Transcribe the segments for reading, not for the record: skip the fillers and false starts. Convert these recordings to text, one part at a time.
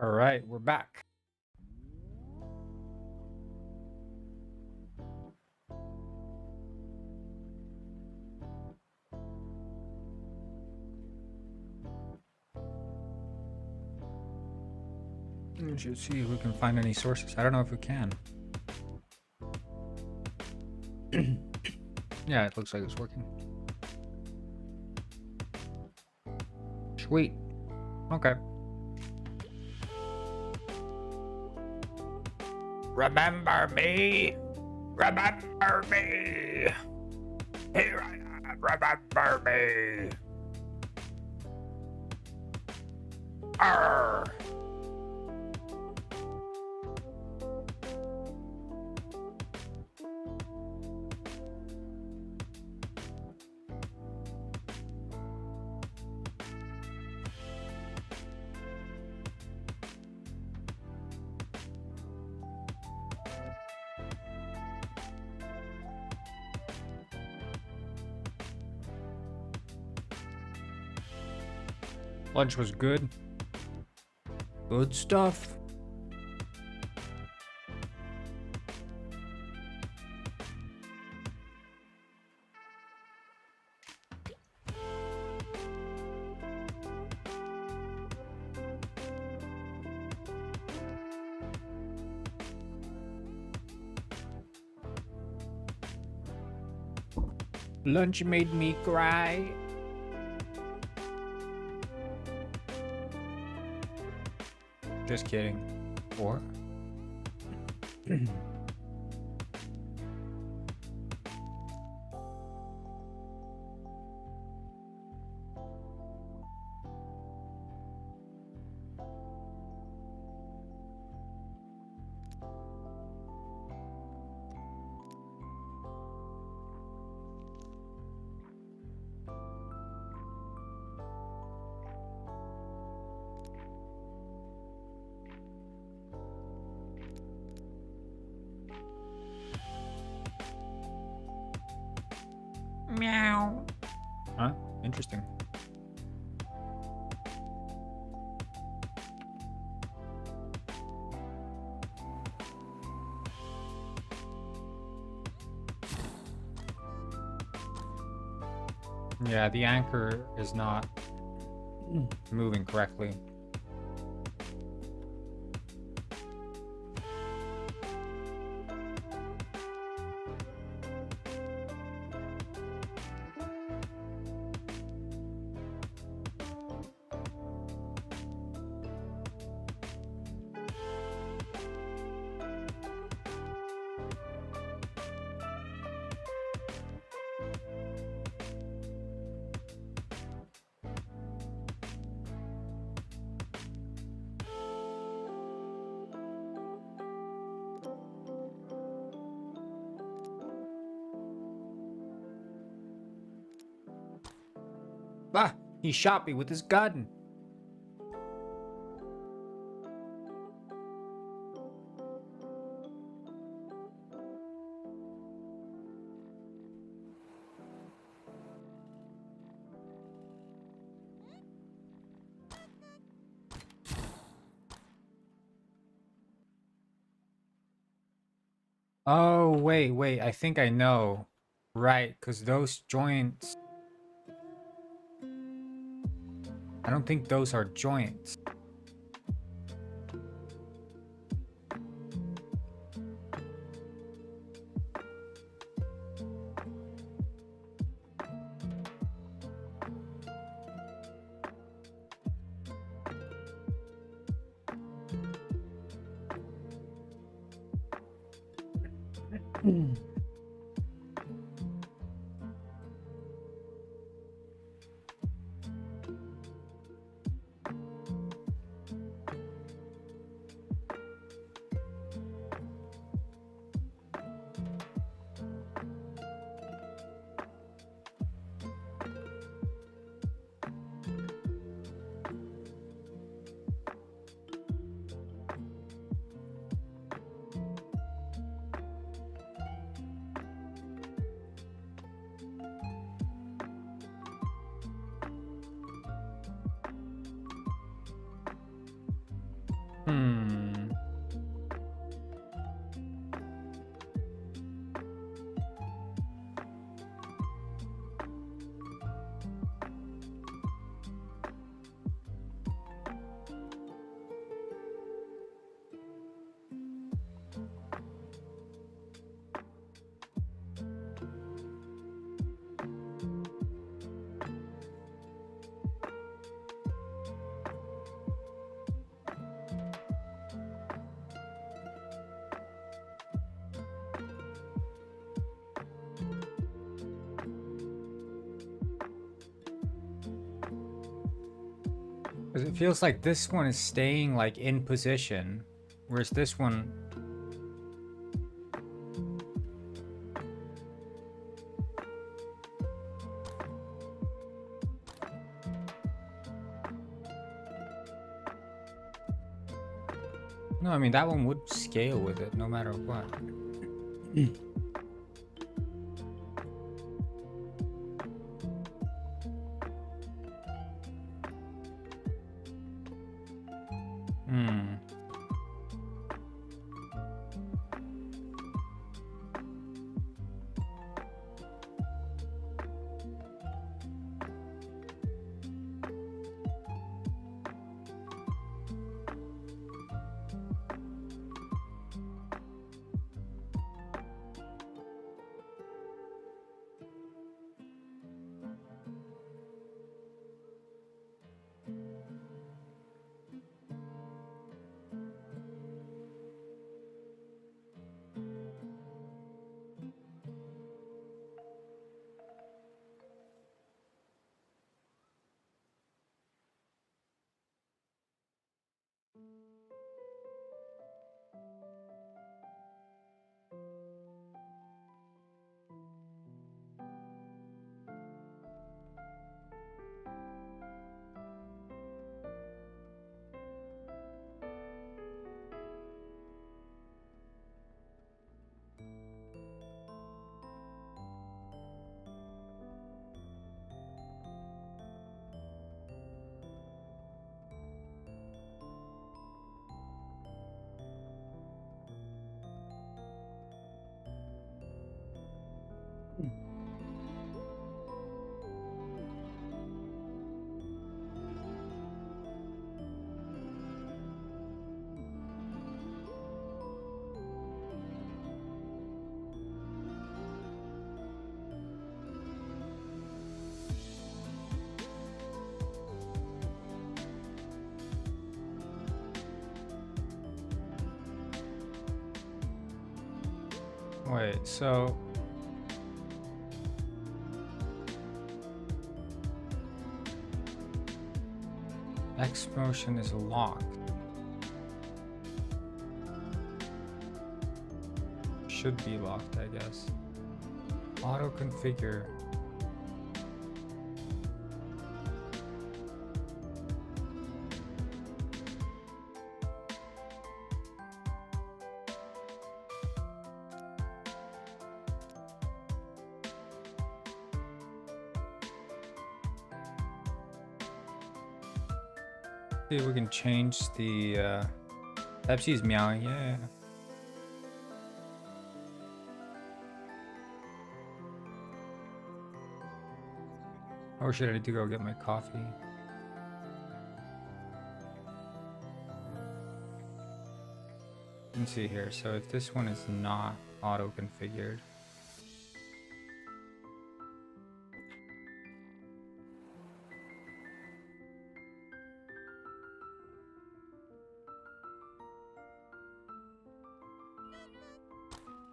All right, we're back. We should see if we can find any sources. I don't know if we can. Yeah, it looks like it's working. Sweet. Okay. Remember me. Remember me. Here I am. Remember me. Arr. Lunch was good. Good stuff. Lunch made me cry. Just kidding. Or? Meow. Huh? Interesting. Yeah, the anchor is not moving correctly. Ah, he shot me with his gun. Oh, wait. I think I know. Right, because those joints... I don't think those are joints. Hmm. Because it feels like this one is staying like in position, whereas this one. No, I mean that one would scale with it no matter what. Hmm. Wait, so X motion is locked. Should be locked, I guess. Auto configure. See if we can change the Pepsi's meowing, yeah. Or should I need to go get my coffee? Let's see here. So if this one is not auto configured.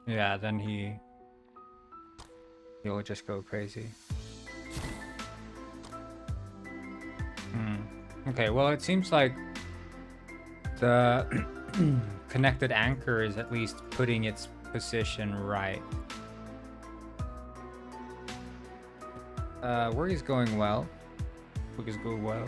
Yeah, then he'll just go crazy. Okay, well it seems like the connected anchor is at least putting its position right. Work is going well. Work is going well.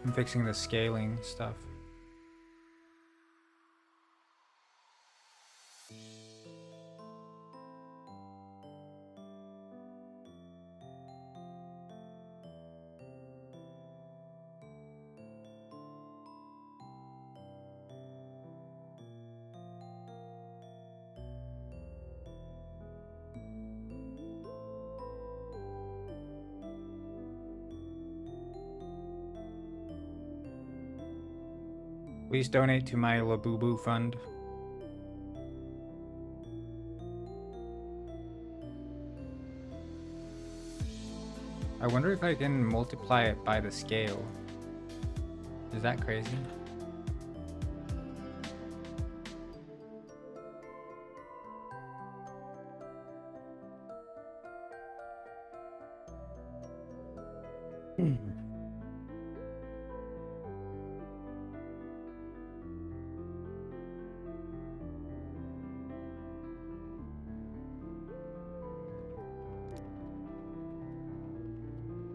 I'm fixing the scaling stuff. Please donate to my Labubu fund. I wonder if I can multiply it by the scale. Is that crazy?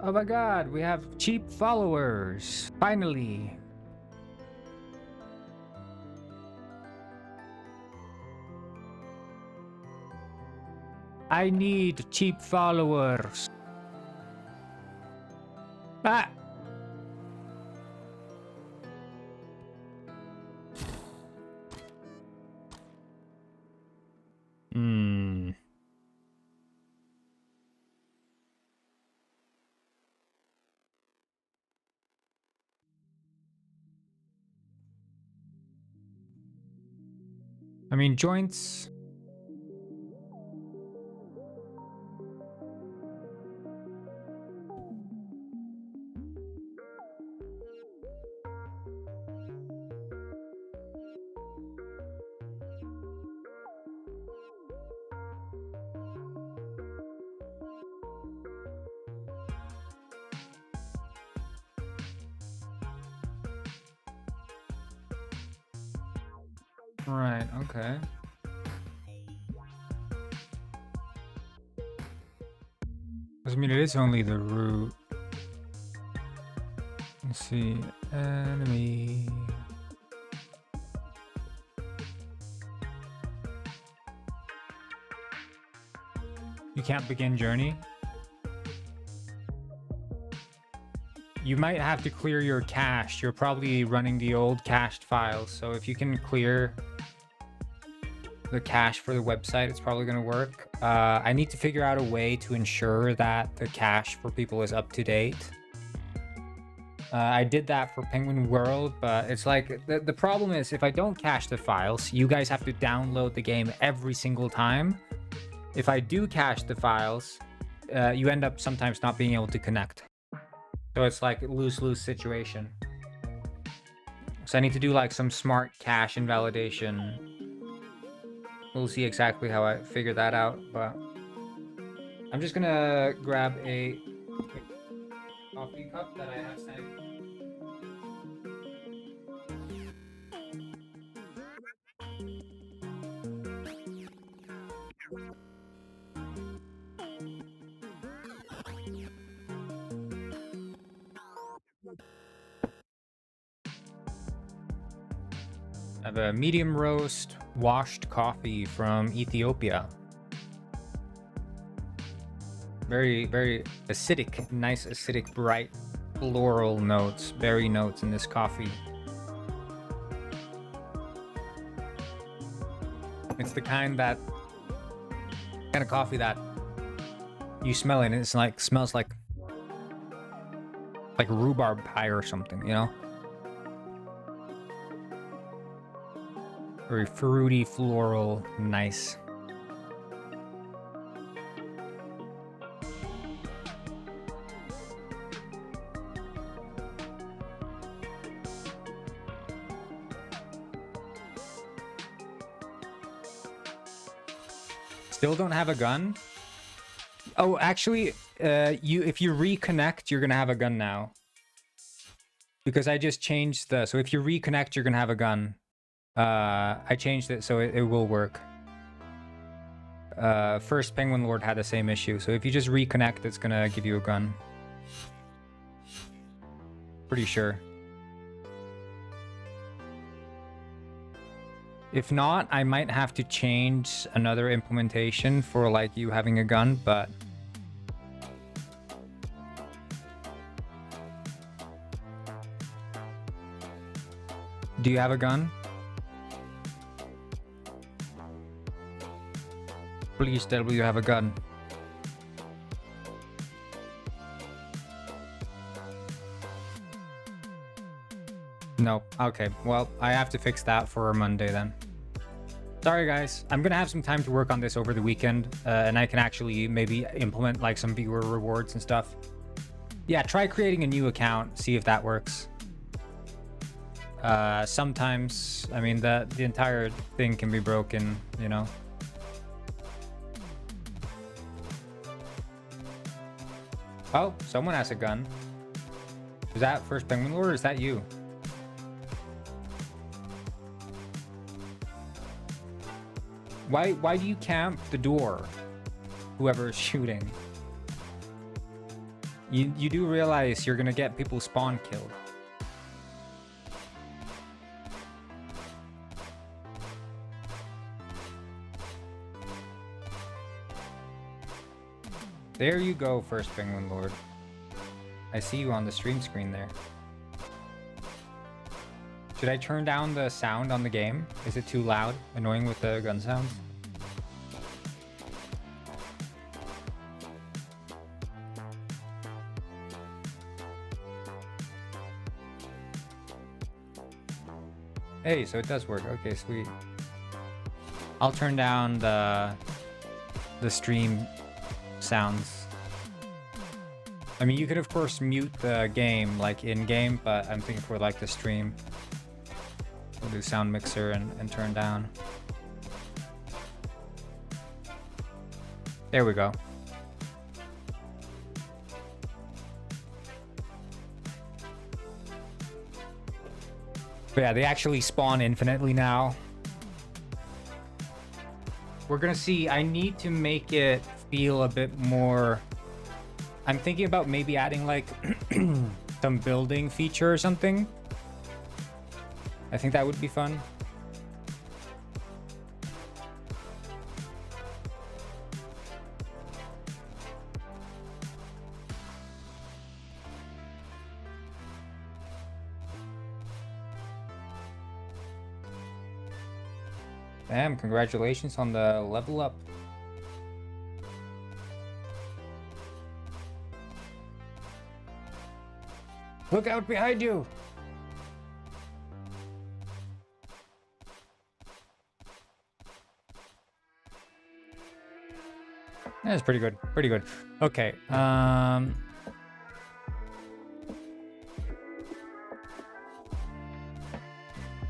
Oh my god, we have cheap followers. Finally. I need cheap followers. Ah! I mean, joints. Right, okay. I mean, it is only the root. Let's see. Enemy. You can't begin journey. You might have to clear your cache. You're probably running the old cached files. So if you can clear the cache for the website, it's probably going to work. I need to figure out a way to ensure that the cache for people is up to date. I did that for Penguin World, but it's like the problem is if I don't cache the files, you guys have to download the game every single time. If I do cache the files, you end up sometimes not being able to connect. So it's like a lose-lose situation. So I need to do like some smart cache invalidation. We'll see exactly how I figure that out, but I'm just gonna grab a coffee cup that I have sent. I have a medium roast washed coffee from Ethiopia. Very, very acidic, nice acidic, bright floral notes, berry notes in this coffee. It's the kind of coffee that you smell it and it's like smells like rhubarb pie or something, you know? Very fruity, floral, nice. Still don't have a gun? Oh, actually, if you reconnect, you're gonna have a gun now. Because I just changed so if you reconnect, you're gonna have a gun. I changed it so it will work. First Penguin Lord had the same issue, so if you just reconnect, it's gonna give you a gun. Pretty sure. If not, I might have to change another implementation for like you having a gun, but do you have a gun? Please tell me you have a gun. Nope. Okay, well, I have to fix that for Monday then. Sorry guys, I'm gonna have some time to work on this over the weekend, and I can actually maybe implement like some viewer rewards and stuff. Yeah, try creating a new account, see if that works. Sometimes, I mean, the entire thing can be broken, you know. Oh, someone has a gun. Is that First Penguin Lord or is that you? Why do you camp the door? Whoever is shooting. You do realize you're gonna get people spawn killed. There you go, First Penguin Lord. I see you on the stream screen there. Should I turn down the sound on the game? Is it too loud? Annoying with the gun sounds? Hey, so it does work. Okay, sweet. I'll turn down the stream sounds. I mean, you could of course mute the game like in game, but I'm thinking for like the stream, we'll do sound mixer and turn down. There we go. But yeah, they actually spawn infinitely now. We're gonna see. I need to make it feel a bit more. I'm thinking about maybe adding like some building feature or something. I think that would be fun. Damn, congratulations on the level up. Look out behind you! That's pretty good. Pretty good. Okay.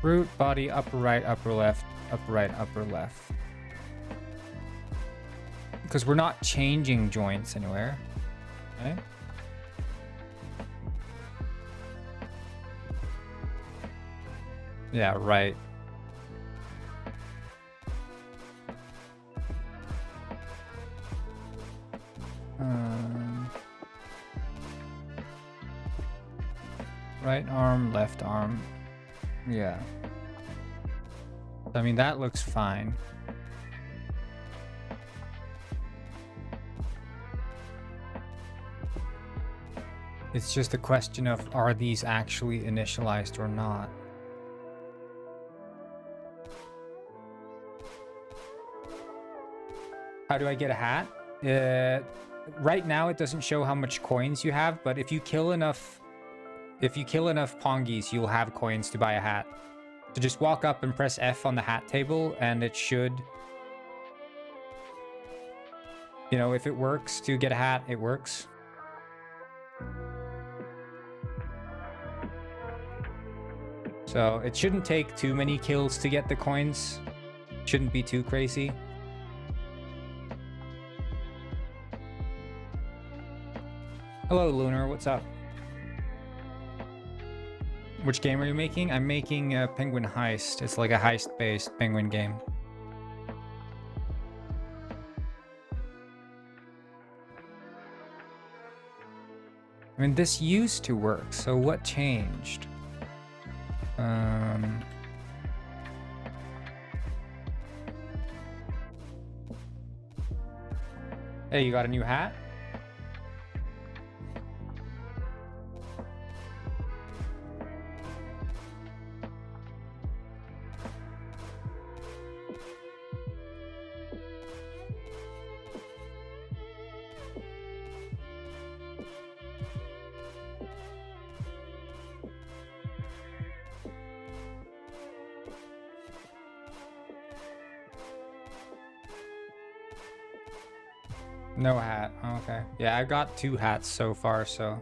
Root, body, upper right, upper left, upper right, upper left. Because we're not changing joints anywhere. Okay. Yeah, right. Right arm, left arm. Yeah. I mean, that looks fine. It's just a question of, are these actually initialized or not? How do I get a hat? Right now it doesn't show how much coins you have, but if you kill enough Pongies, you'll have coins to buy a hat. So just walk up and press F on the hat table and it should, you know, if it works to get a hat, it works. So it shouldn't take too many kills to get the coins. Shouldn't be too crazy. Hello, Lunar. What's up? Which game are you making? I'm making Penguin Heist. It's like a heist-based penguin game. I mean, this used to work, so what changed? Hey, you got a new hat? No hat. Okay. Yeah, I got 2 hats so far, so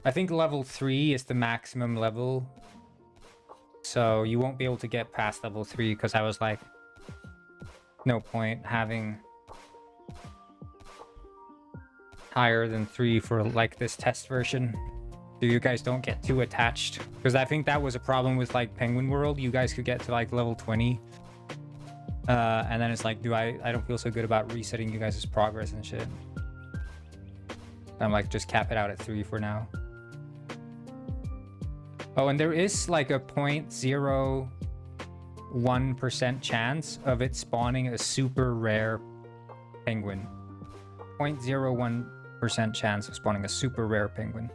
I think level 3 is the maximum level. So you won't be able to get past level 3 because I was like, no point having higher than 3 for like this test version. So you guys don't get too attached. Because I think that was a problem with like Penguin World. You guys could get to like level 20. And then it's like, I don't feel so good about resetting you guys' progress and shit. I'm like, just cap it out at 3 for now. Oh, and there is like a 0.01% chance of it spawning a super rare penguin. 0.01% chance of spawning a super rare penguin.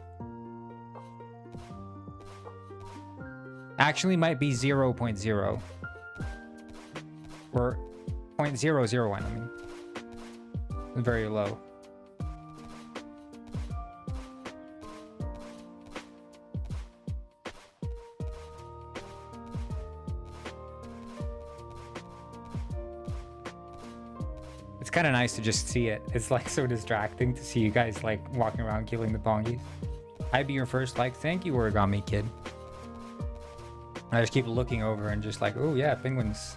Actually might be 0.0. Or 0.001, I mean. Very low. It's kind of nice to just see it. It's like so distracting to see you guys like walking around killing the pongies. I'd be your first like, thank you, Origami Kid. I just keep looking over and just like, oh yeah, penguins.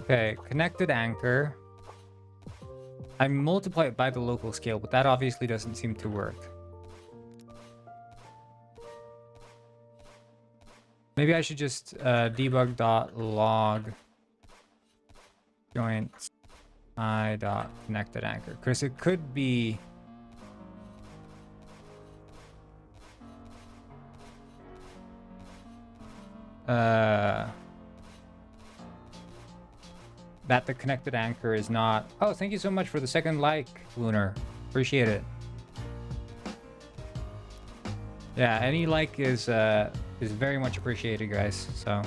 Okay, connected anchor. I multiply it by the local scale, but that obviously doesn't seem to work. Maybe I should just debug.log joint i.connected anchor, because it could be that the connected anchor is not. Oh, thank you so much for the second like, Lunar. Appreciate it. Yeah, any like is very much appreciated, guys. So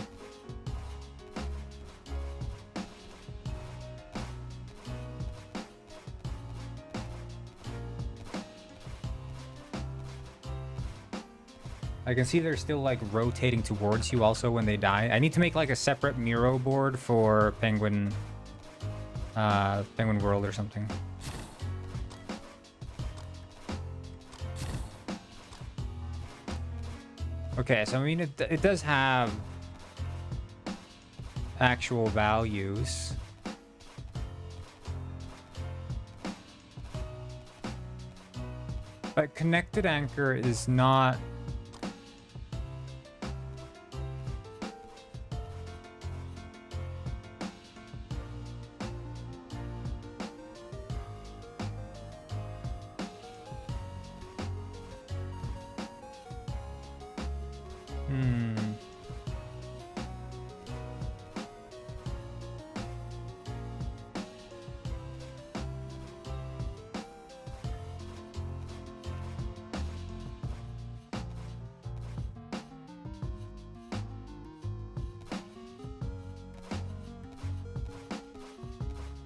I can see they're still like rotating towards you also when they die. I need to make like a separate Miro board for Penguin World or something. Okay, so I mean it does have actual values. But connected anchor is not.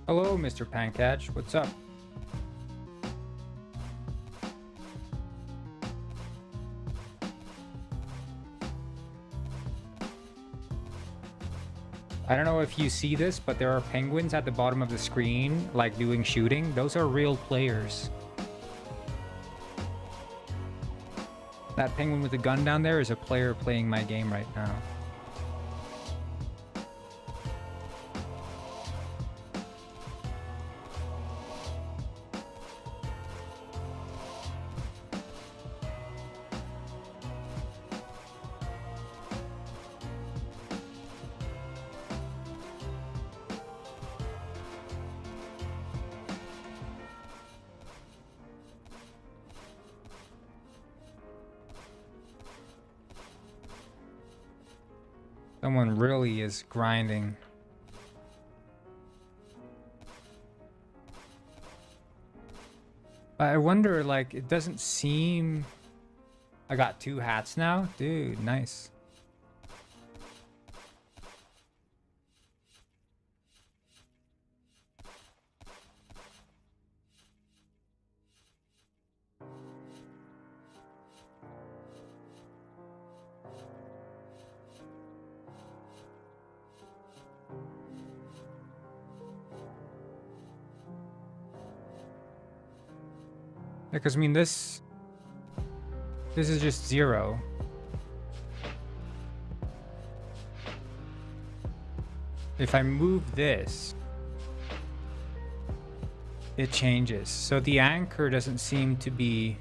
Hello, Mr. Pancatch. What's up? I don't know if you see this, but there are penguins at the bottom of the screen, like doing shooting. Those are real players. That penguin with the gun down there is a player playing my game right now. Someone really is grinding. I wonder, like, it doesn't seem I got 2 hats now? Dude, nice. Because I mean this is just 0. If I move this, it changes. So the anchor doesn't seem to be...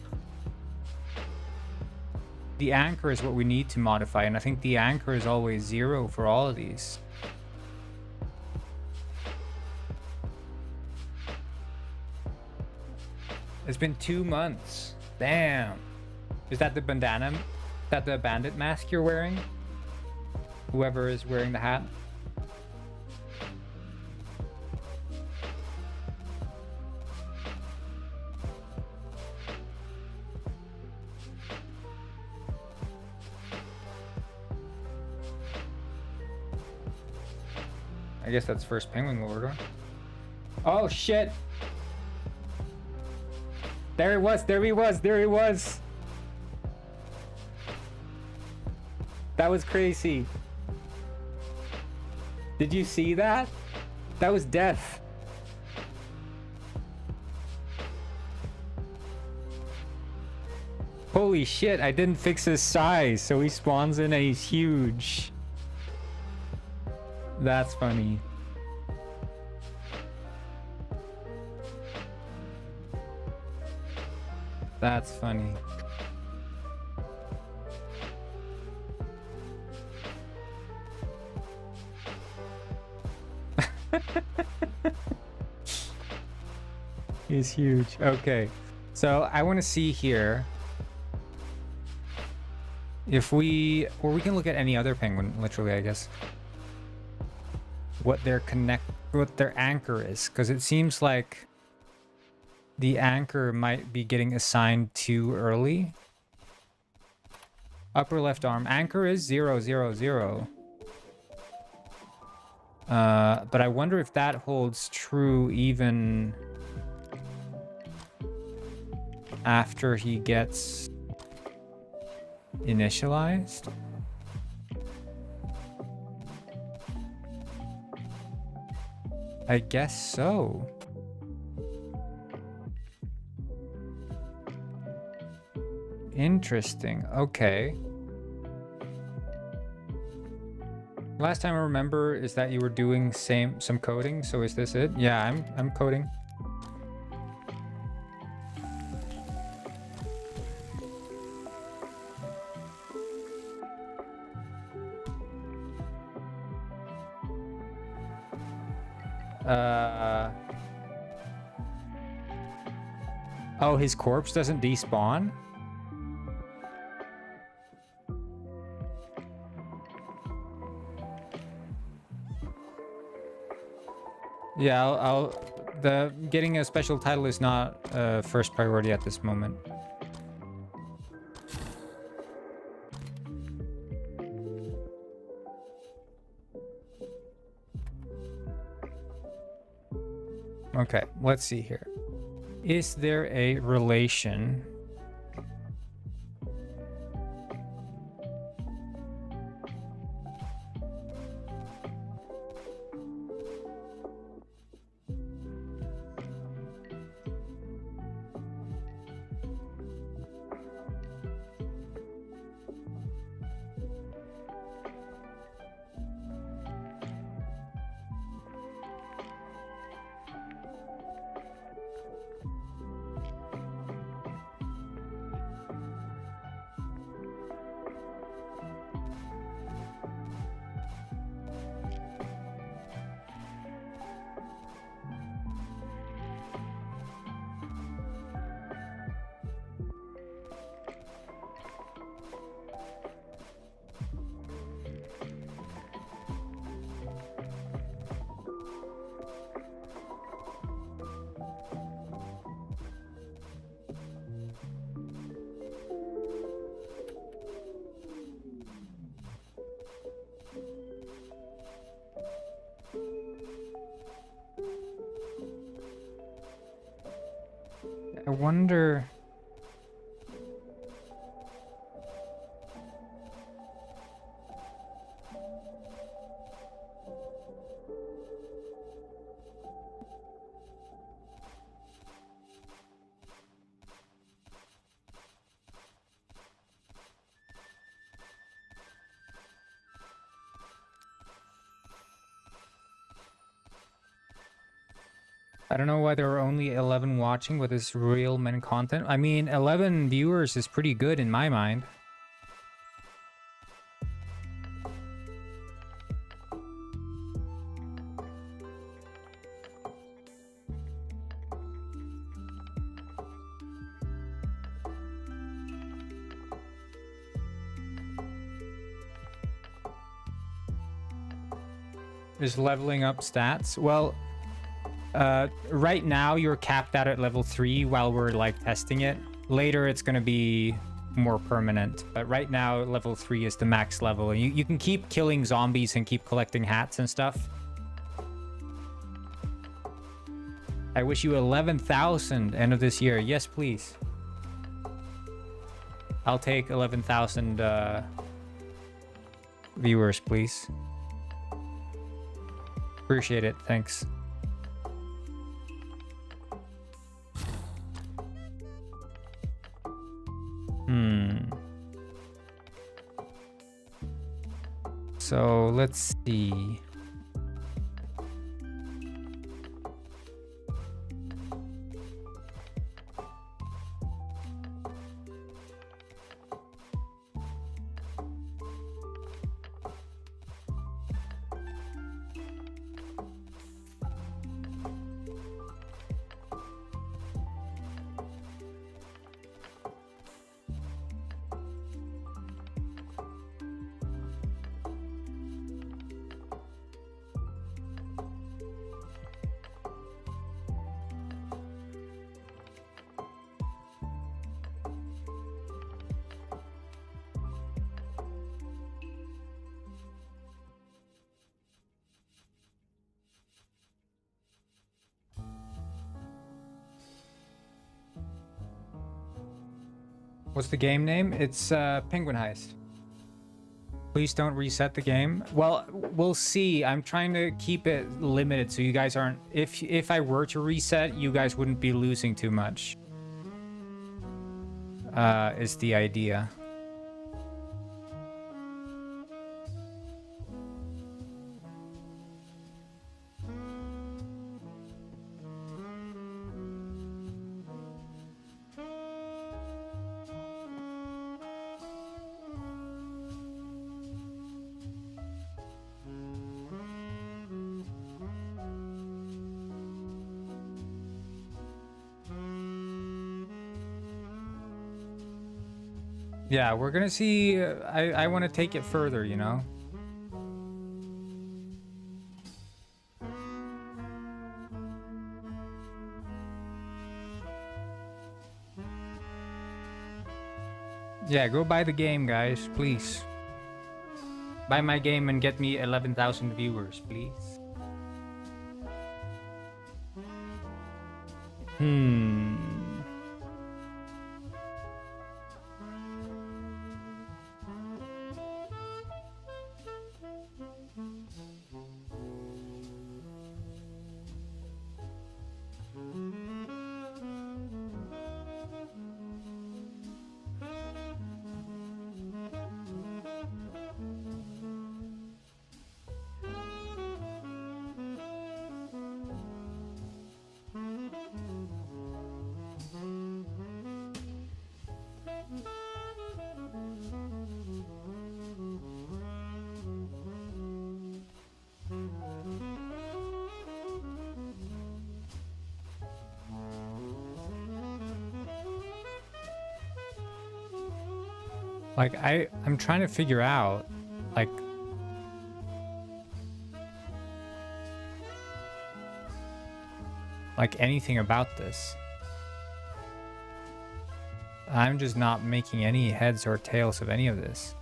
The anchor is what we need to modify, and I think the anchor is always 0 for all of these. It's been 2 months. Damn. Is that the bandana? Is that the bandit mask you're wearing? Whoever is wearing the hat? I guess that's first penguin lord. Oh shit! There he was, there he was, there he was! That was crazy. Did you see that? That was death. Holy shit, I didn't fix his size, so he spawns in and he's huge. That's funny. That's funny. He's huge. Okay. So I want to see here if we, or we can look at any other penguin, literally, I guess, what their anchor is, because it seems like the anchor might be getting assigned too early. Upper left arm. Anchor is 0, 0, 0. But I wonder if that holds true even after he gets initialized. I guess so. Interesting. Okay. Last time I remember is that you were doing some coding. So is this it? Yeah, I'm coding. Oh, his corpse doesn't despawn? Yeah, the getting a special title is not first priority at this moment. Okay, let's see here. Is there a relation? wonder... I don't know why there are only 11 watching with this real men content. I mean, 11 viewers is pretty good in my mind. Is leveling up stats? Well, right now you're capped out at level 3 while we're like testing it. Later it's gonna be more permanent, but right now level 3 is the max level. You can keep killing zombies and keep collecting hats and stuff. I wish you 11,000 end of this year. Yes, please. I'll take 11,000 viewers, please. Appreciate it. Thanks. So let's see. What's the game name? It's Penguin Heist. Please don't reset the game. Well, we'll see. I'm trying to keep it limited so you guys aren't... If I were to reset, you guys wouldn't be losing too much. Is the idea. Yeah, we're gonna see. I want to take it further, you know? Yeah, go buy the game, guys, please. Buy my game and get me 11,000 viewers, please. Like, I'm trying to figure out, like anything about this. I'm just not making any heads or tails of any of this.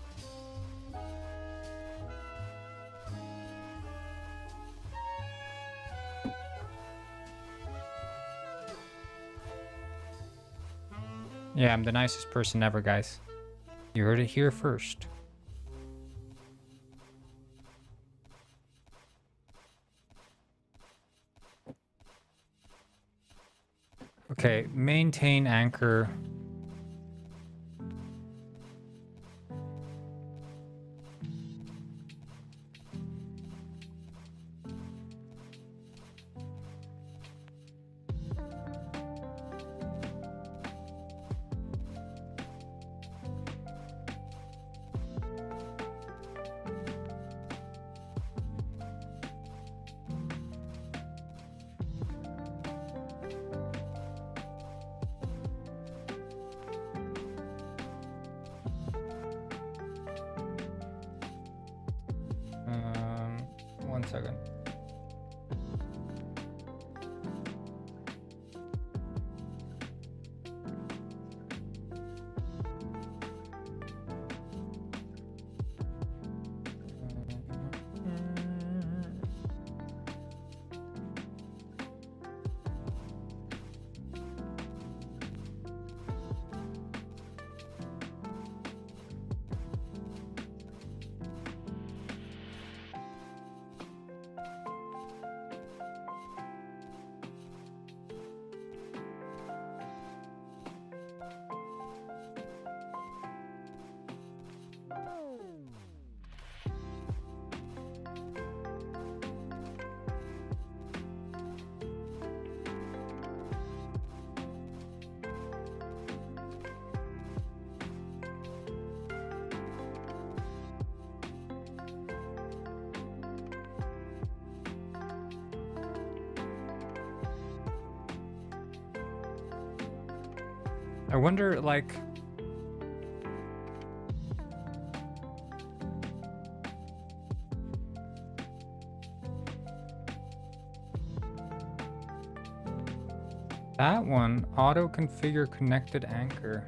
Yeah, I'm the nicest person ever, guys. You heard it here first. Okay, maintain anchor. One second. I wonder, like... That one, auto configure connected anchor.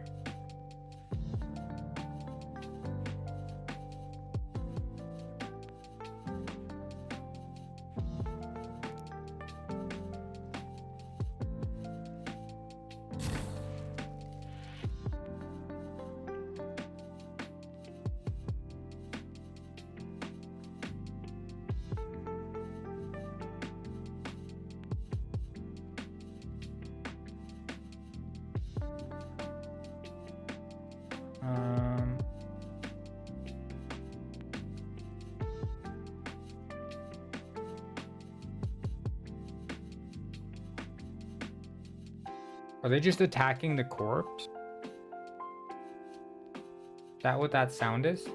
Are they just attacking the corpse? Is that what that sound is?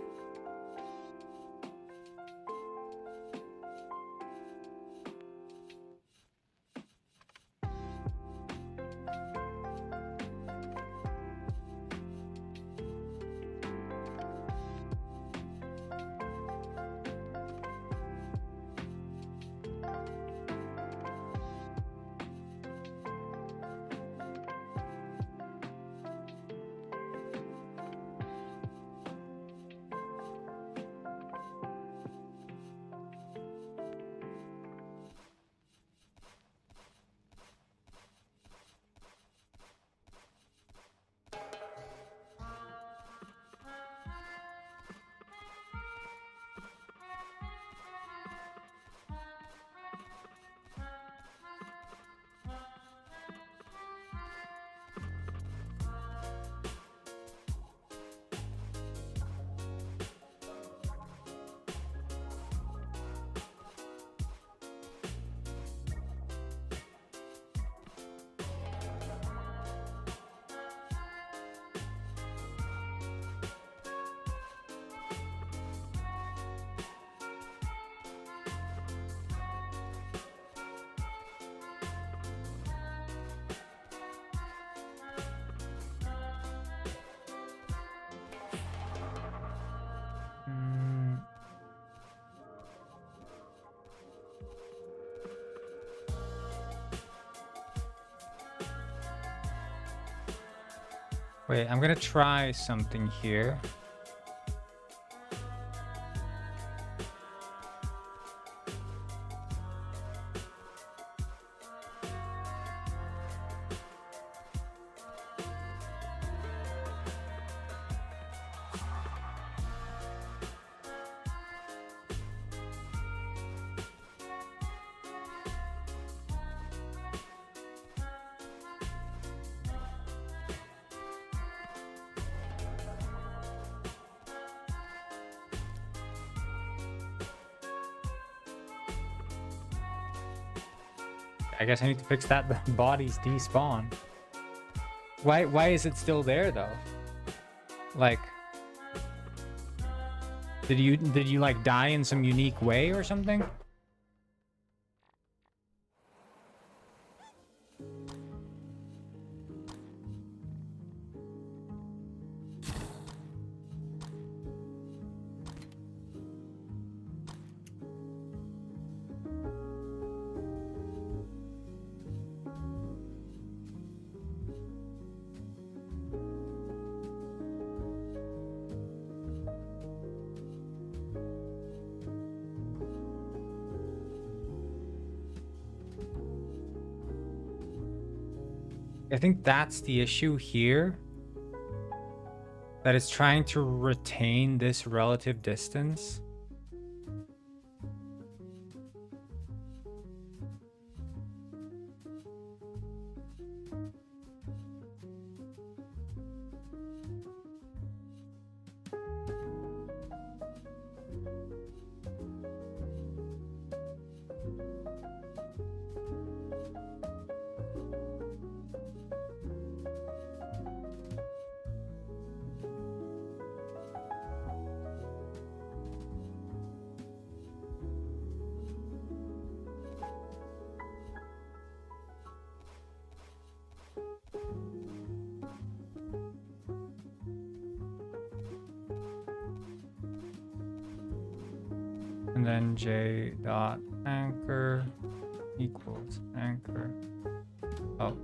Wait, I'm gonna try something here. I guess I need to fix that. The bodies despawn. Why is it still there though? Like, did you like die in some unique way or something? I think that's the issue here. That it's trying to retain this relative distance. And then j dot anchor equals anchor. Oh.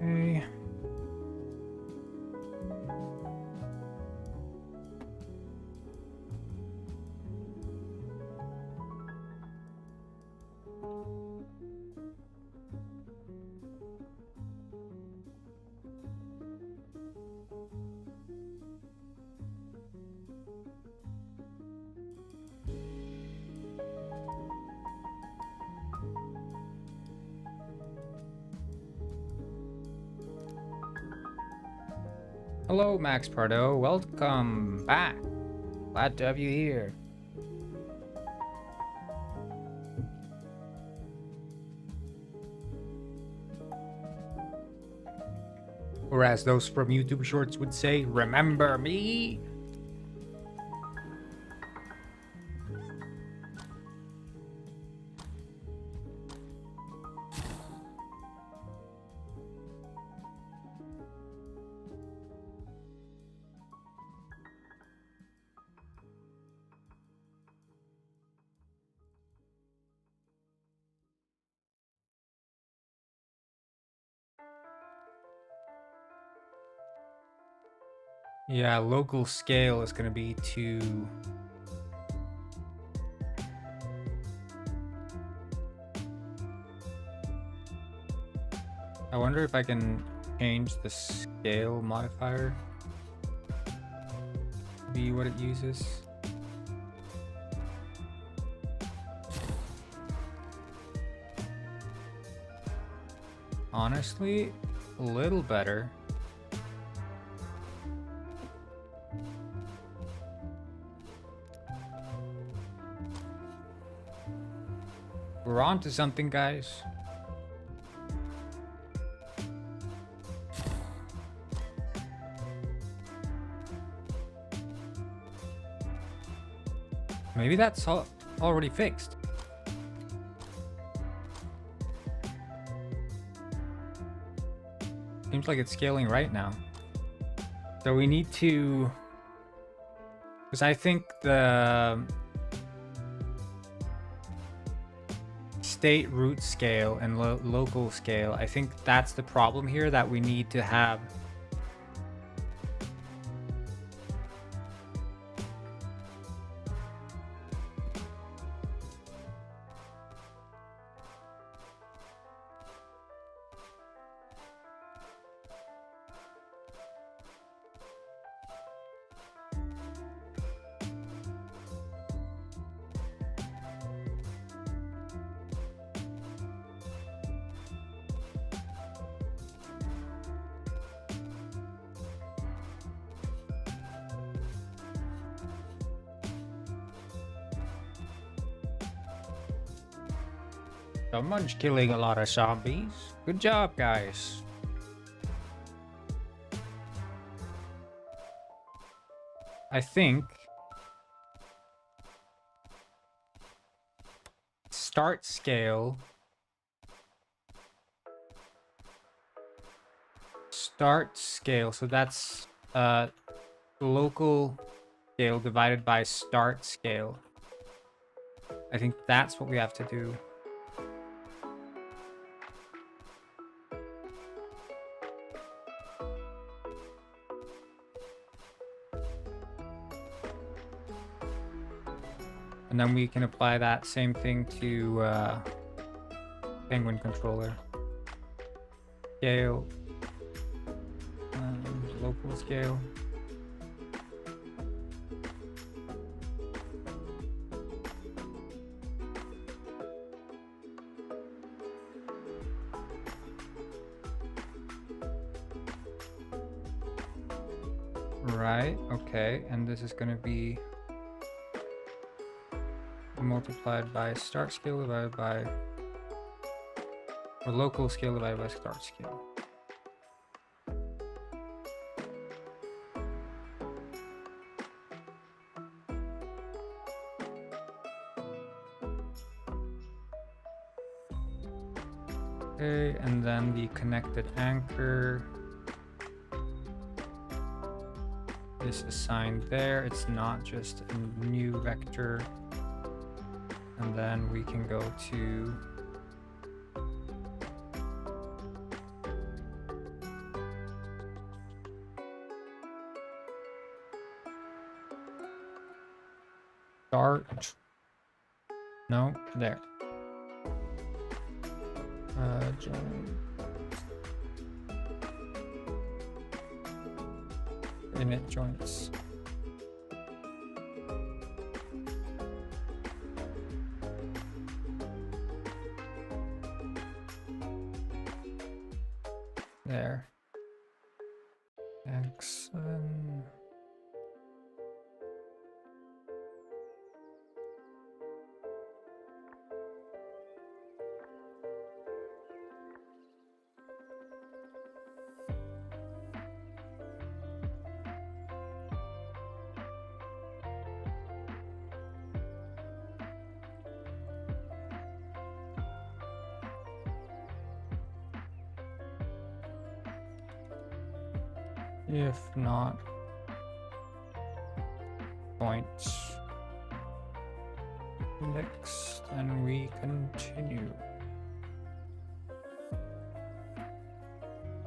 Okay. Hello, Max Pardo. Welcome back. Glad to have you here. Or as those from YouTube Shorts would say, remember me? Yeah, local scale is going to be too... I wonder if I can change the scale modifier to be what it uses. Honestly, a little better. We're on to something, guys. Maybe that's already fixed. Seems like it's scaling right now. So we need to... Because I think the state root scale and local scale, I think that's the problem here, that we need to have Someone's killing a lot of zombies. Good job, guys. I think start scale. Start scale. So that's local scale divided by start scale. I think that's what we have to do. And then we can apply that same thing to Penguin controller. Scale. Local scale. Right, okay, and this is going to be multiplied by start scale divided by, or local scale divided by start scale. Okay, and then the connected anchor is assigned there. It's not just a new vector. And then we can go to start. No, there. Join. Init joints. There. Excellent. If not, points. Next, and we continue.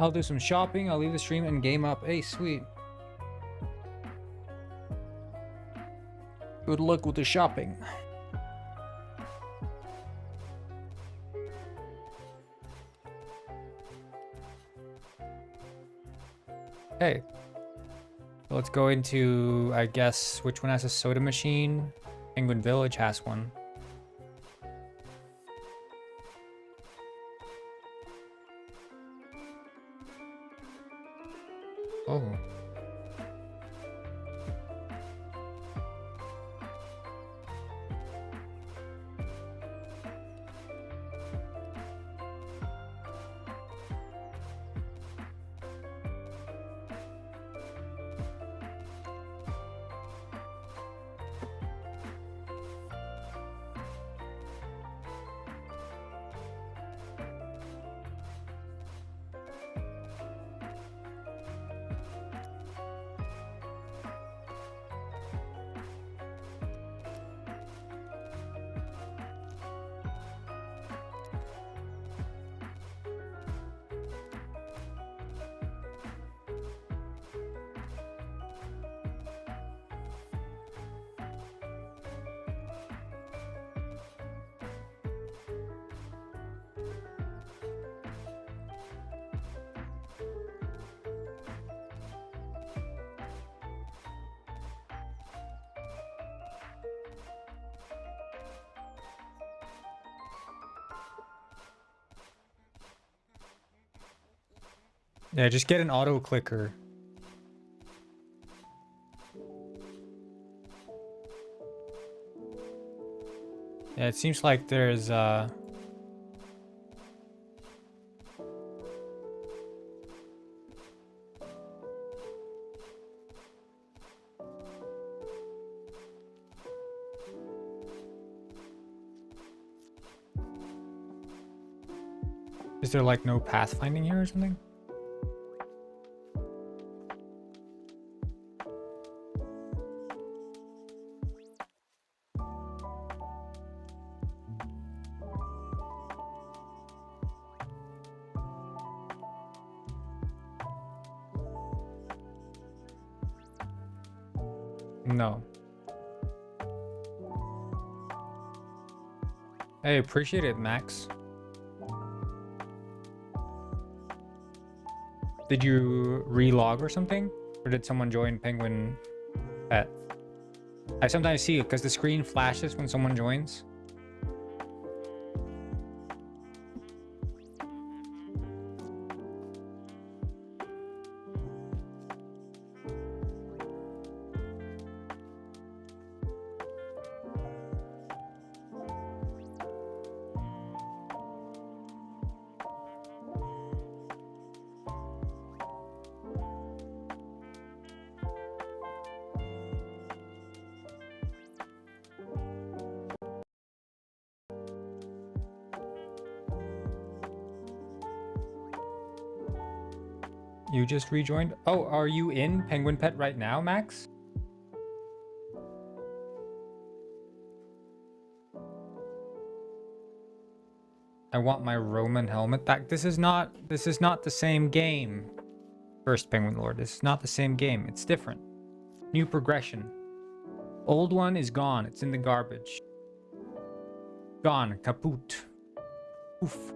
I'll do some shopping. I'll leave the stream and game up. Hey, sweet. Good luck with the shopping. Okay, let's go into, I guess, which one has a soda machine? Penguin Village has one. Oh. Yeah, just get an auto clicker. Yeah, it seems like there's Is there like no pathfinding here or something? No. Hey, appreciate it, Max. Did you relog or something? Or did someone join Penguin Pet? I sometimes see it because the screen flashes when someone joins. You just rejoined? Oh, are you in Penguin Pet right now, Max? I want my Roman helmet back. This is not the same game. First Penguin Lord, this is not the same game. It's different. New progression. Old one is gone. It's in the garbage. Gone. Kaput. Oof.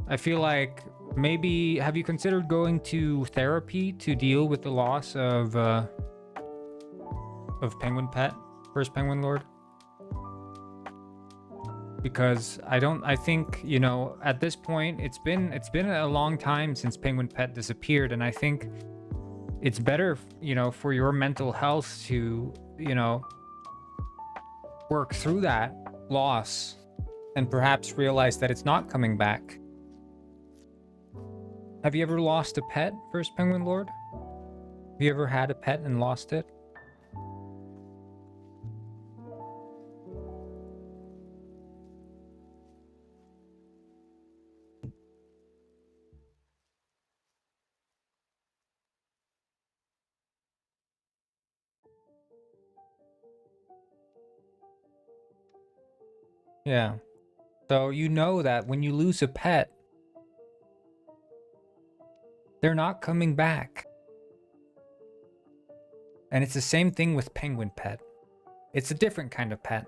I feel like maybe, have you considered going to therapy to deal with the loss of Penguin Pet, First Penguin Lord? Because I think, you know, at this point, it's been a long time since Penguin Pet disappeared, and I think it's better, you know, for your mental health to, you know, work through that loss and perhaps realize that it's not coming back. Have you ever lost a pet, First Penguin Lord? Have you ever had a pet and lost it? Yeah. So you know that when you lose a pet, they're not coming back. And it's the same thing with Penguin Pet. It's a different kind of pet.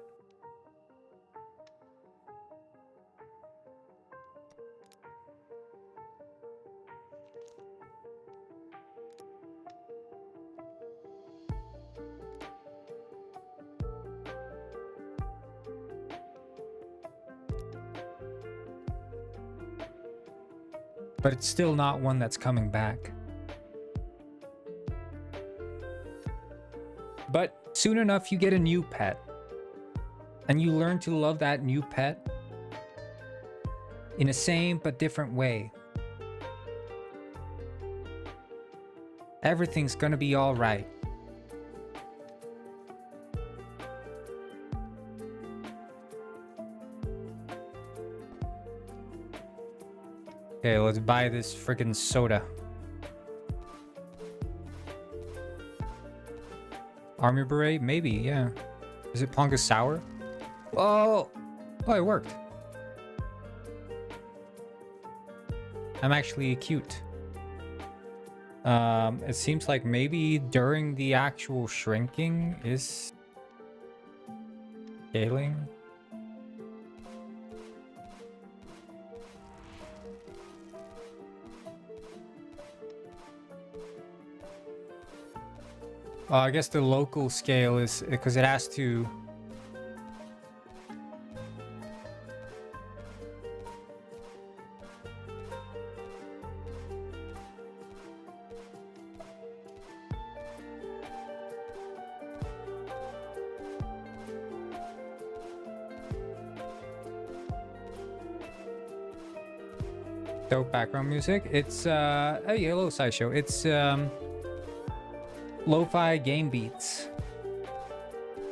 But it's still not one that's coming back. But soon enough, you get a new pet. And you learn to love that new pet in a same but different way. Everything's gonna be all right. Okay, let's buy this freaking soda. Army Beret? Maybe, yeah. Is it Plonka Sour? Oh! Oh, it worked. I'm actually cute. It seems like maybe during the actual shrinking is scaling. I guess the local scale is because it has to. Dope background music. It's a yellow sideshow. It's Lo-fi game beats.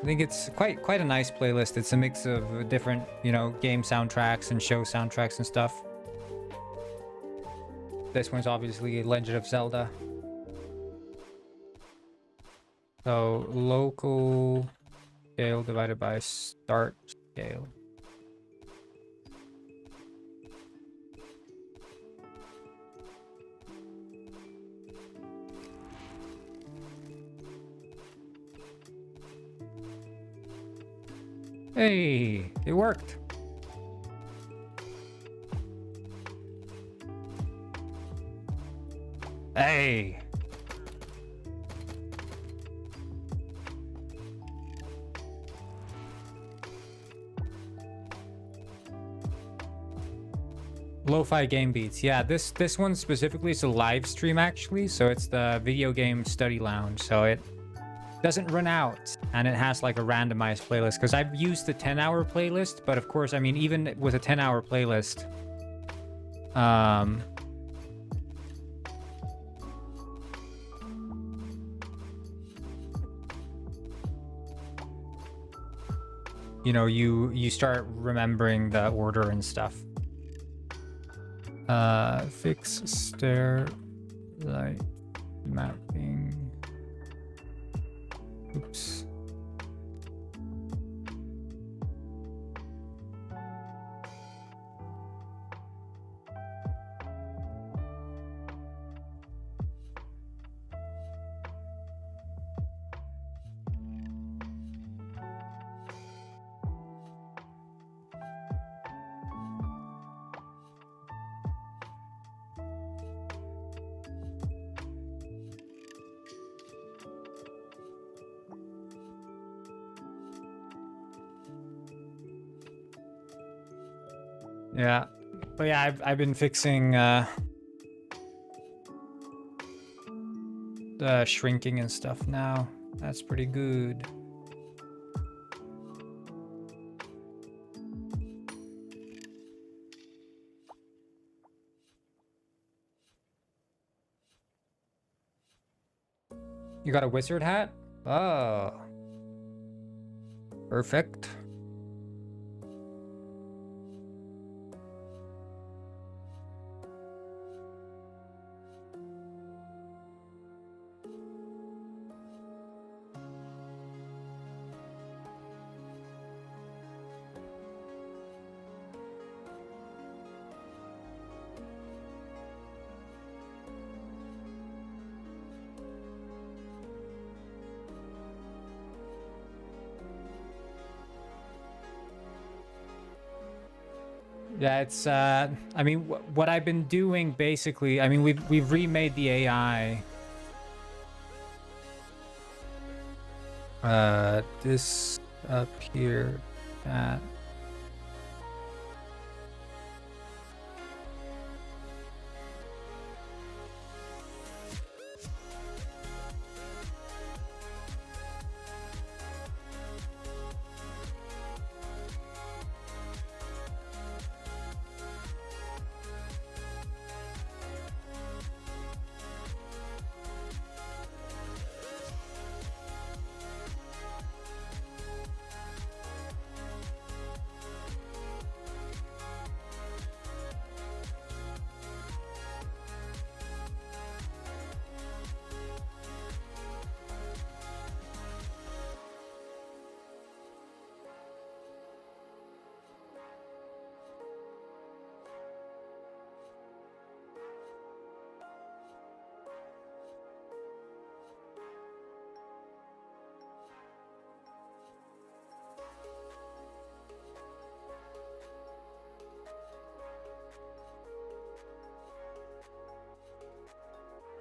I think it's quite a nice playlist. It's a mix of different, you know, game soundtracks and show soundtracks and stuff. This one's obviously Legend of Zelda. So local scale divided by start scale. Hey, it worked. Hey. Lo-fi game beats. Yeah, this one specifically is a live stream actually, so it's the video game study lounge, so it doesn't run out and it has like a randomized playlist, because I've used the 10-hour playlist, but of course, I mean, even with a 10-hour playlist, you know, you start remembering the order and stuff. Fix stair light mapping. Oops. Yeah, but yeah, I've been fixing the shrinking and stuff now. That's pretty good. You got a wizard hat? Oh, perfect. Yeah, it's I mean, what I've been doing basically, I mean, we've remade the AI. This up here, that.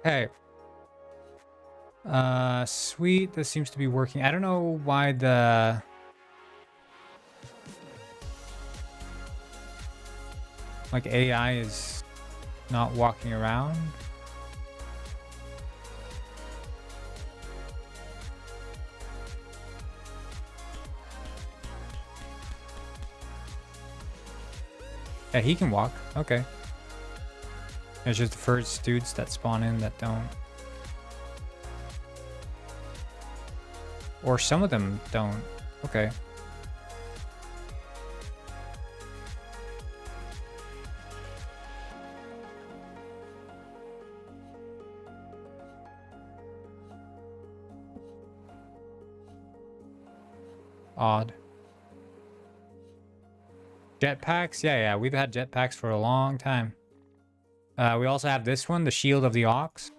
Hey. Sweet. This seems to be working. I don't know why the... like AI is not walking around. Yeah, he can walk. Okay. There's just the first dudes that spawn in that don't. Or some of them don't. Okay. Odd. Jetpacks? Yeah, we've had jetpacks for a long time. We also have this one, the Shield of the Ox.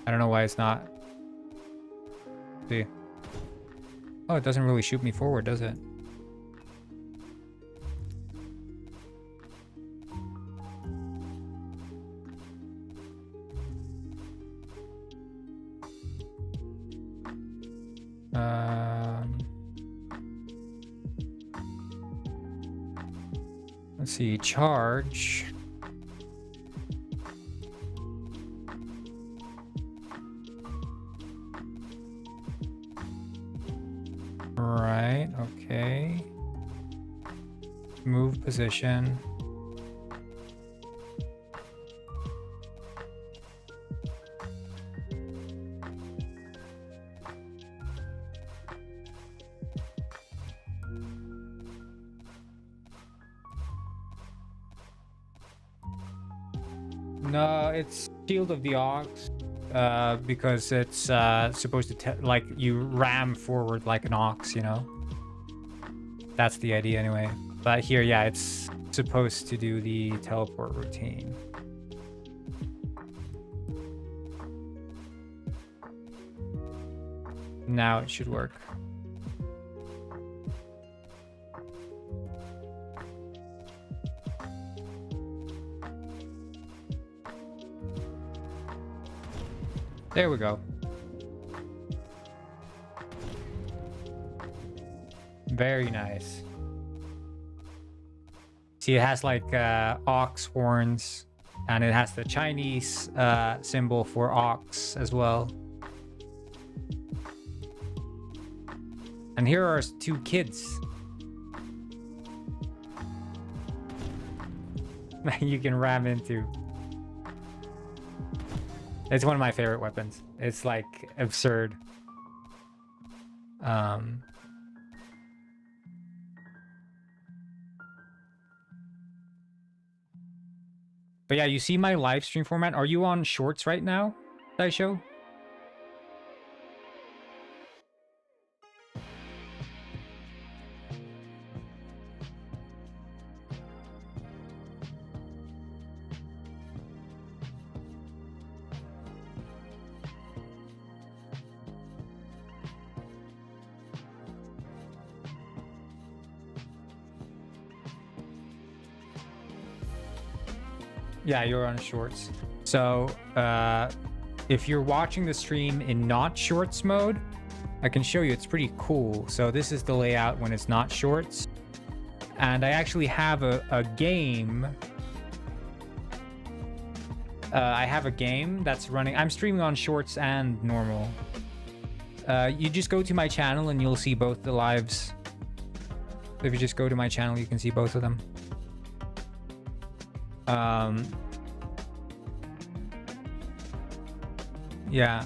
I don't know why it's not. See. Oh, it doesn't really shoot me forward, does it? Let's see, charge. Right, okay. Move position. No, it's Shield of the Ox, because it's supposed to like you ram forward like an ox, you know. That's the idea anyway. But here, yeah, it's supposed to do the teleport routine. Now it should work. There we go. Very nice. See, it has like ox horns, and it has the Chinese symbol for ox as well. And here are two kids. You can ram into. It's one of my favorite weapons. It's like absurd. But yeah, you see my live stream format. Are you on shorts right now, Daisho? Yeah, you're on shorts. So if you're watching the stream in not shorts mode, I can show you. It's pretty cool. So this is the layout when it's not shorts. And I actually have a game. I have a game that's running. I'm streaming on shorts and normal. You just go to my channel and you'll see both the lives. If you just go to my channel, you can see both of them. Yeah,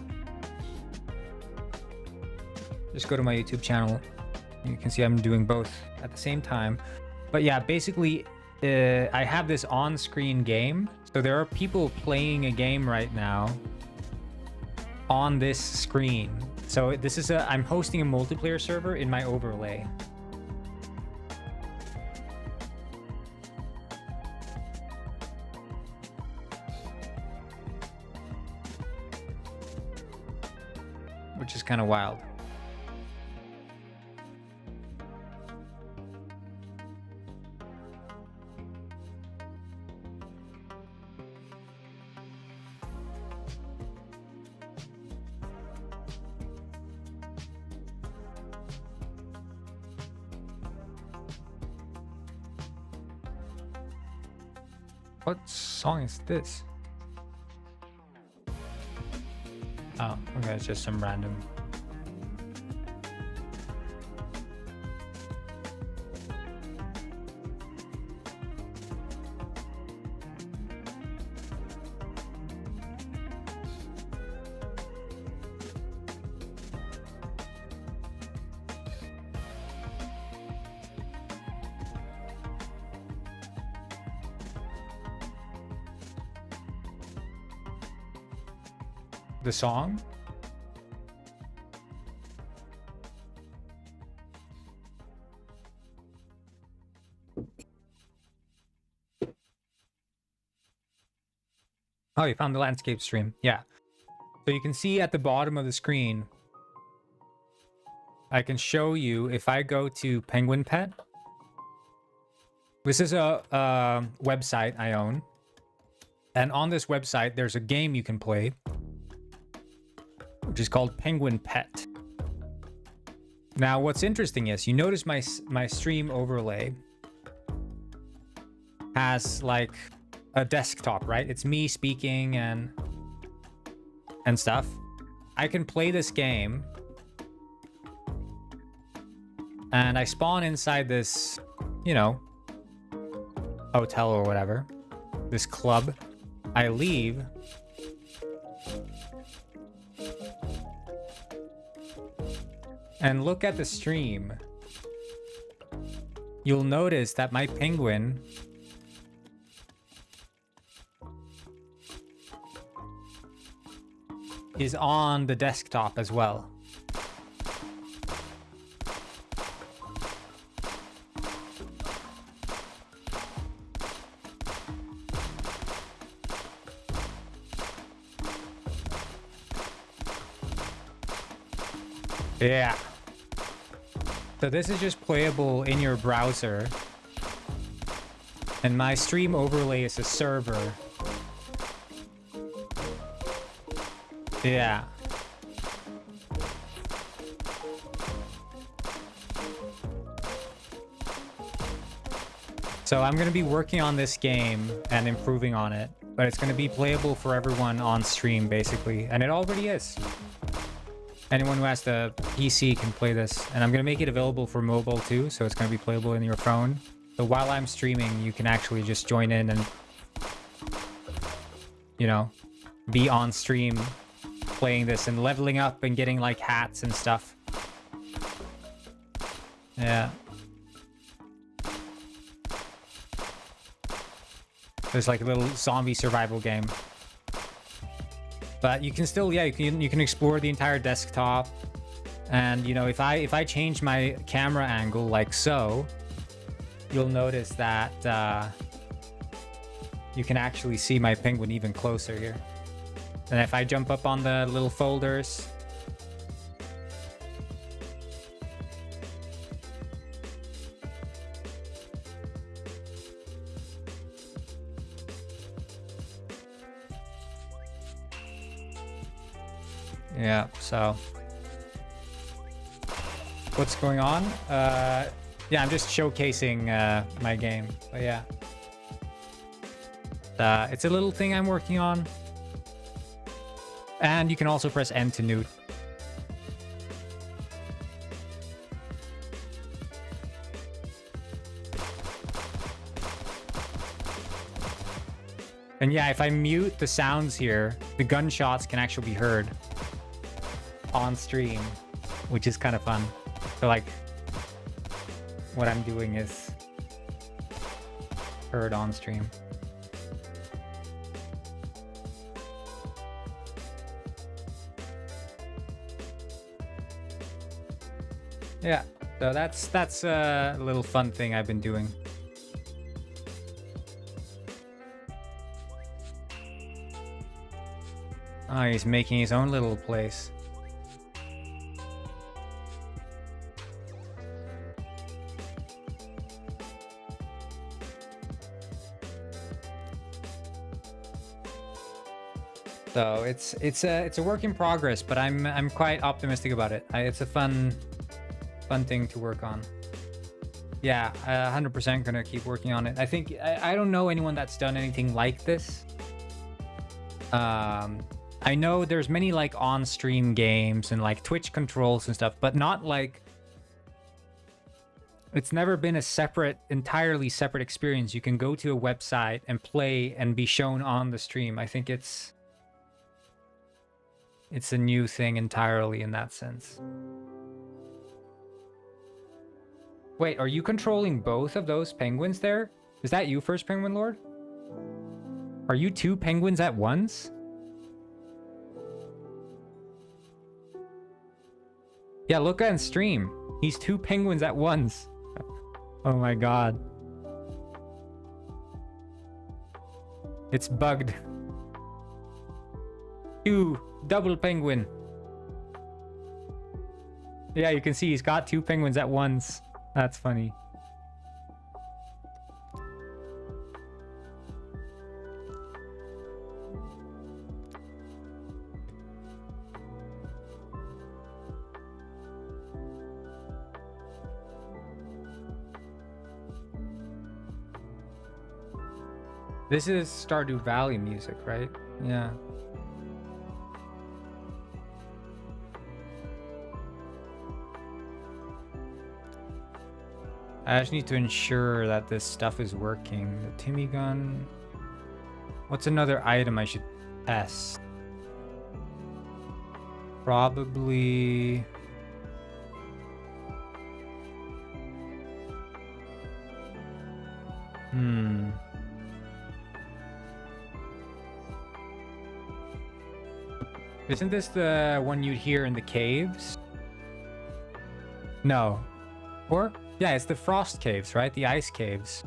just go to my YouTube channel. You can see I'm doing both at the same time. But yeah, basically I have this on-screen game, so there are people playing a game right now on this screen. So this is I'm hosting a multiplayer server in my overlay. Which is kind of wild. What song is this? Oh, okay, it's just some random. the song. Oh, you found the landscape stream. Yeah. So you can see at the bottom of the screen, I can show you if I go to Penguin Pet. This is a website I own. And on this website, there's a game you can play, which is called Penguin Pet. Now, what's interesting is you notice my stream overlay has like a desktop, right? It's me speaking and stuff. I can play this game and I spawn inside this, you know, hotel or whatever, this club. I leave. And look at the stream. You'll notice that my penguin is on the desktop as well. Yeah. So this is just playable in your browser. And my stream overlay is a server. Yeah. So I'm going to be working on this game and improving on it. But it's going to be playable for everyone on stream, basically. And it already is. Anyone who has the PC can play this. And I'm going to make it available for mobile too, so it's going to be playable in your phone. So while I'm streaming, you can actually just join in and, you know, be on stream playing this and leveling up and getting like hats and stuff. Yeah. There's like a little zombie survival game. But you can still, yeah, you can explore the entire desktop. And you know, if I change my camera angle like so, you'll notice that you can actually see my penguin even closer here. And if I jump up on the little folders, yeah, so what's going on? Yeah, I'm just showcasing my game. But yeah, it's a little thing I'm working on. And you can also press N to newt. And yeah, if I mute the sounds here, the gunshots can actually be heard on stream, which is kind of fun. So like, what I'm doing is heard on stream. Yeah, so that's a little fun thing I've been doing. Oh, he's making his own little place. So it's a work in progress, but I'm quite optimistic about it. It's a fun thing to work on. Yeah, 100% gonna keep working on it. I think I don't know anyone that's done anything like this. I know there's many like on-stream games and like Twitch controls and stuff, but not like, it's never been a entirely separate experience. You can go to a website and play and be shown on the stream. I think it's a new thing entirely in that sense. Wait, are you controlling both of those penguins there? Is that you, First Penguin Lord? Are you two penguins at once? Yeah, look on stream. He's 2 penguins at once. Oh my god. It's bugged. 2 double penguin. Yeah, you can see he's got 2 penguins at once. That's funny. This is Stardew Valley music, right? Yeah. I just need to ensure that this stuff is working. The Timmy gun. What's another item I should test? Probably... Isn't this the one you'd hear in the caves? No. Or? Yeah, it's the frost caves, right? The ice caves.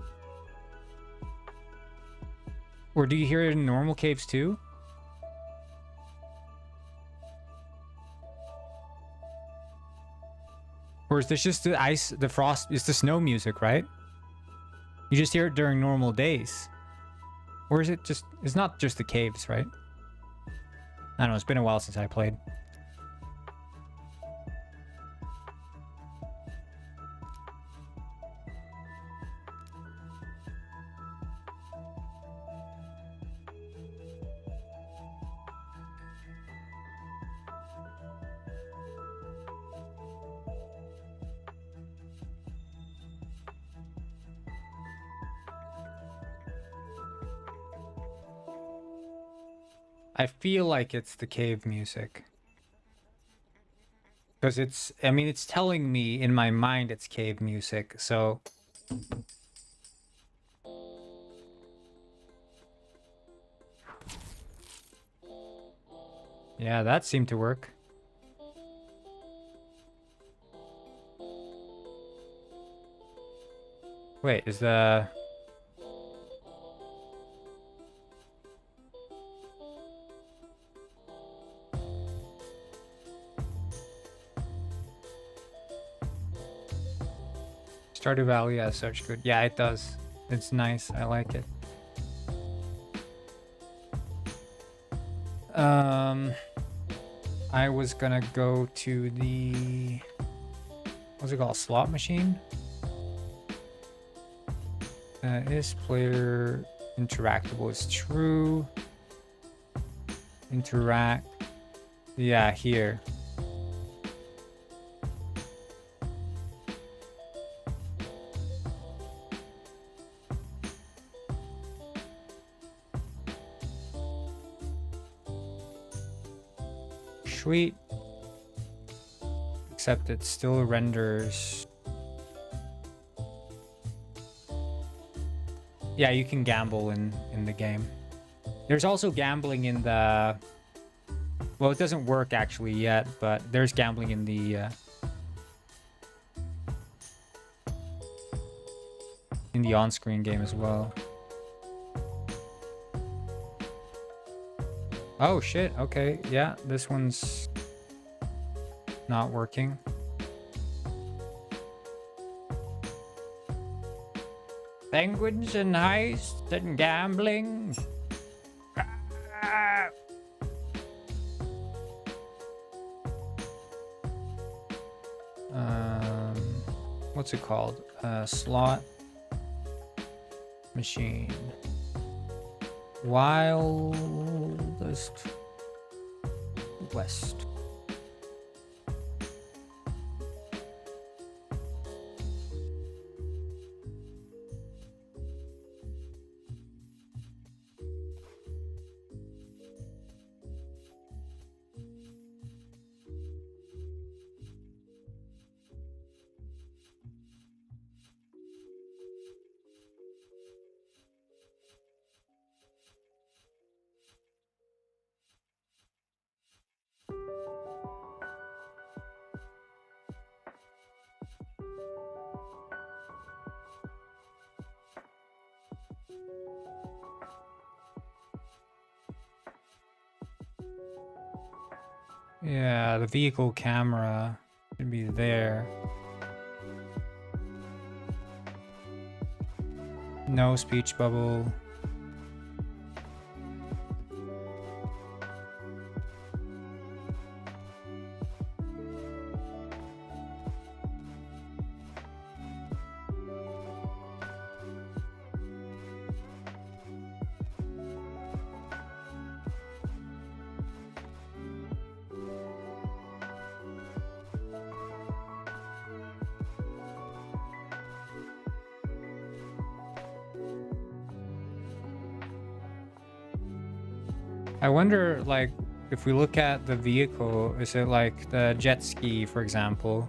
Or do you hear it in normal caves too? Or is this just the ice, the frost, it's the snow music, right? You just hear it during normal days. Or is it just, it's not just the caves, right? I don't know, it's been a while since I played. I feel like it's the cave music. Because it's, I mean, it's telling me in my mind it's cave music, so... Yeah, that seemed to work. Wait, is the... Stardew Valley has such good... Yeah, it does. It's nice. I like it. I was gonna go to the... What's it called? Slot machine? Is player interactable is true. Interact. Yeah, here. Sweet. Except it still renders. Yeah, you can gamble in the game. There's also gambling in the... Well, it doesn't work actually yet, but there's gambling in the on-screen game as well. Oh shit, okay, yeah, this one's not working. Penguins and heists and gambling. Ah. What's it called? Slot machine. Wildest West. Yeah, the vehicle camera should be there. No speech bubble. I wonder, like, if we look at the vehicle, is it like the jet ski, for example?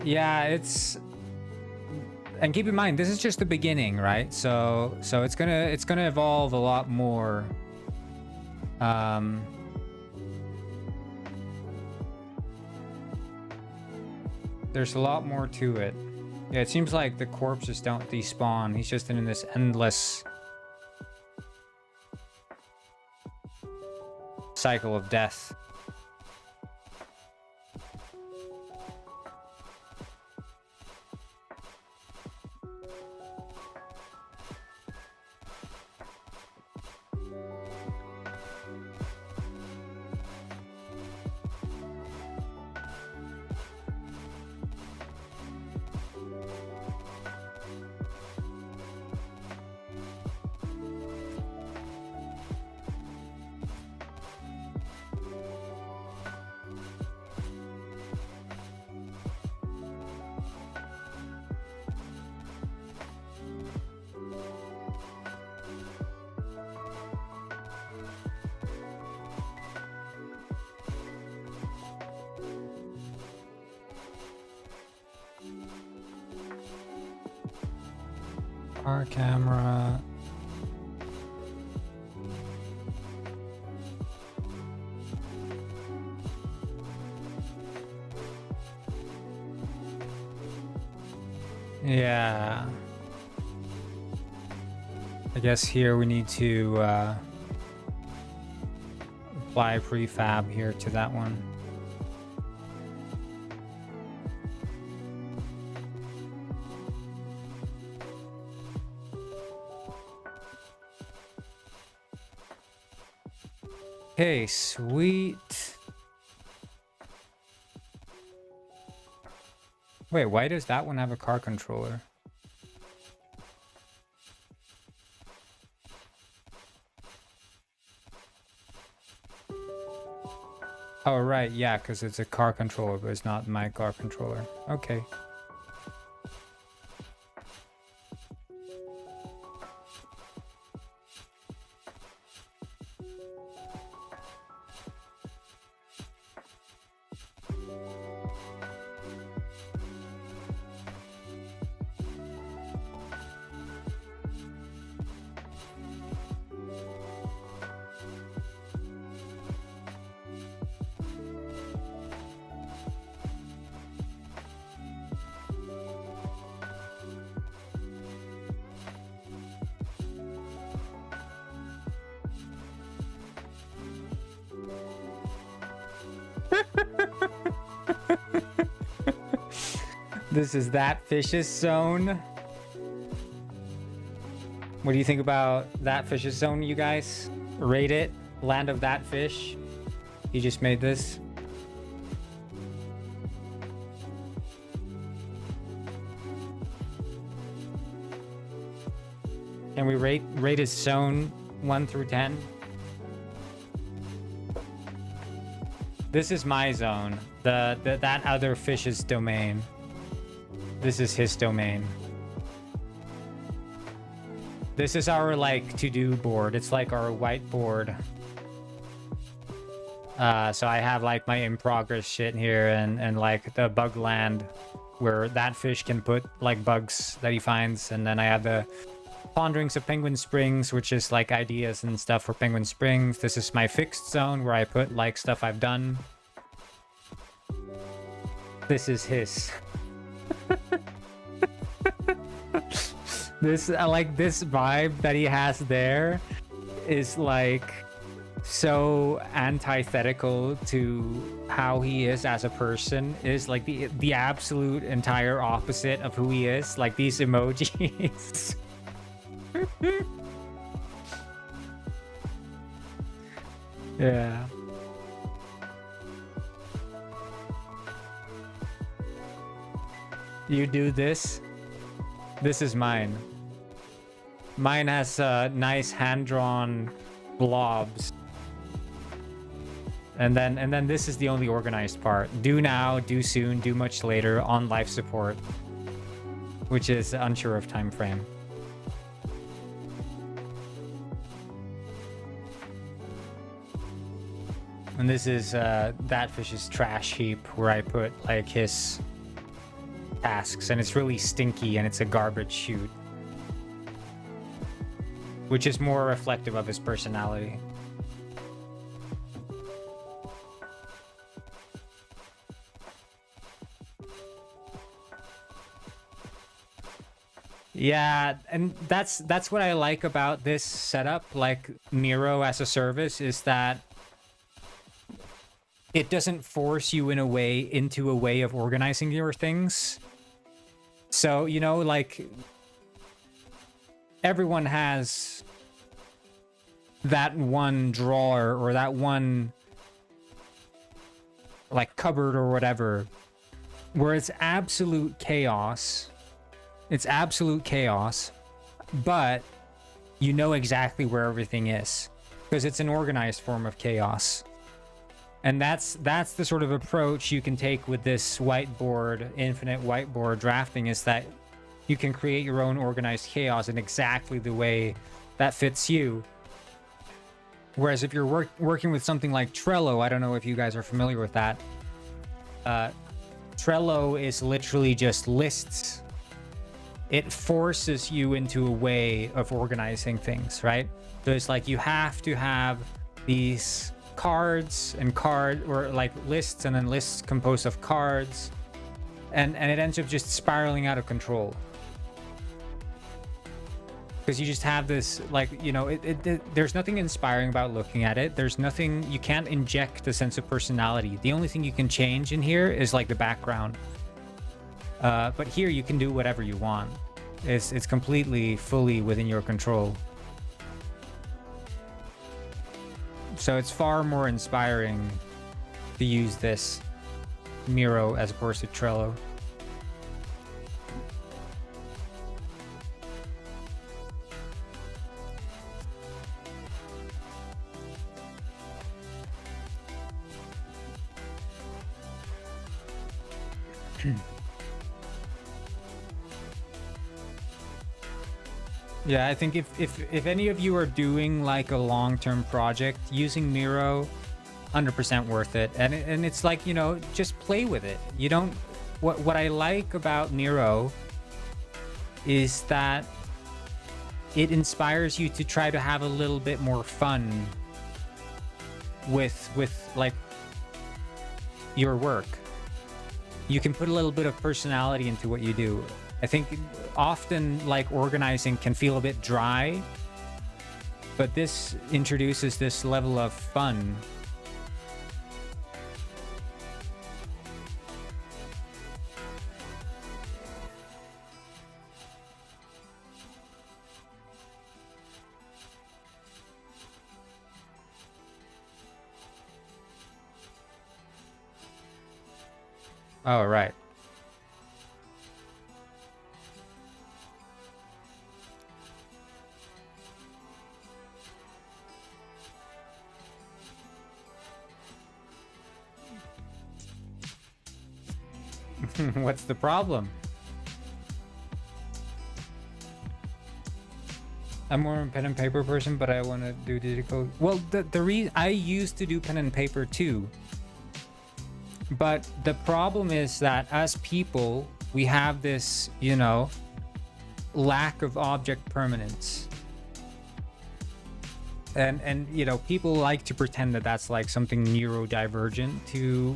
Yeah, it's... And keep in mind, this is just the beginning, right? So it's gonna evolve a lot more. There's a lot more to it. Yeah, it seems like the corpses don't despawn. He's just in this endless cycle of death. Car camera. Yeah. I guess here we need to apply prefab here to that one. Okay, sweet. Wait, why does that one have a car controller? Oh, right, yeah, because it's a car controller, but it's not my car controller. Okay. This is that fish's zone. What do you think about that fish's zone, you guys? Rate it. Land of that fish. He just made this. Can we rate his zone 1 through 10? This is my zone. That other fish's domain. This is his domain. This is our, like, to-do board. It's like our whiteboard. So I have, like, my in-progress shit here and like, the bug land where that fish can put, like, bugs that he finds. And then I have the Ponderings of Penguin Springs, which is, like, ideas and stuff for Penguin Springs. This is my fixed zone where I put, like, stuff I've done. This is his. This like this vibe that he has there is like so antithetical to how he is as a person. It is like the absolute entire opposite of who he is. Like these emojis. Yeah. You do this. This is mine. Mine has nice hand-drawn blobs. And then this is the only organized part. Do now, do soon, do much later, on life support. Which is unsure of time frame. And this is that fish's trash heap where I put like his tasks, and it's really stinky and it's a garbage chute. Which is more reflective of his personality. Yeah, and that's what I like about this setup, like Miro as a service, is that it doesn't force you in a way into a way of organizing your things. So, you know, like everyone has that one drawer or that one like cupboard or whatever where it's absolute chaos. It's absolute chaos, but you know exactly where everything is because it's an organized form of chaos. And that's the sort of approach you can take with this whiteboard, infinite whiteboard drafting, is that you can create your own organized chaos in exactly the way that fits you. Whereas if you're working with something like Trello, I don't know if you guys are familiar with that. Trello is literally just lists. It forces you into a way of organizing things, right? So it's like you have to have these cards and or like lists and then lists composed of cards, and it ends up just spiraling out of control because you just have this, like, you know, there's nothing inspiring about looking at it. There's nothing, you can't inject a sense of personality. The only thing you can change in here is like the background. But here you can do whatever you want. It's completely, fully within your control. So it's far more inspiring to use this Miro as opposed to Trello. Yeah, I think if any of you are doing like a long-term project, using Miro, 100% worth it. And it's like, you know, just play with it. You don't, what I like about Miro is that it inspires you to try to have a little bit more fun with like your work. You can put a little bit of personality into what you do. I think often like organizing can feel a bit dry, but this introduces this level of fun. Oh, right. What's the problem? I'm more of a pen and paper person, but I want to do digital. Well, the reason I used to do pen and paper too. But the problem is that as people, we have this, you know, lack of object permanence. And you know, people like to pretend that that's like something neurodivergent to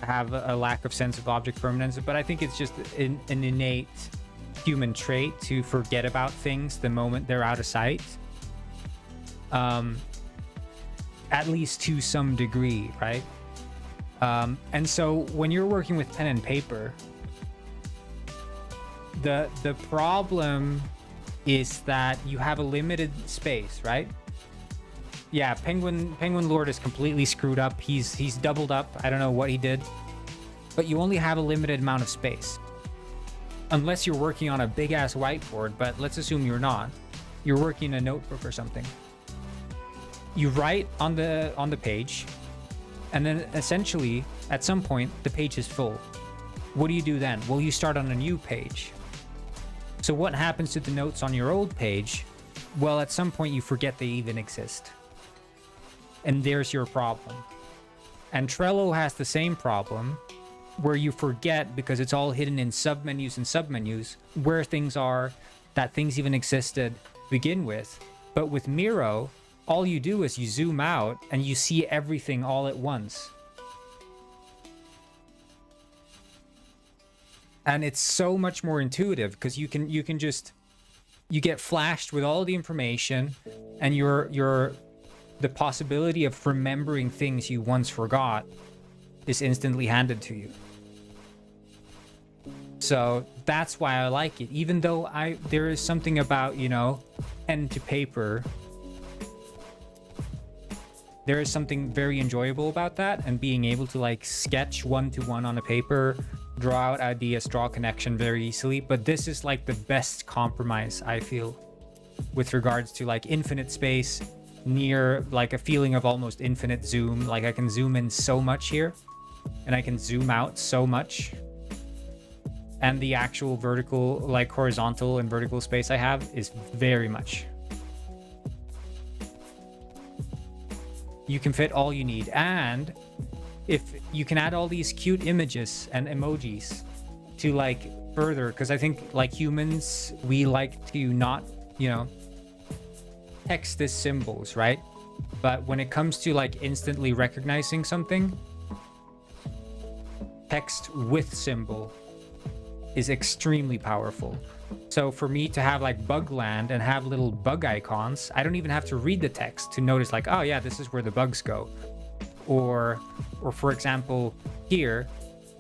have a lack of sense of object permanence, but I think it's just an innate human trait to forget about things the moment they're out of sight. At least to some degree, right? And so when you're working with pen and paper, the problem is that you have a limited space, right? Yeah, Penguin Lord is completely screwed up. He's doubled up. I don't know what he did, but you only have a limited amount of space, unless you're working on a big ass whiteboard. But let's assume you're not. You're working in a notebook or something. You write on the page, and then essentially at some point the page is full. What do you do then? Well, you start on a new page. So what happens to the notes on your old page? Well, at some point you forget they even exist. And there's your problem. And Trello has the same problem, where you forget, because it's all hidden in submenus and submenus, where things are, that things even existed to begin with. But with Miro, all you do is you zoom out and you see everything all at once. And it's so much more intuitive, because you get flashed with all the information, and the possibility of remembering things you once forgot is instantly handed to you. So that's why I like it. Even though there is something about, pen to paper, there is something very enjoyable about that, and being able to like sketch one-to-one on a paper, draw out ideas, draw a connection very easily. But this is like the best compromise, I feel, with regards to like infinite space, near like a feeling of almost infinite zoom. Like I can zoom in so much here, and I can zoom out so much. And the actual vertical, like horizontal and vertical space I have is very much. You can fit all you need. And if you can add all these cute images and emojis to like further, because I think like humans, we like to not, text as symbols, right? But when it comes to like instantly recognizing something, text with symbol is extremely powerful. So for me to have like Bugland and have little bug icons, I don't even have to read the text to notice like, oh yeah, this is where the bugs go. Or for example, here,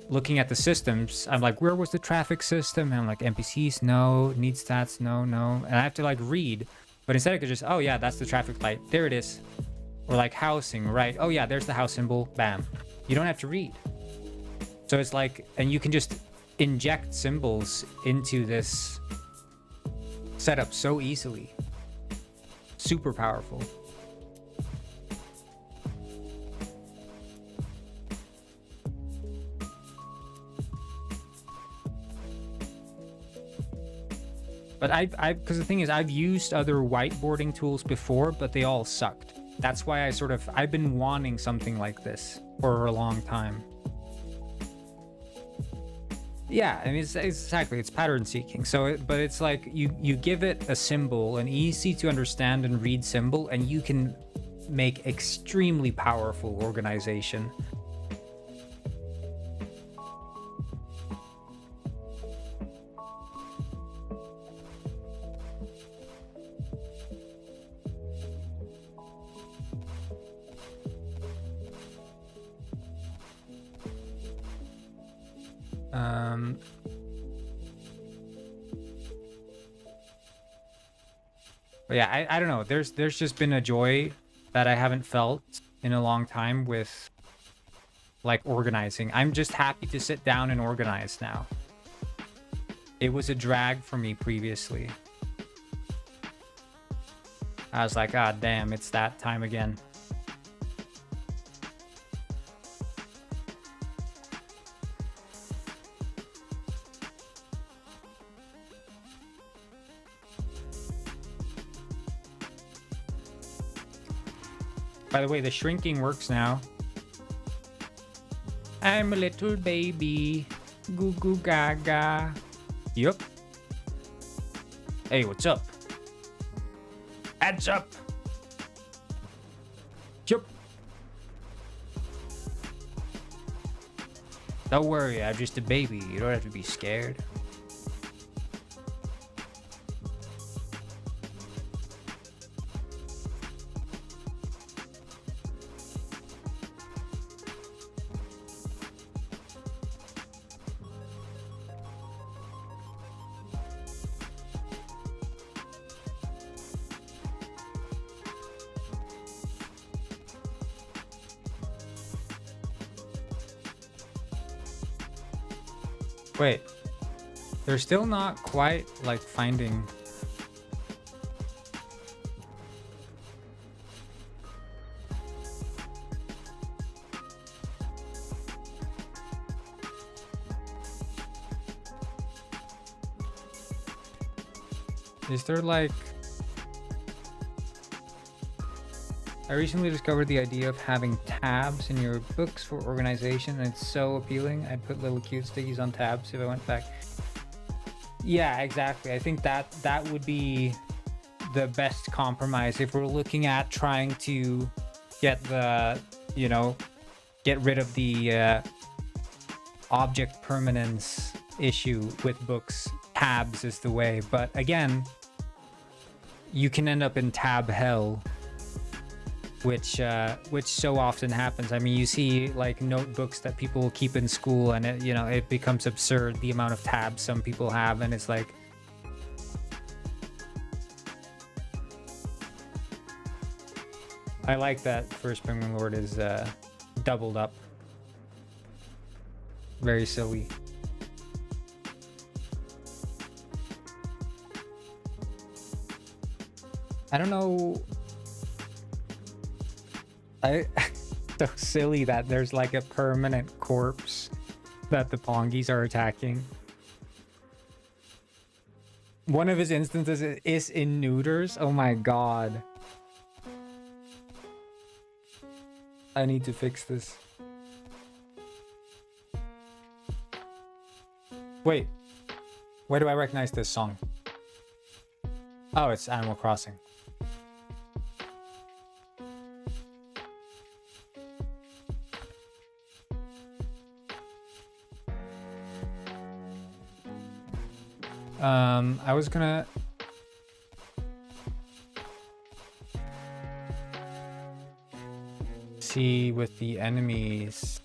looking at the systems, I'm like, where was the traffic system? And I'm like, NPCs, no. Need stats, no. And I have to like read. But instead I could just, oh yeah, that's the traffic light. There it is. Or like housing, right? Oh yeah, there's the house symbol. Bam. You don't have to read. So it's like, and you can just inject symbols into this setup so easily. Super powerful. But because the thing is, I've used other whiteboarding tools before, but they all sucked. That's why I've been wanting something like this for a long time. Yeah, I mean, it's pattern seeking. So, but it's like you give it a symbol, an easy to understand and read symbol, and you can make extremely powerful organization. But yeah, I don't know. There's just been a joy that I haven't felt in a long time with like organizing. I'm just happy to sit down and organize now. It was a drag for me previously. I was like, ah, damn, it's that time again. By the way, the shrinking works now. I'm a little baby. Goo goo gaga. Yup. Hey, what's up? Adds up. Yup. Don't worry, I'm just a baby. You don't have to be scared. Wait, they're still not quite like finding. Is there like... I recently discovered the idea of having tabs in your books for organization, and it's so appealing. I'd put little cute stickies on tabs if I went back. Yeah, exactly. I think that would be the best compromise if we're looking at trying to get the, you know, get rid of the object permanence issue with books. Tabs is the way, but again, you can end up in tab hell, which so often happens. I mean, you see like notebooks that people keep in school, and it, you know, it becomes absurd the amount of tabs some people have, and it's like, I like that First Penguin Lord is doubled up. Very silly. I don't know. So silly that there's like a permanent corpse that the Pongies are attacking. One of his instances is in neuters. Oh my god. I need to fix this. Wait. Where do I recognize this song? Oh, it's Animal Crossing. I was gonna... see with the enemies.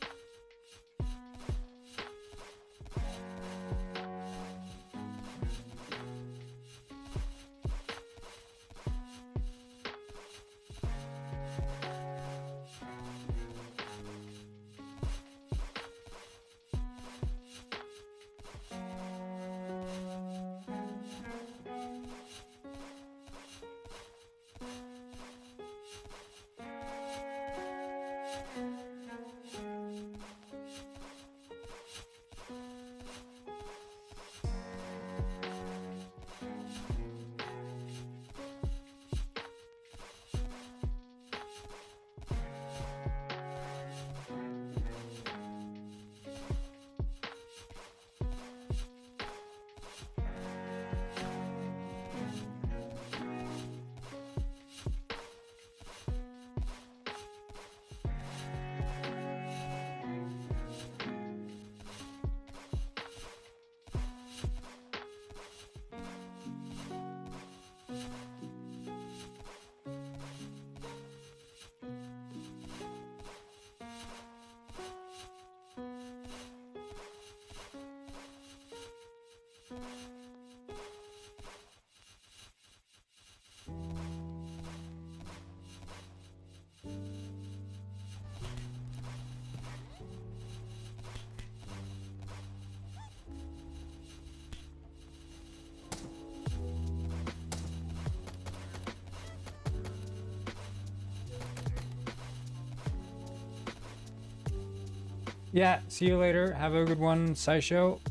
Yeah, see you later. Have a good one, SciShow.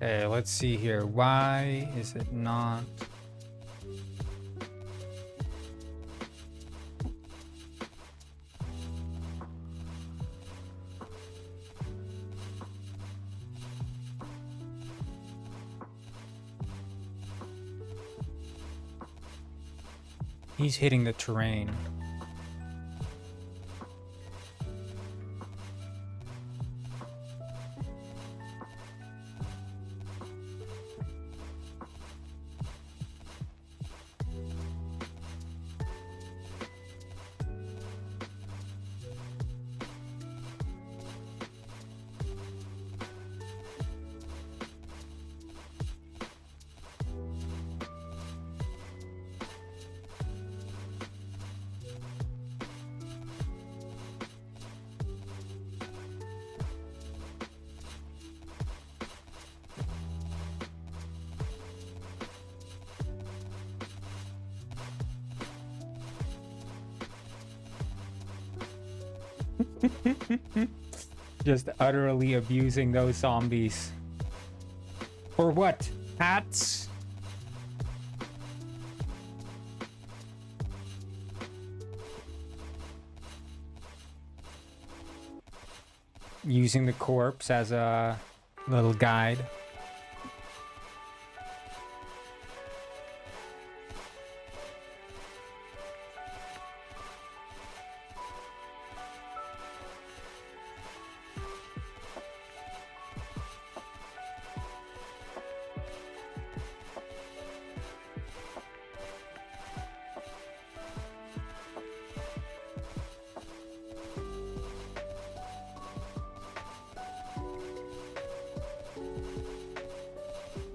Okay, let's see here. Why is it not? He's hitting the terrain. Just utterly abusing those zombies. For what? Hats? Using the corpse as a little guide.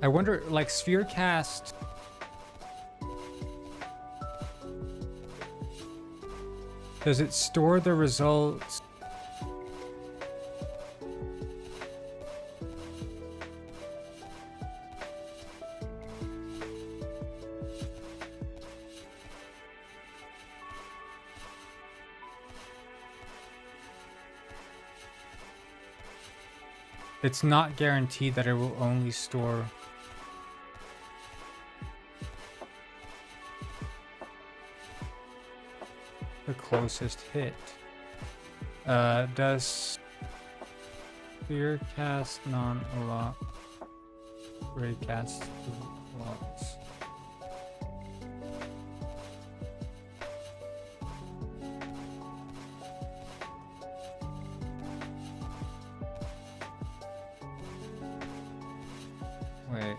I wonder, like, sphere cast. Does it store the results? It's not guaranteed that it will only store. The closest hit. Does sphere cast non-lock raycast locks? Wait.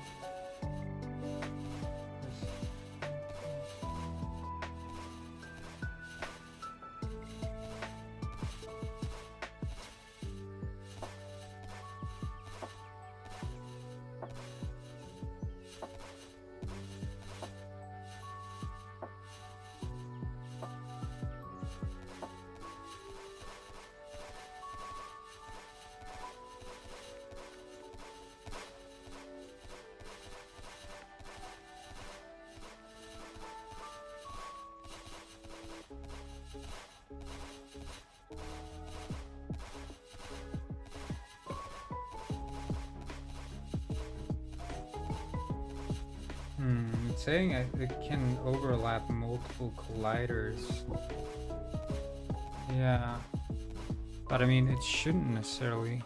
It's saying it can overlap multiple colliders. Yeah. But I mean, it shouldn't necessarily.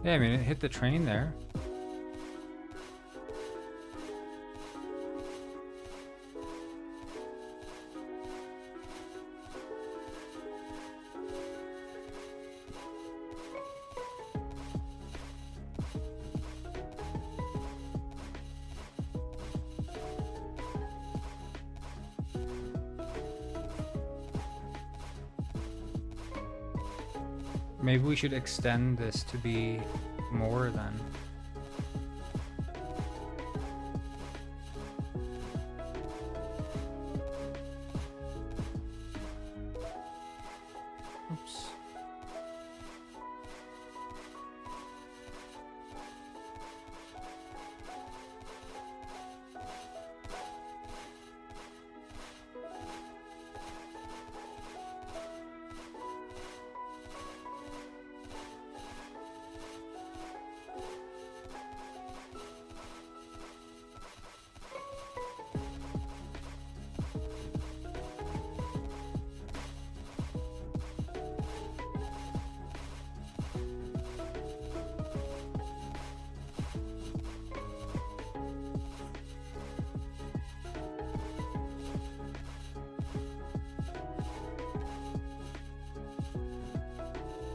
Yeah, I mean, it hit the train there. Maybe we should extend this to be more than. Oops.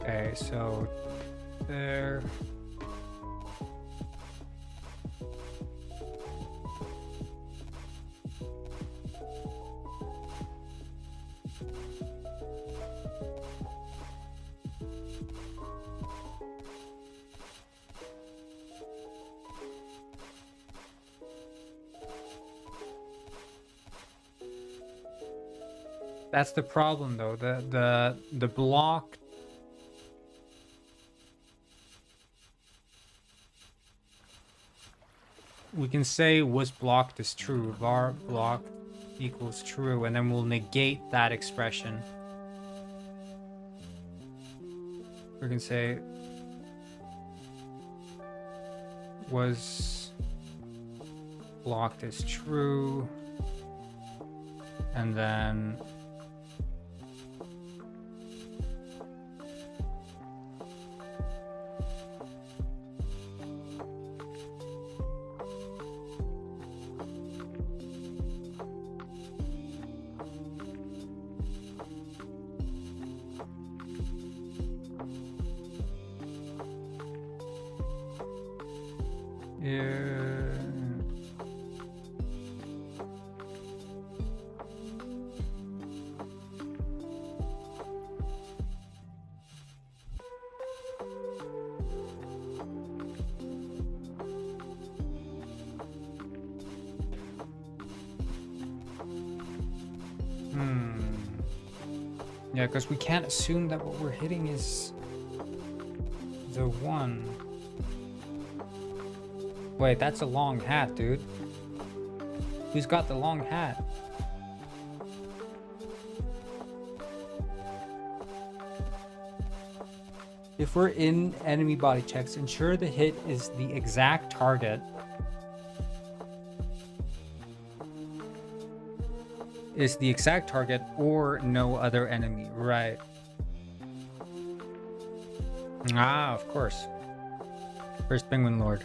Okay, so there. That's the problem, though. The block. we can say was blocked is true. Var blocked equals true, and then we'll negate that expression. We can say was blocked is true, and then yeah, because we can't assume that what we're hitting is the one. Wait, that's a long hat, dude. Who's got the long hat? If we're in enemy body checks, ensure the hit is the exact target. Is the exact target or no other enemy, right? Ah, of course. First Penguin Lord.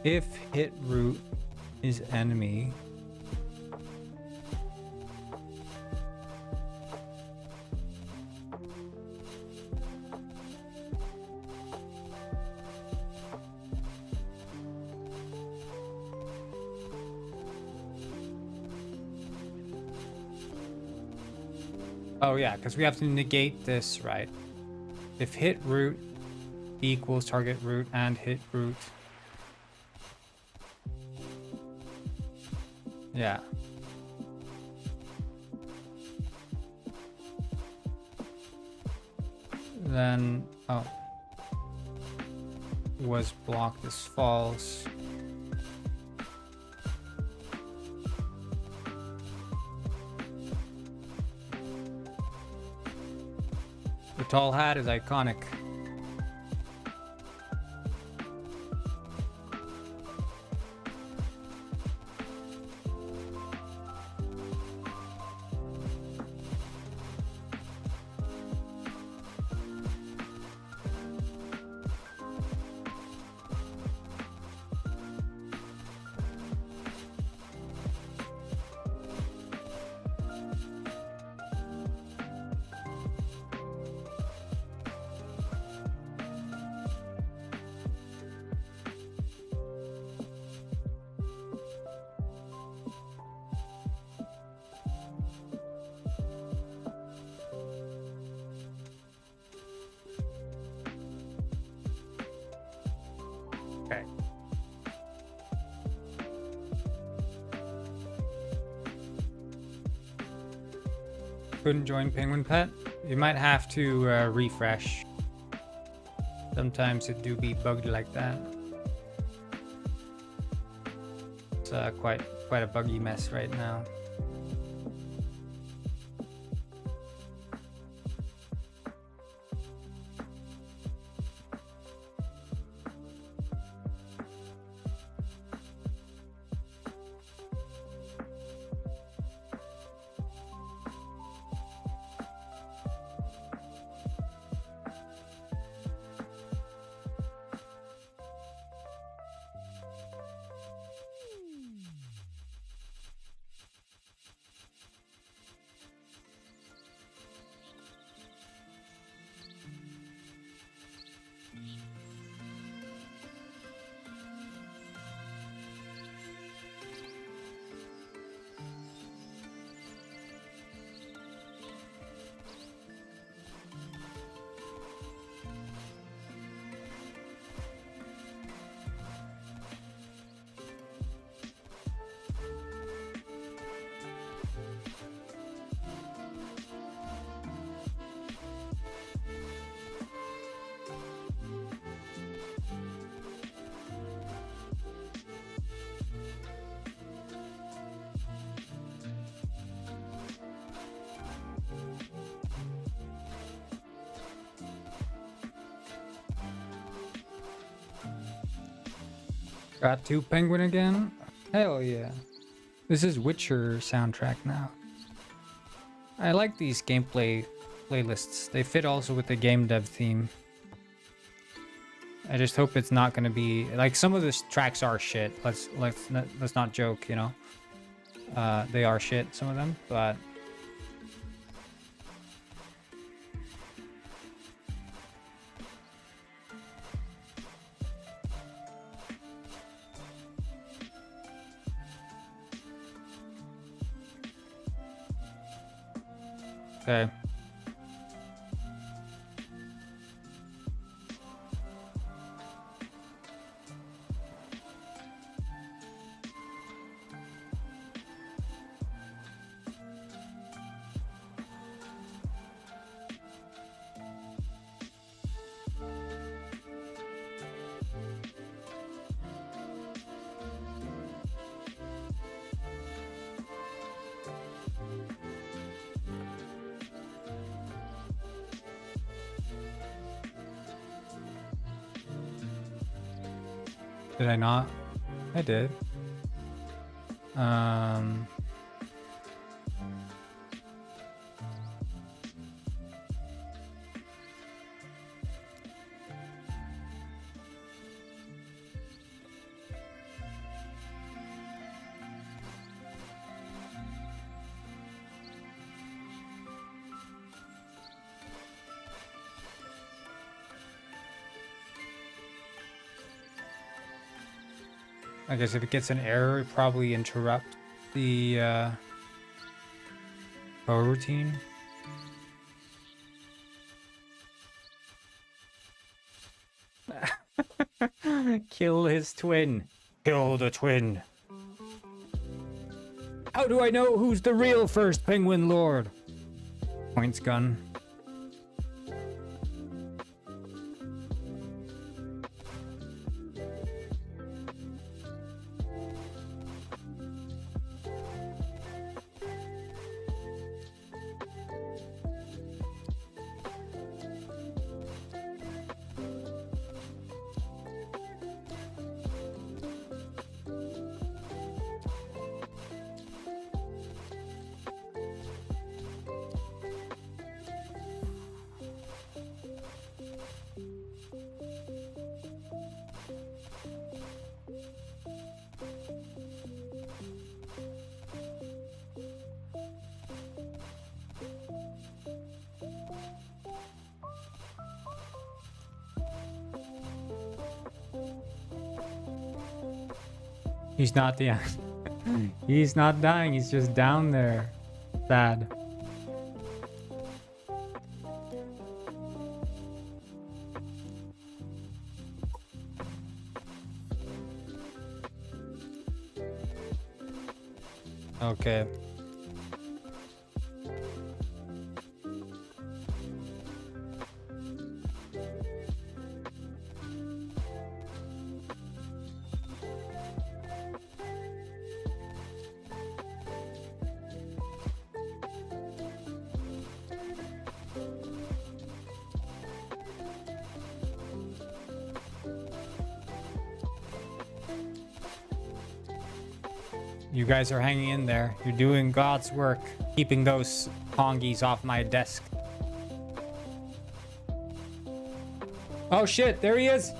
If hit root is enemy, oh yeah, because we have to negate this, right? If hit root equals target root and hit root. Yeah. Then, oh. Was blocked as false. The tall hat is iconic. Okay. Couldn't join Penguin Pet? You might have to refresh. Sometimes it do be bugged like that. It's quite a buggy mess right now. Got 2 penguin again? Hell yeah. This is Witcher soundtrack now. I like these gameplay playlists. They fit also with the GameDev theme. I just hope it's not gonna be like some of the tracks are shit. Let's not joke, you know. They are shit, some of them, but okay. Did I not? I did. I guess if it gets an error, it probably interrupt the routine. Kill his twin. Kill the twin. How do I know who's the real first penguin lord? Points gun. He's not the he's not dying, he's just down there. Sad. Okay. You guys are hanging in there. You're doing God's work, keeping those Pongies off my desk. Oh shit, there he is!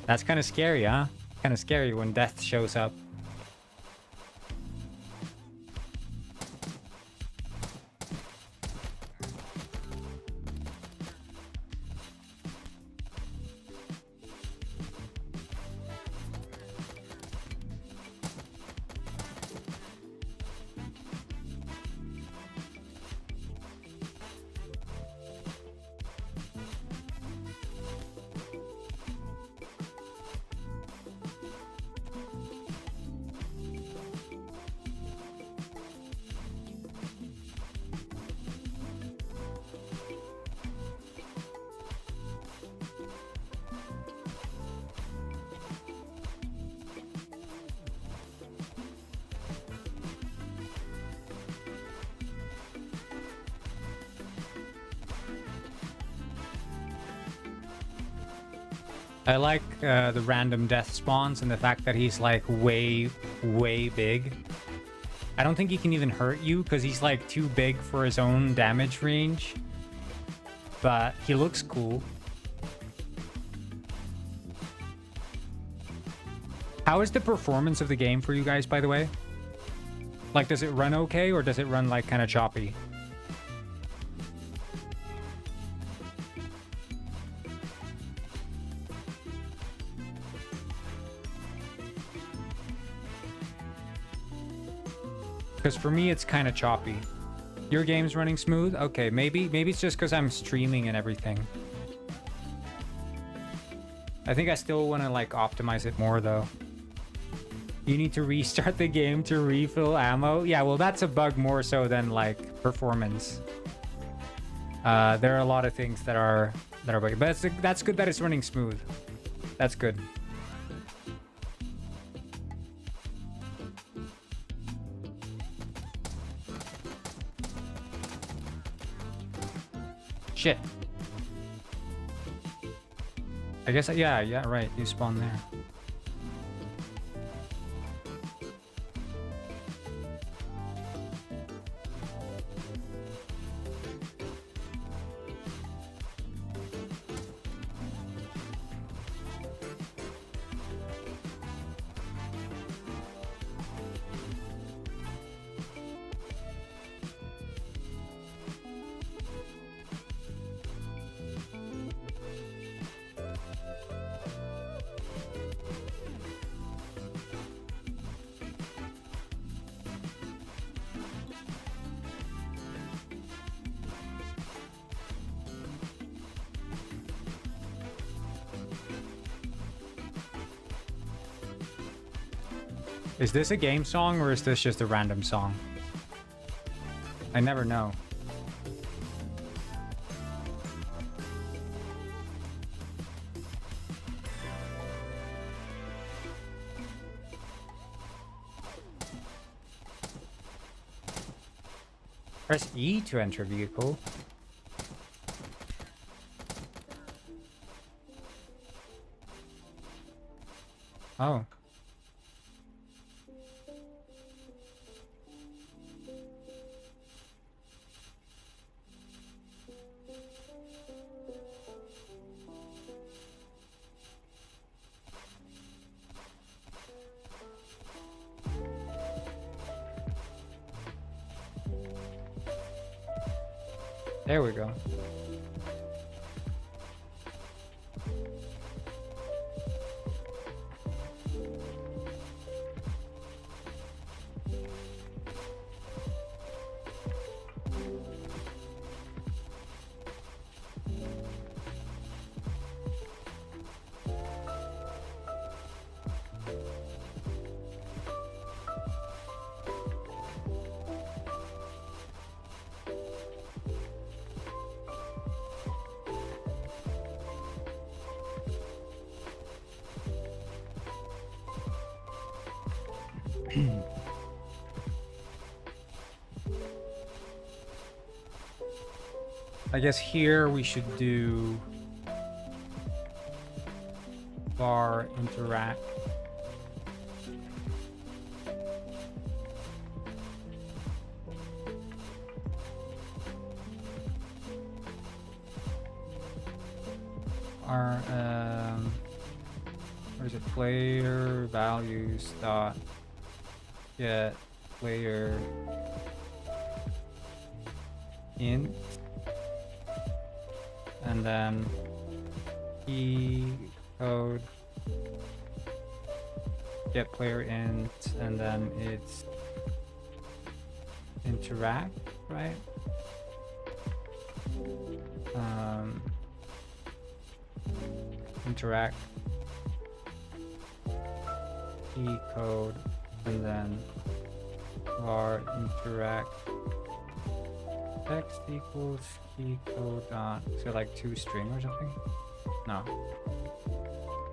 That's kind of scary, huh? Kind of scary when death shows up. I like the random death spawns and the fact that he's like way big. I don't think he can even hurt you because he's like too big for his own damage range. But he looks cool. How is the performance of the game for you guys, by the way? Like, does it run okay or does it run like kind of choppy? Because for me, it's kind of choppy. Your game's running smooth? Okay, maybe it's just because I'm streaming and everything. I think I still want to like optimize it more though. You need to restart the game to refill ammo. Yeah, well, that's a bug more so than like performance. There are a lot of things that are bugging, but that's good that it's running smooth. That's good. Shit. I guess, yeah, right. You spawn there. Is this a game song or is this just a random song? I never know. Press E to enter vehicle. Oh. There we go. I guess here we should do var interact. Our where's it? Player values dot get player int. And then key code get player int, and then it's interact, right? Interact key code, and then var interact text equals key code dot, so like to string or something? No.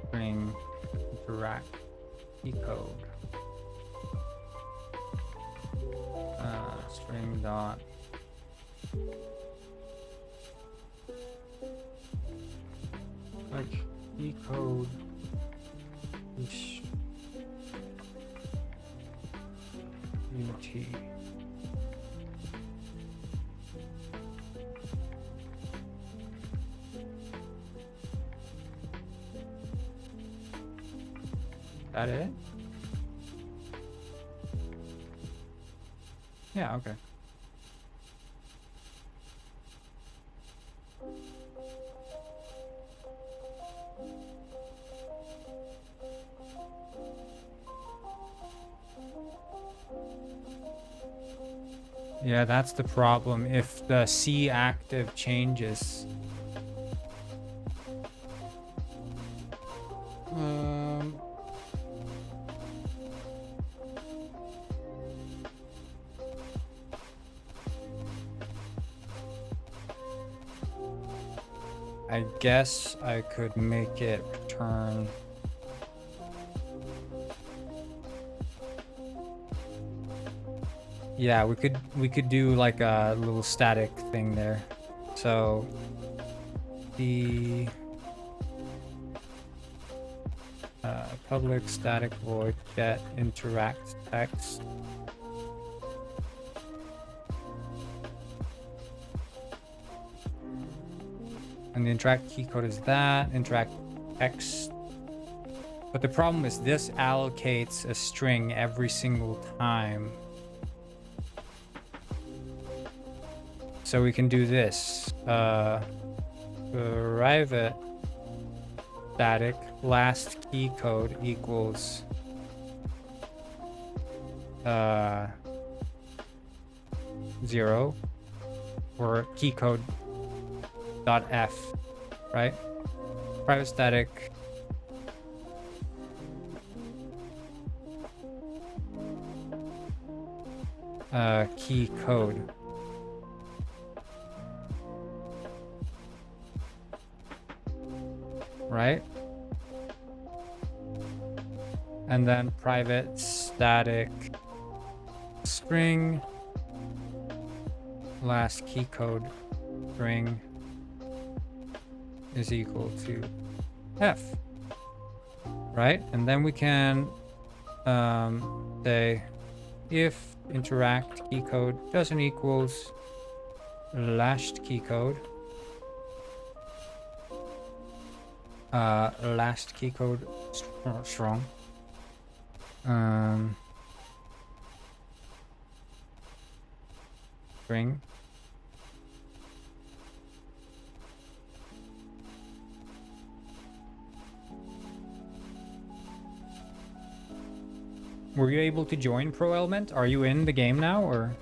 String interact key code. String dot like key code. Unity. That it? Yeah, okay. Yeah, that's the problem. If the C active changes. I guess I could make it return. Yeah, we could do like a little static thing there. So the public static void get interact text. And the interact key code is that, interact text. But the problem is this allocates a string every single time. So we can do this. Private static last key code equals zero, or key code dot f, right? Private static key code. Right? And then private static string last key code string is equal to f, right? And then we can say if interact key code doesn't equals last key code, last key code strong, string. Were you able to join Pro Element? Are you in the game now, or?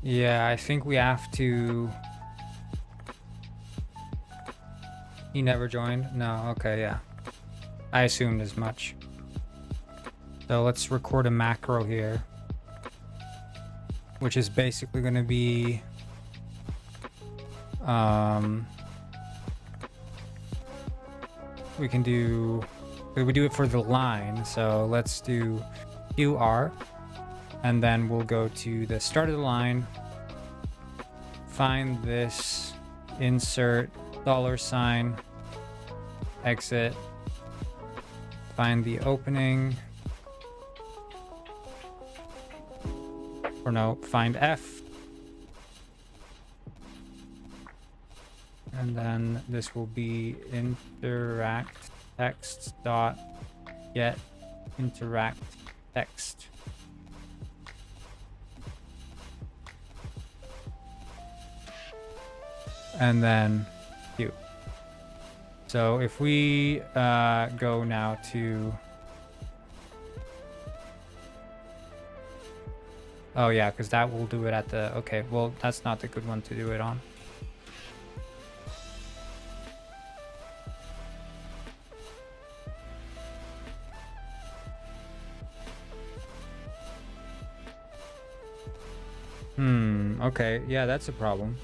Yeah, I think we have to... He never joined? No, okay, yeah. I assumed as much. So let's record a macro here, which is basically going to be... we can do... We do it for the line, so let's do QR. And then we'll go to the start of the line, find this, insert, $, exit, find the opening, or no, find F, and then this will be interact text dot get interact text. And then Q. So if we go now to, oh yeah, because that will do it at the, okay, well, that's not the good one to do it on. Okay, yeah, that's a problem.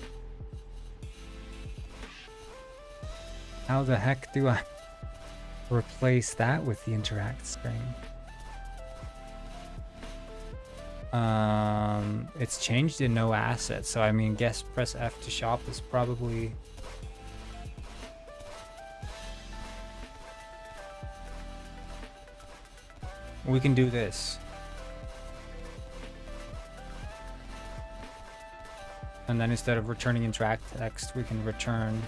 How the heck do I replace that with the interact string? It's changed in no assets, so I mean, guess press F to shop is probably... We can do this. And then instead of returning interact text, we can return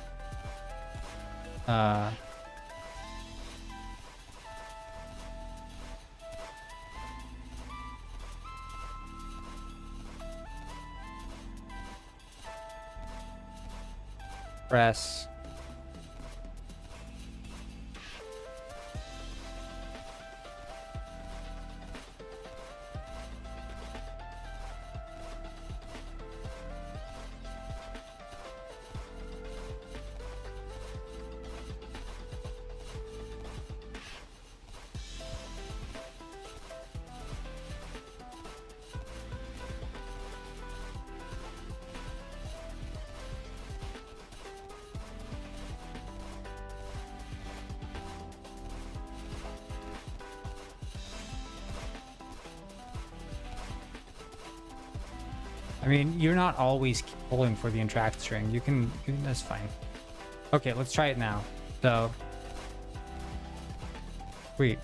press I mean, you're not always pulling for the interact string. You can that's fine. Okay, let's try it now. So, wait.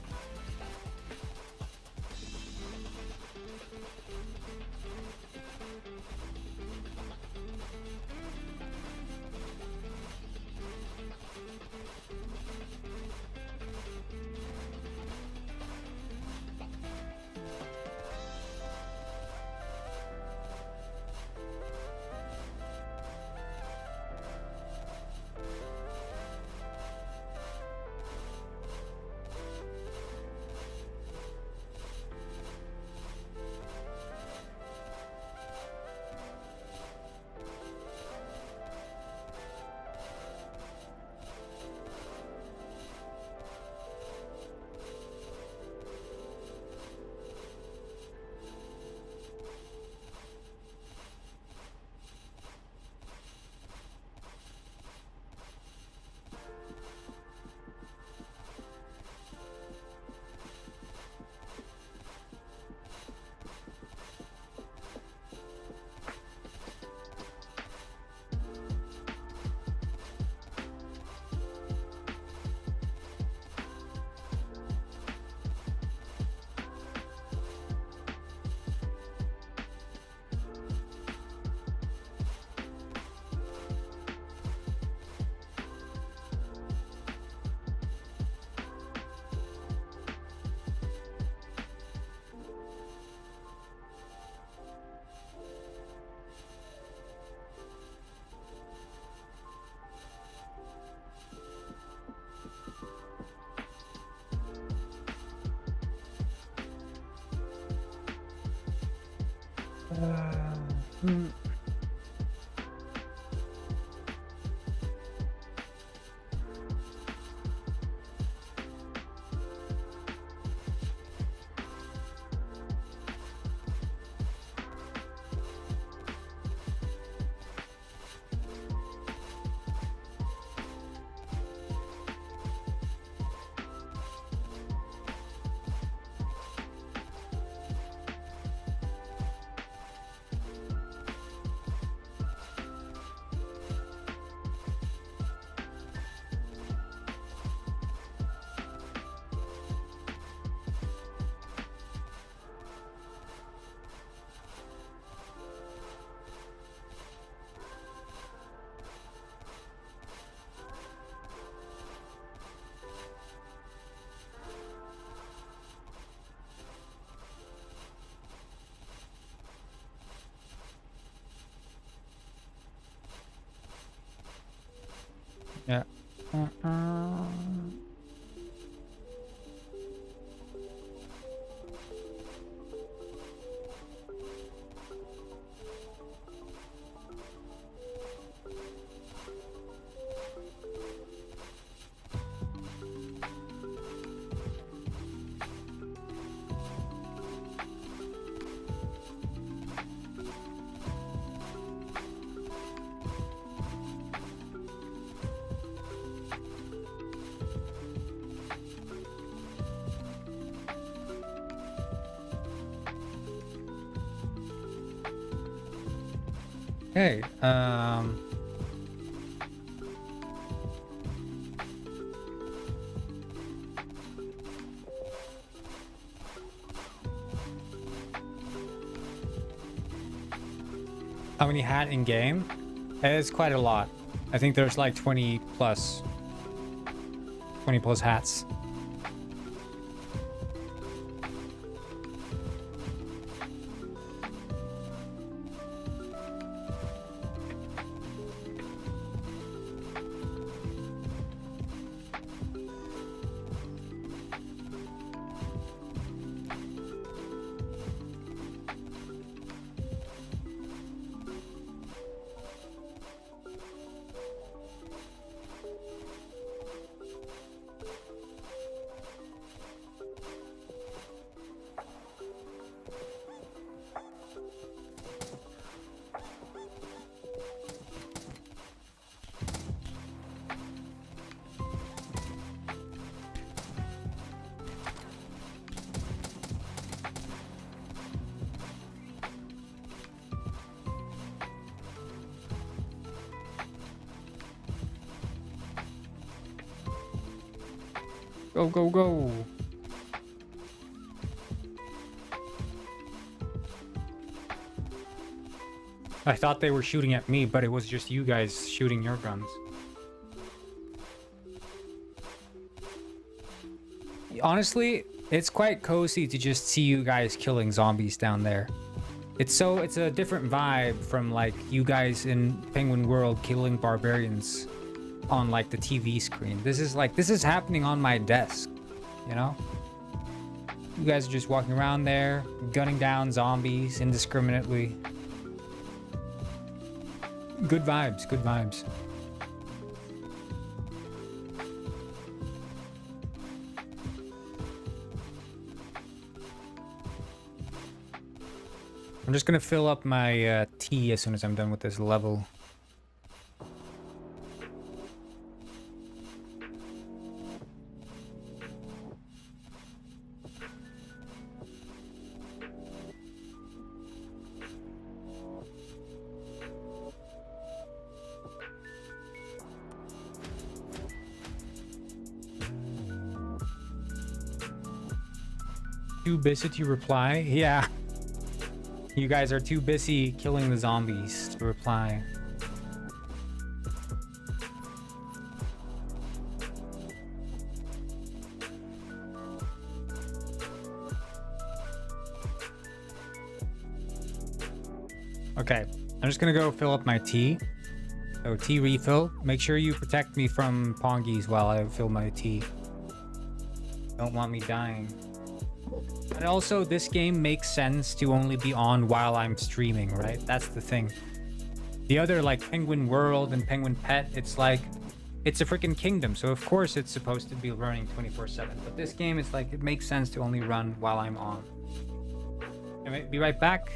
Okay, how many hat in game? It's quite a lot. I think there's like 20 plus hats. Go, go, go. I thought they were shooting at me, but it was just you guys shooting your guns. Honestly, it's quite cozy to just see you guys killing zombies down there. It's a different vibe from like you guys in Penguin World killing barbarians on like the TV screen. This is happening on my desk, you know? You guys are just walking around there, gunning down zombies indiscriminately. Good vibes, good vibes. I'm just gonna fill up my tea as soon as I'm done with this level. Too busy to reply? Yeah. You guys are too busy killing the zombies to reply. Okay, I'm just gonna go fill up my tea. So tea refill. Make sure you protect me from pongies while I fill my tea. Don't want me dying. And also, this game makes sense to only be on while I'm streaming, right? That's the thing. The other, like, Penguin World and Penguin Pet, it's like, it's a freaking kingdom. So, of course, it's supposed to be running 24/7. But this game is like, it makes sense to only run while I'm on. I'll be right back.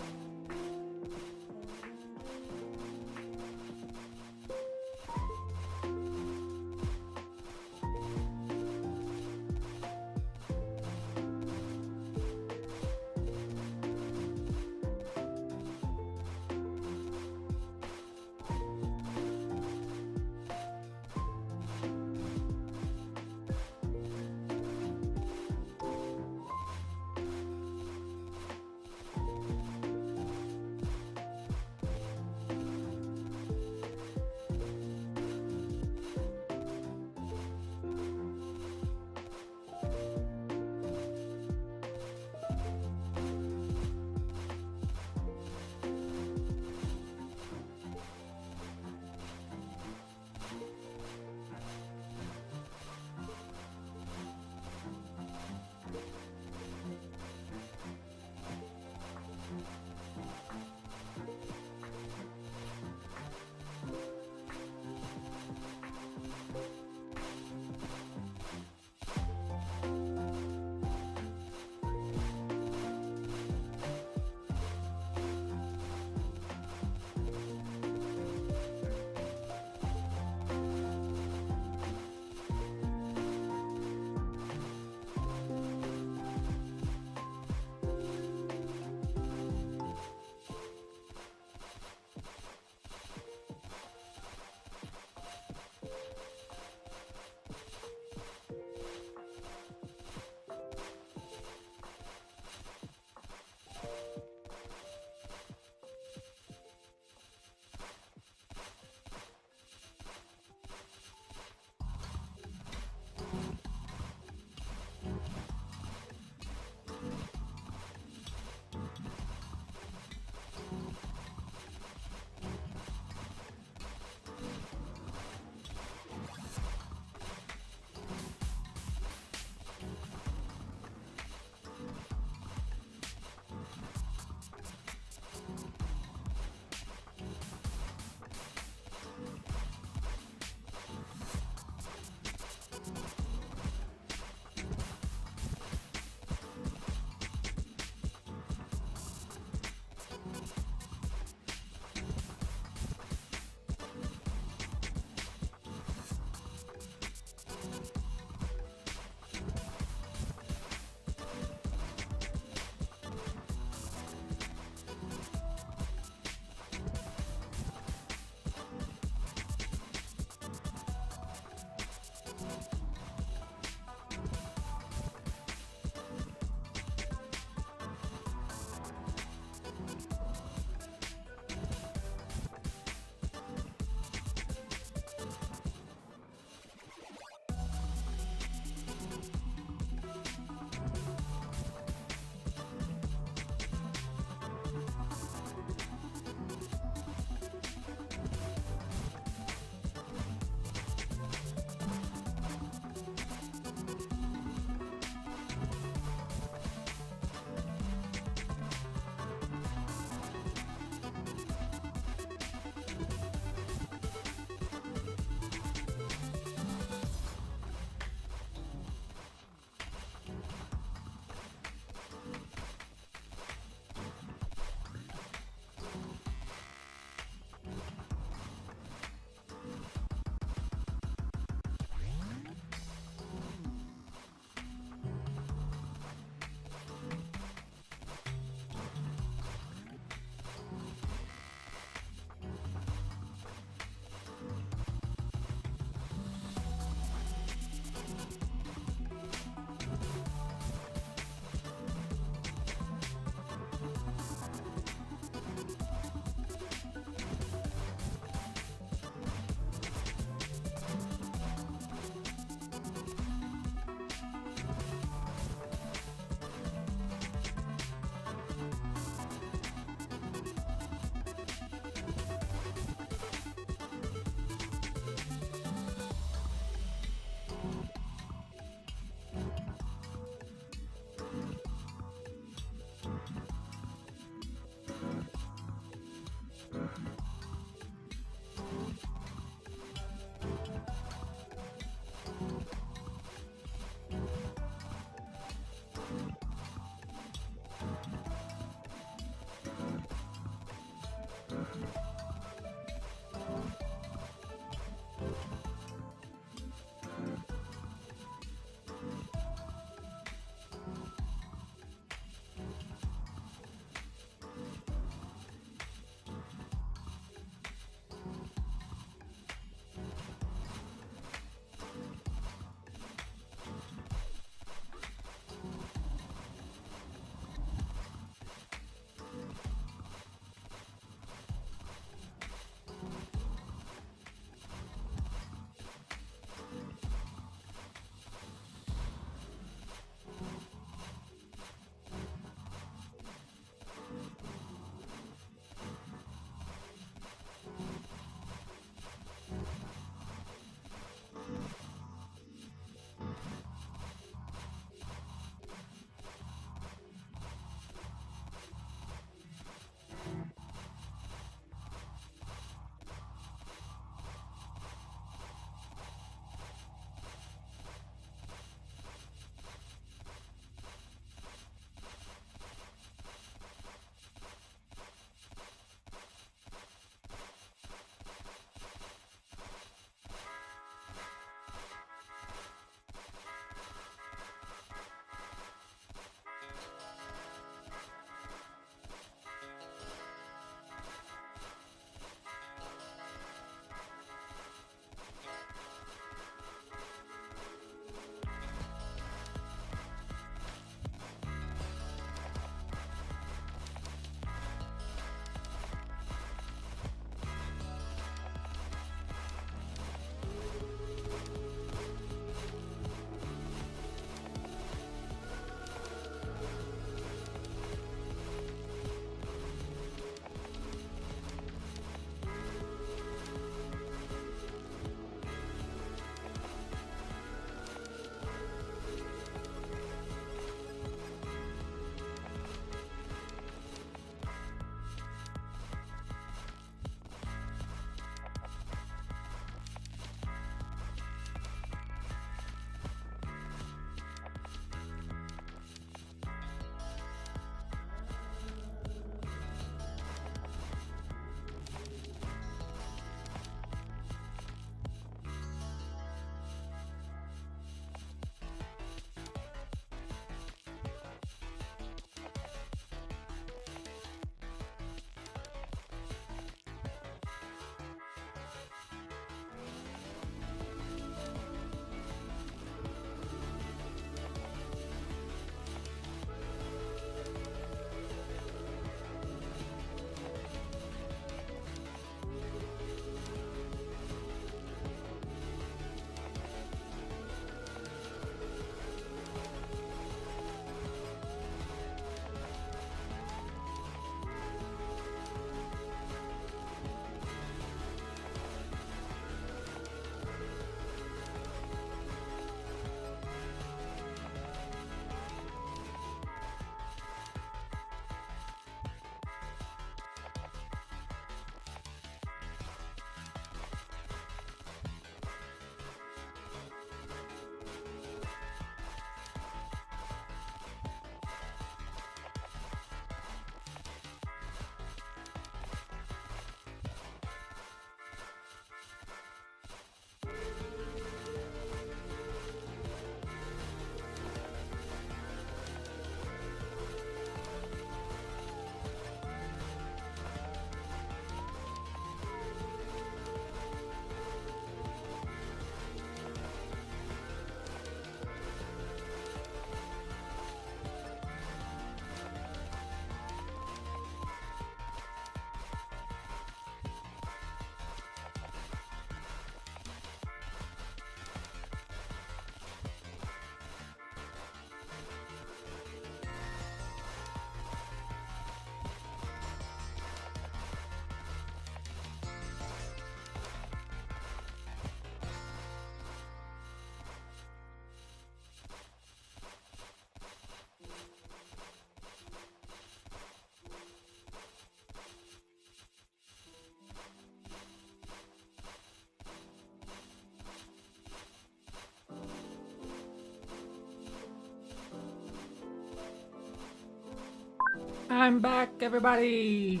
I'm back, everybody!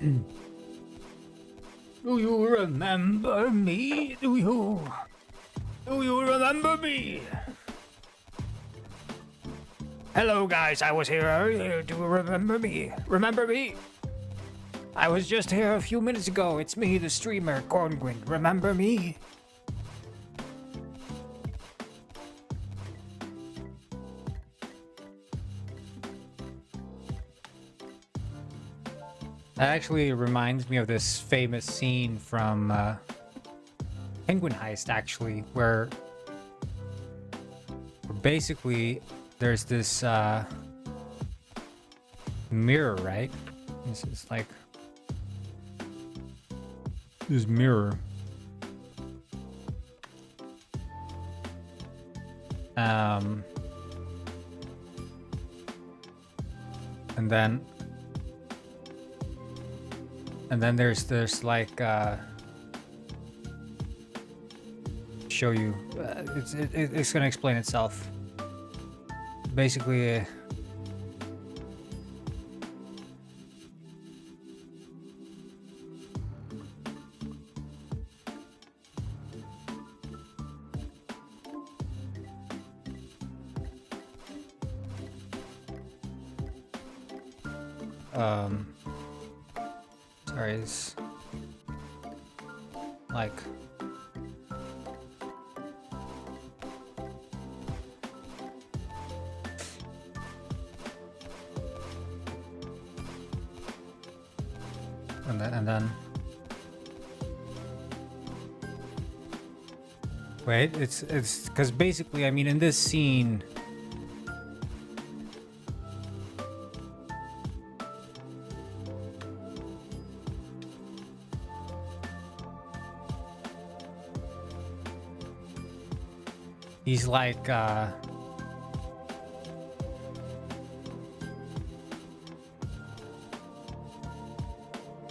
Do you remember me? Do you remember me? Hello, guys. I was here earlier. Do you remember me? Remember me? I was just here a few minutes ago. It's me, the streamer, Corngwin. Remember me? That actually reminds me of this famous scene from Penguin Heist, actually, where basically there's this mirror, right? This is like this mirror. And then there's like show you it's gonna explain itself basically. Sorry, it's like and then wait, it's because basically, I mean, in this scene he's like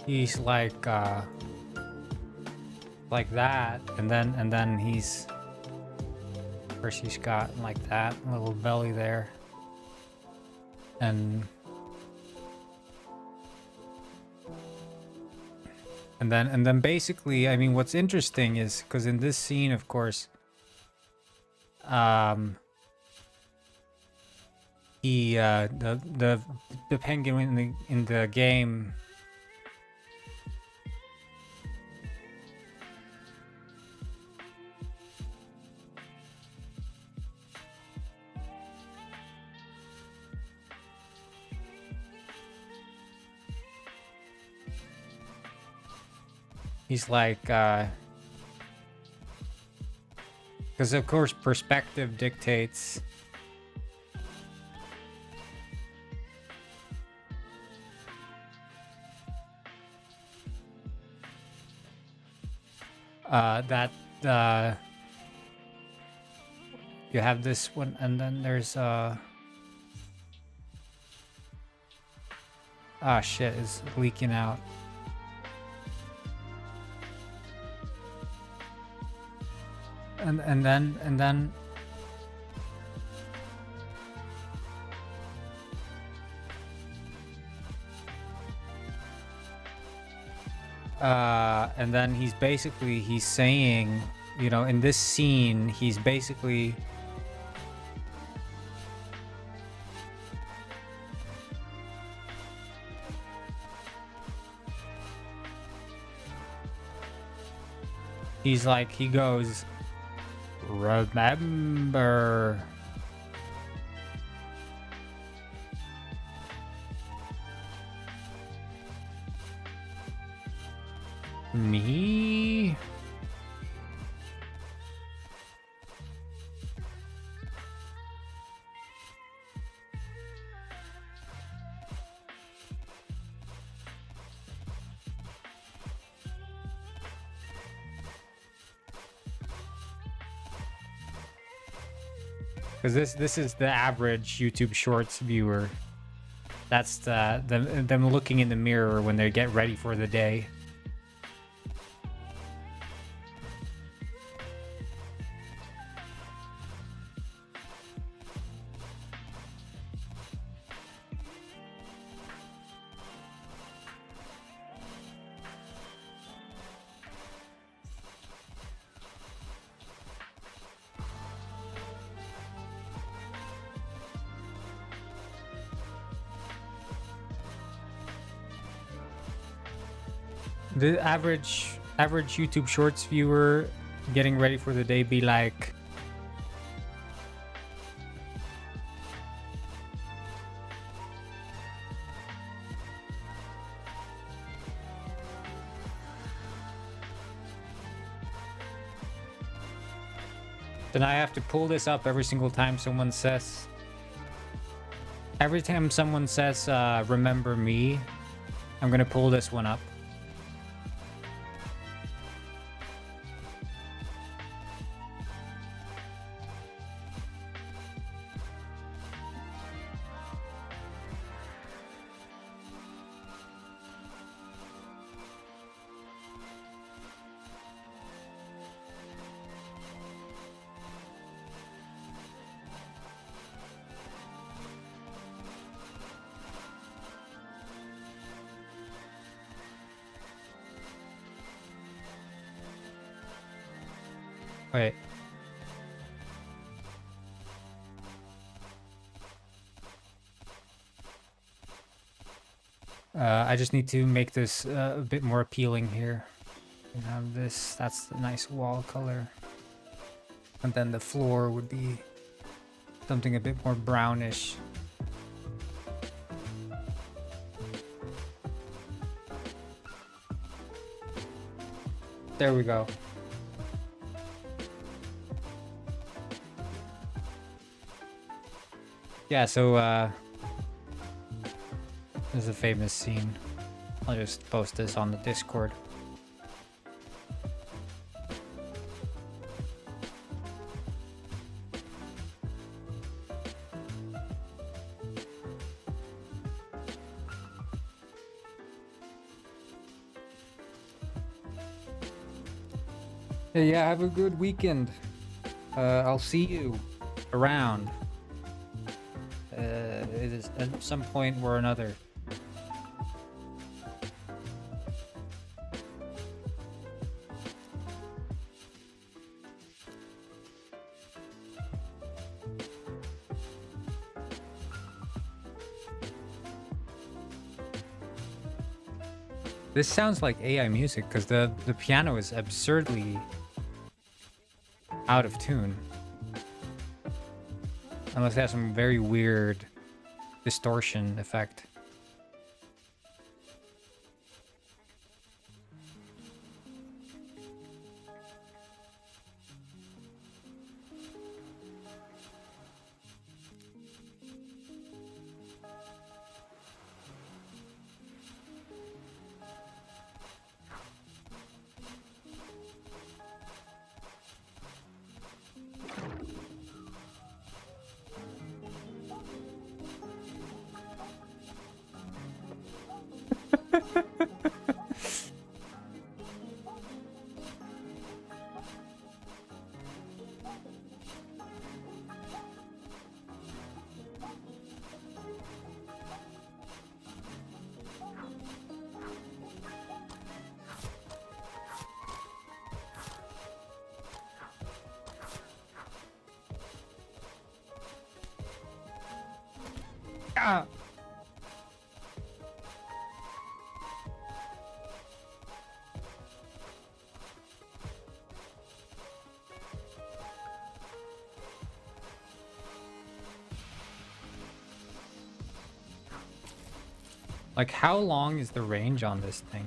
he's like that, and then he's first he's got like that little belly there, and then basically, I mean, what's interesting is because in this scene, of course, he the penguin in the game he's like because of course perspective dictates that you have this one, and then there's shit is leaking out. And then and then he's saying, you know, in this scene he's basically he's like, he goes, remember me? Because this is the average YouTube Shorts viewer. That's them looking in the mirror when they get ready for the day. The average YouTube Shorts viewer getting ready for the day be like, then I have to pull this up every single time someone says, remember me, I'm gonna pull this one up. Wait. I just need to make this a bit more appealing here. We have this, that's the nice wall color. And then the floor would be something a bit more brownish. There we go. Yeah, so this is a famous scene. I'll just post this on the Discord. Hey, yeah, have a good weekend. I'll see you around. It is at some point or another. This sounds like AI music because the piano is absurdly out of tune. Unless it has some very weird distortion effect. Ah! Like, how long is the range on this thing?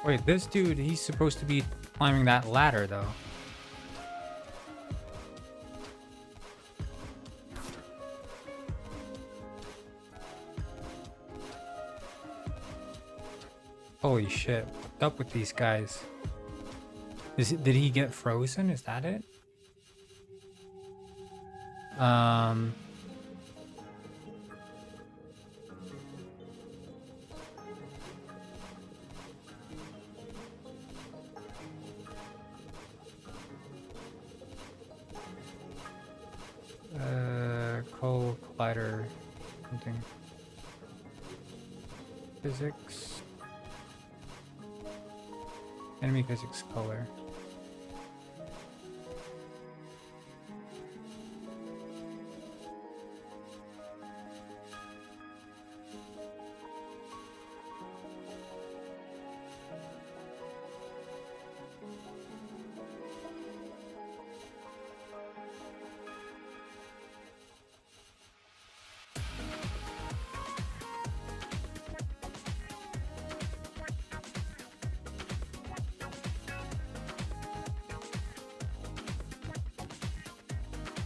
Wait, this dude, he's supposed to be climbing that ladder, though. Holy shit, what's up with these guys? Did he get frozen? Is that it? applied or something. Physics. Enemy physics color.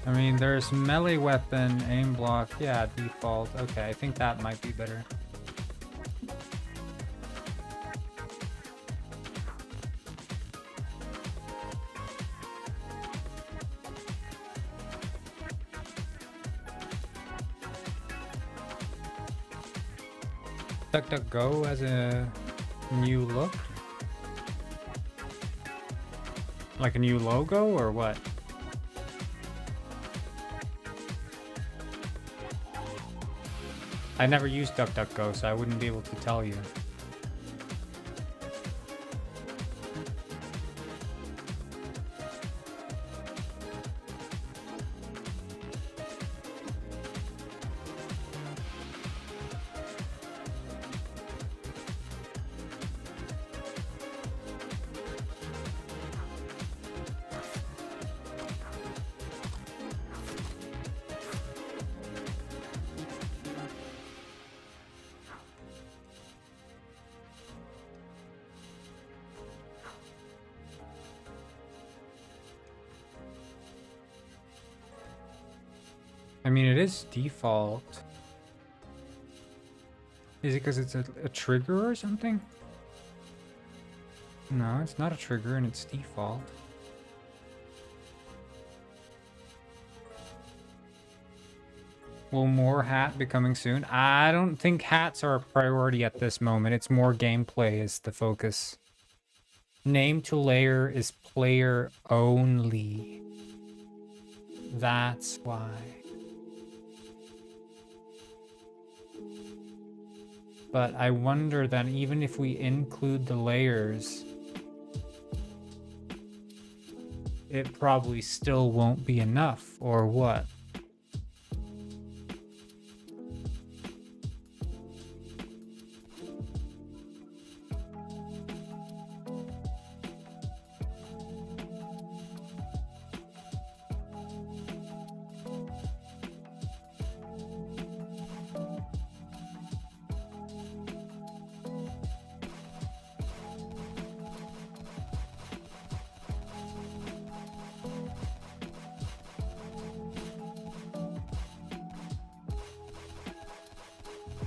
I mean, there's melee weapon, aim block, yeah, default. Okay, I think that might be better. DuckDuckGo as a new look? Like a new logo or what? I never used DuckDuckGo, so I wouldn't be able to tell you. I mean, it is default. Is it because it's a trigger or something? No, it's not a trigger and it's default. Will more hat be coming soon? I don't think hats are a priority at this moment. It's more gameplay is the focus. Name to layer is player only. That's why. But I wonder that even if we include the layers, it probably still won't be enough, or what?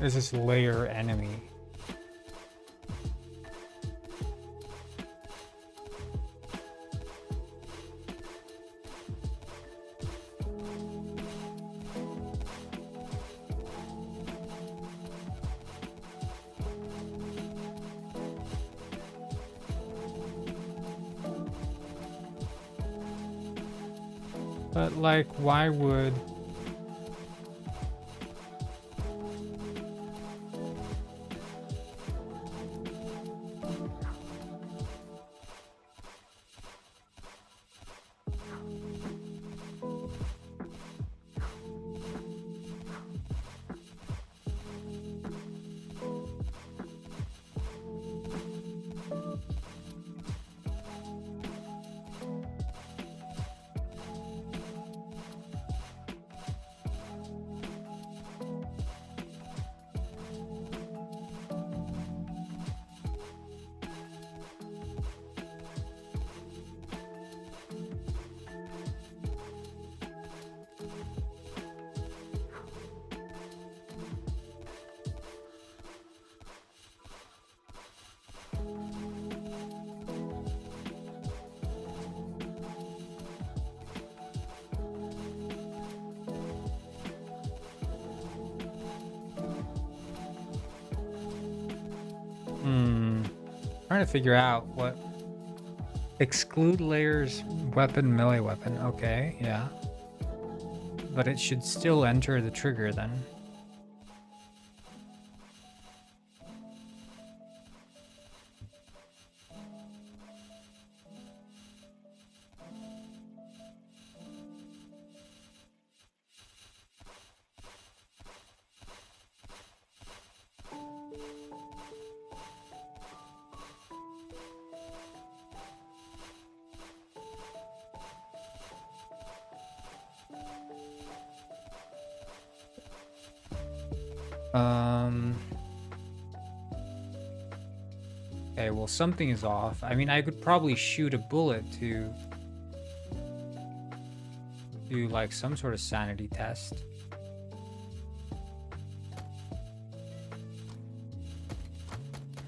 Is this layer enemy? But like, why would... Trying to figure out what... Exclude layers, weapon, melee weapon. Okay, yeah. But it should still enter the trigger then. Okay, well, something is off. I mean, I could probably shoot a bullet to do like some sort of sanity test.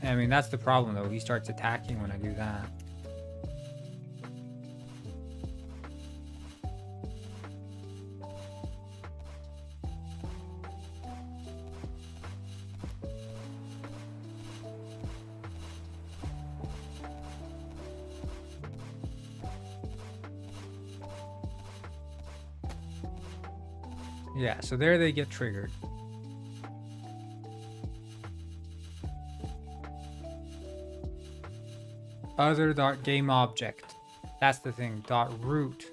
I mean, that's the problem though. He starts attacking when I do that. Yeah, so there they get triggered. Other.gameObject. That's the thing. .root.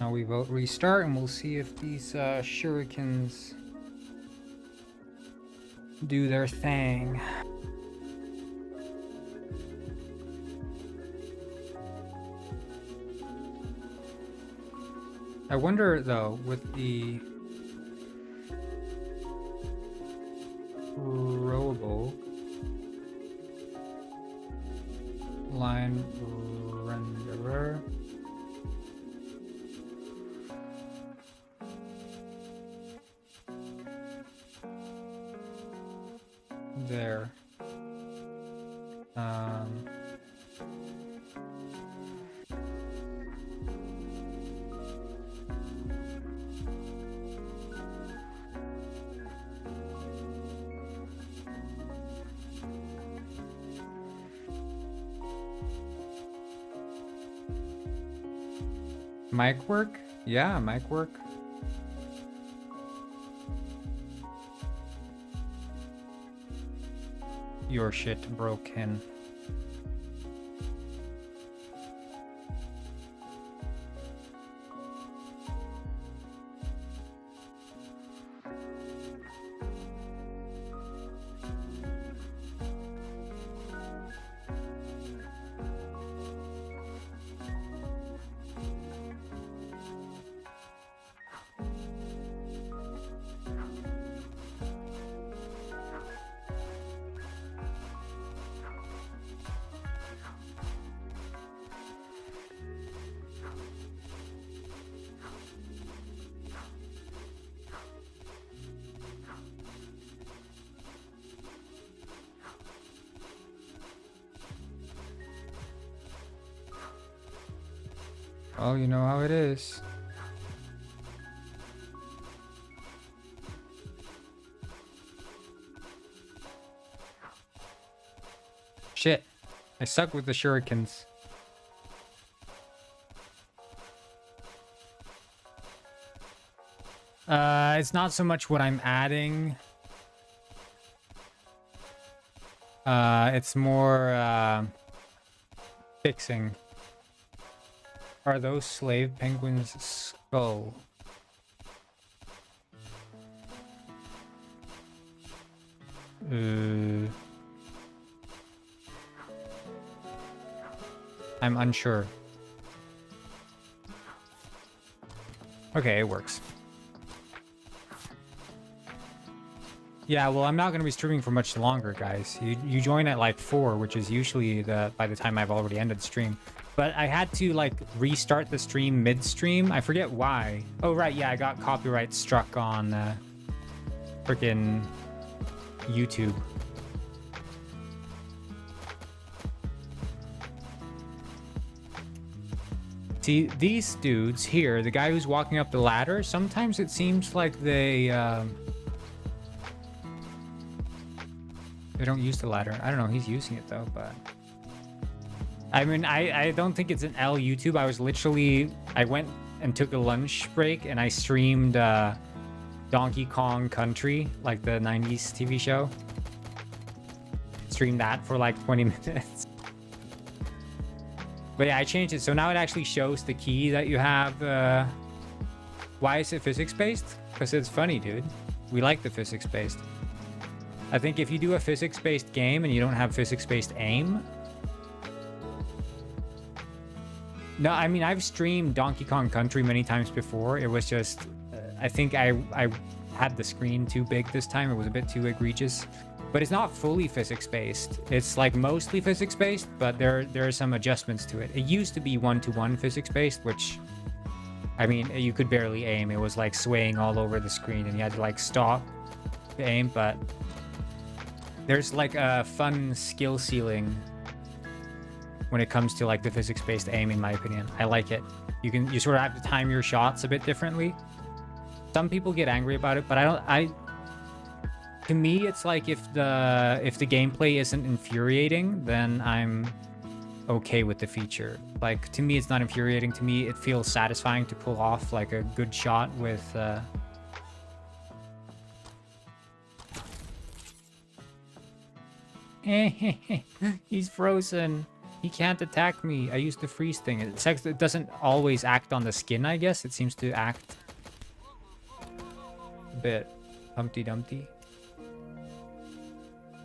Now we vote restart and we'll see if these shurikens do their thing. I wonder though, with the throwable line renderer, there. Mic work? Yeah, mic work. Your shit broken. Well, you know how it is. Shit. I suck with the shurikens. It's not so much what I'm adding. It's more fixing. Are those slave penguins' skull? I'm unsure. Okay, it works. Yeah, well, I'm not going to be streaming for much longer, guys. You join at like 4, which is usually by the time I've already ended the stream. But I had to like restart the stream mid-stream. I forget why. Oh, right, yeah, I got copyright struck on freaking YouTube. See, these dudes here, the guy who's walking up the ladder, sometimes it seems like they don't use the ladder. I don't know, he's using it though, but... I mean, I don't think it's an L YouTube. I went and took a lunch break and I streamed Donkey Kong Country, like the 90s TV show. Streamed that for like 20 minutes. But yeah, I changed it. So now it actually shows the key that you have. Why is it physics-based? Because it's funny, dude. We like the physics-based. I think if you do a physics-based game and you don't have physics-based aim... No, I mean, I've streamed Donkey Kong Country many times before. It was just... I think I had the screen too big this time. It was a bit too egregious. But it's not fully physics-based. It's like mostly physics-based, but there are some adjustments to it. It used to be one-to-one physics-based, which... I mean, you could barely aim. It was like swaying all over the screen and you had to like stop to aim, but... There's like a fun skill ceiling when it comes to like the physics-based aim, in my opinion. I like it. You sort of have to time your shots a bit differently. Some people get angry about it, but to me, it's like if the gameplay isn't infuriating, then I'm okay with the feature. Like, to me, it's not infuriating. To me, it feels satisfying to pull off like a good shot with he's frozen. He can't attack me. I used the freeze thing. It doesn't always act on the skin, I guess. It seems to act a bit Humpty Dumpty.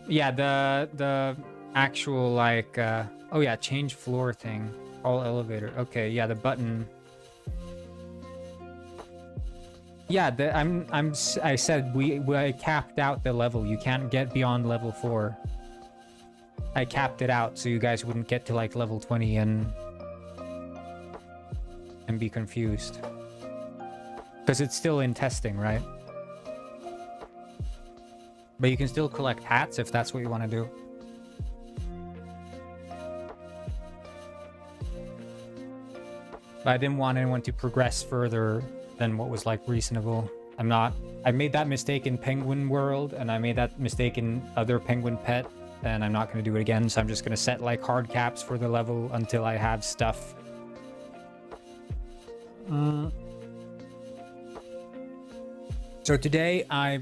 Yeah, the actual like oh yeah, change floor thing. All elevator. Okay, yeah, the button. Yeah, I said I capped out the level. You can't get beyond level 4. I capped it out so you guys wouldn't get to like level 20 and be confused. Because it's still in testing, right? But you can still collect hats if that's what you want to do. But I didn't want anyone to progress further than what was like reasonable. I made that mistake in Penguin World and I made that mistake in other Penguin Pet. And I'm not going to do it again, so I'm just going to set like hard caps for the level until I have stuff. So today I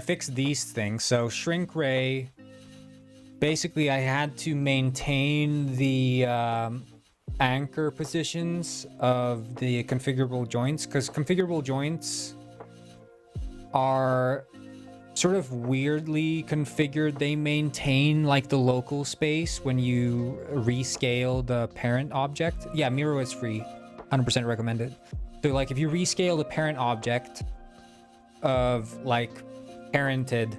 fixed these things. So shrink ray, basically I had to maintain the anchor positions of the configurable joints, because configurable joints are sort of weirdly configured. They maintain like the local space when you rescale the parent object. Yeah, Miro is free. 100% recommended. So like if you rescale the parent object of like parented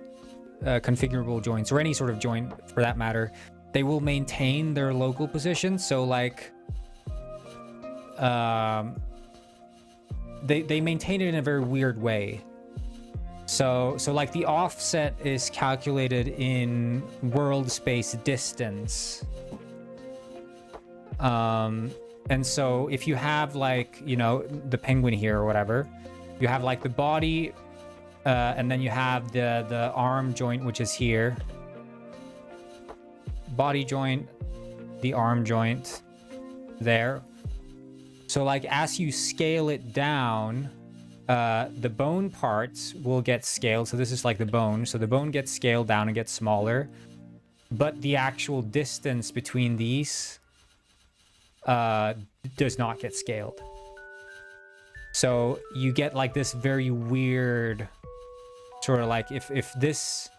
configurable joints, or any sort of joint for that matter, they will maintain their local position. So like they maintain it in a very weird way. So like the offset is calculated in world space distance. And so if you have like, you know, the penguin here or whatever, you have like the body, and then you have the arm joint, which is here. Body joint, the arm joint there. So like as you scale it down, the bone parts will get scaled. So this is like the bone. So the bone gets scaled down and gets smaller. But the actual distance between these does not get scaled. So you get like this very weird sort of like if this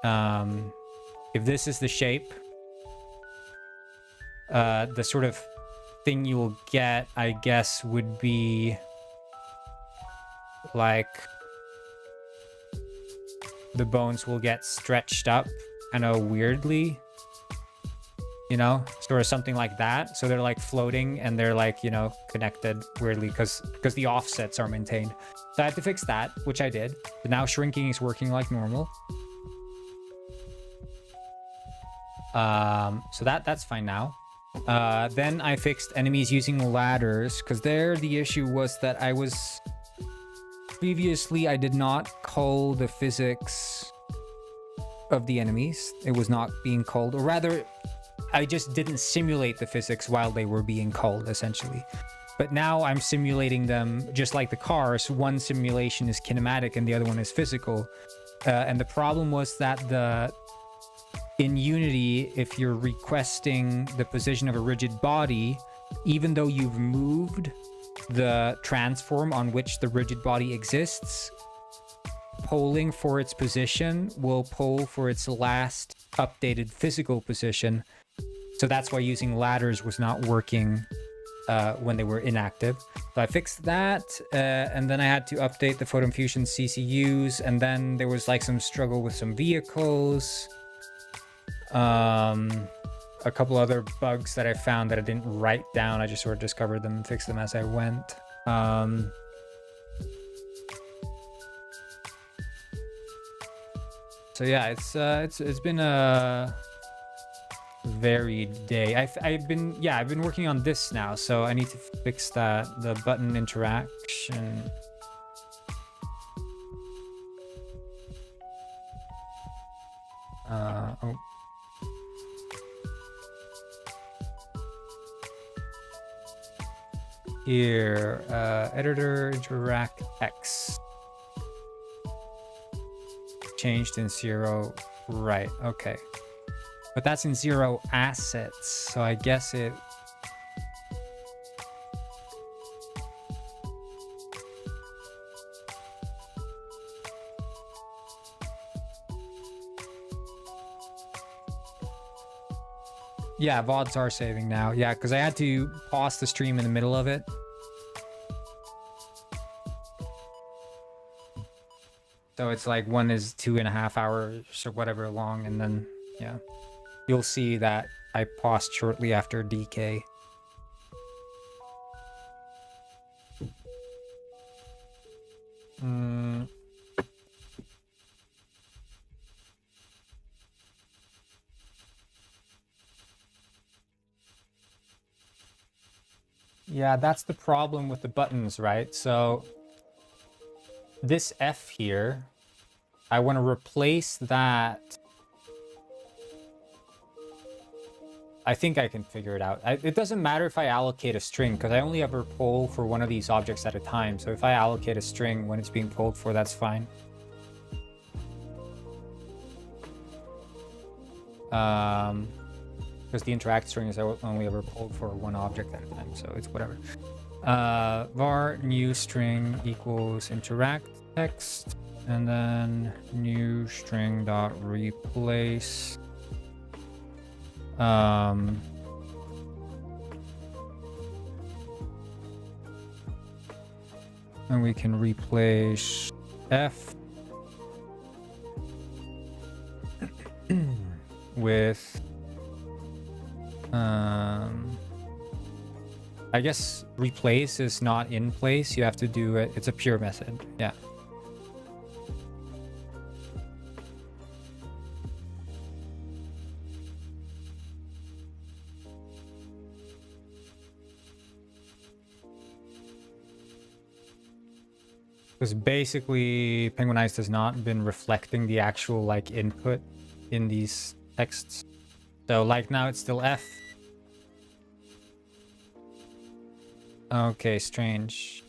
is the shape, the sort of thing you will get, I guess, would be like the bones will get stretched up kind of weirdly, you know, sort of something like that. So they're like floating and they're like, you know, connected weirdly because the offsets are maintained. So I had to fix that, which I did. But now shrinking is working like normal. So that's fine now. Then I fixed enemies using ladders, because there the issue was that I did not cull the physics of the enemies. It was not being culled, or rather, I just didn't simulate the physics while they were being culled, essentially. But now I'm simulating them just like the cars. One simulation is kinematic and the other one is physical. And the problem was that in Unity, if you're requesting the position of a rigid body, even though you've moved the transform on which the rigid body exists, polling for its position will poll for its last updated physical position. So that's why using ladders was not working when they were inactive. So I fixed that, and then I had to update the Photon Fusion CCUs, and then there was like some struggle with some vehicles. A couple other bugs that I found that I didn't write down. I just sort of discovered them and fixed them as I went. So yeah, it's been a varied day. I've been working on this now, so I need to fix that, the button interaction. Oh. Here, editor interact X. Changed in 0, right, okay. But that's in 0 assets, so I guess it... Yeah, VODs are saving now. Yeah, because I had to pause the stream in the middle of it. So it's like one is 2.5 hours or whatever long, and then, yeah. You'll see that I paused shortly after DK. Yeah, that's the problem with the buttons, right? So this F here, I want to replace that. I think I can figure it out. It doesn't matter if I allocate a string, because I only ever poll for one of these objects at a time. So if I allocate a string when it's being polled for, that's fine. Because the interact string is only ever pulled for one object at a time, so it's whatever. Var new string equals interact text, and then new string dot replace. And we can replace F with I guess replace is not in place. You have to do it. It's a pure method. Yeah. Because basically Penguinized has not been reflecting the actual like input in these texts. So like now it's still F. Okay, strange.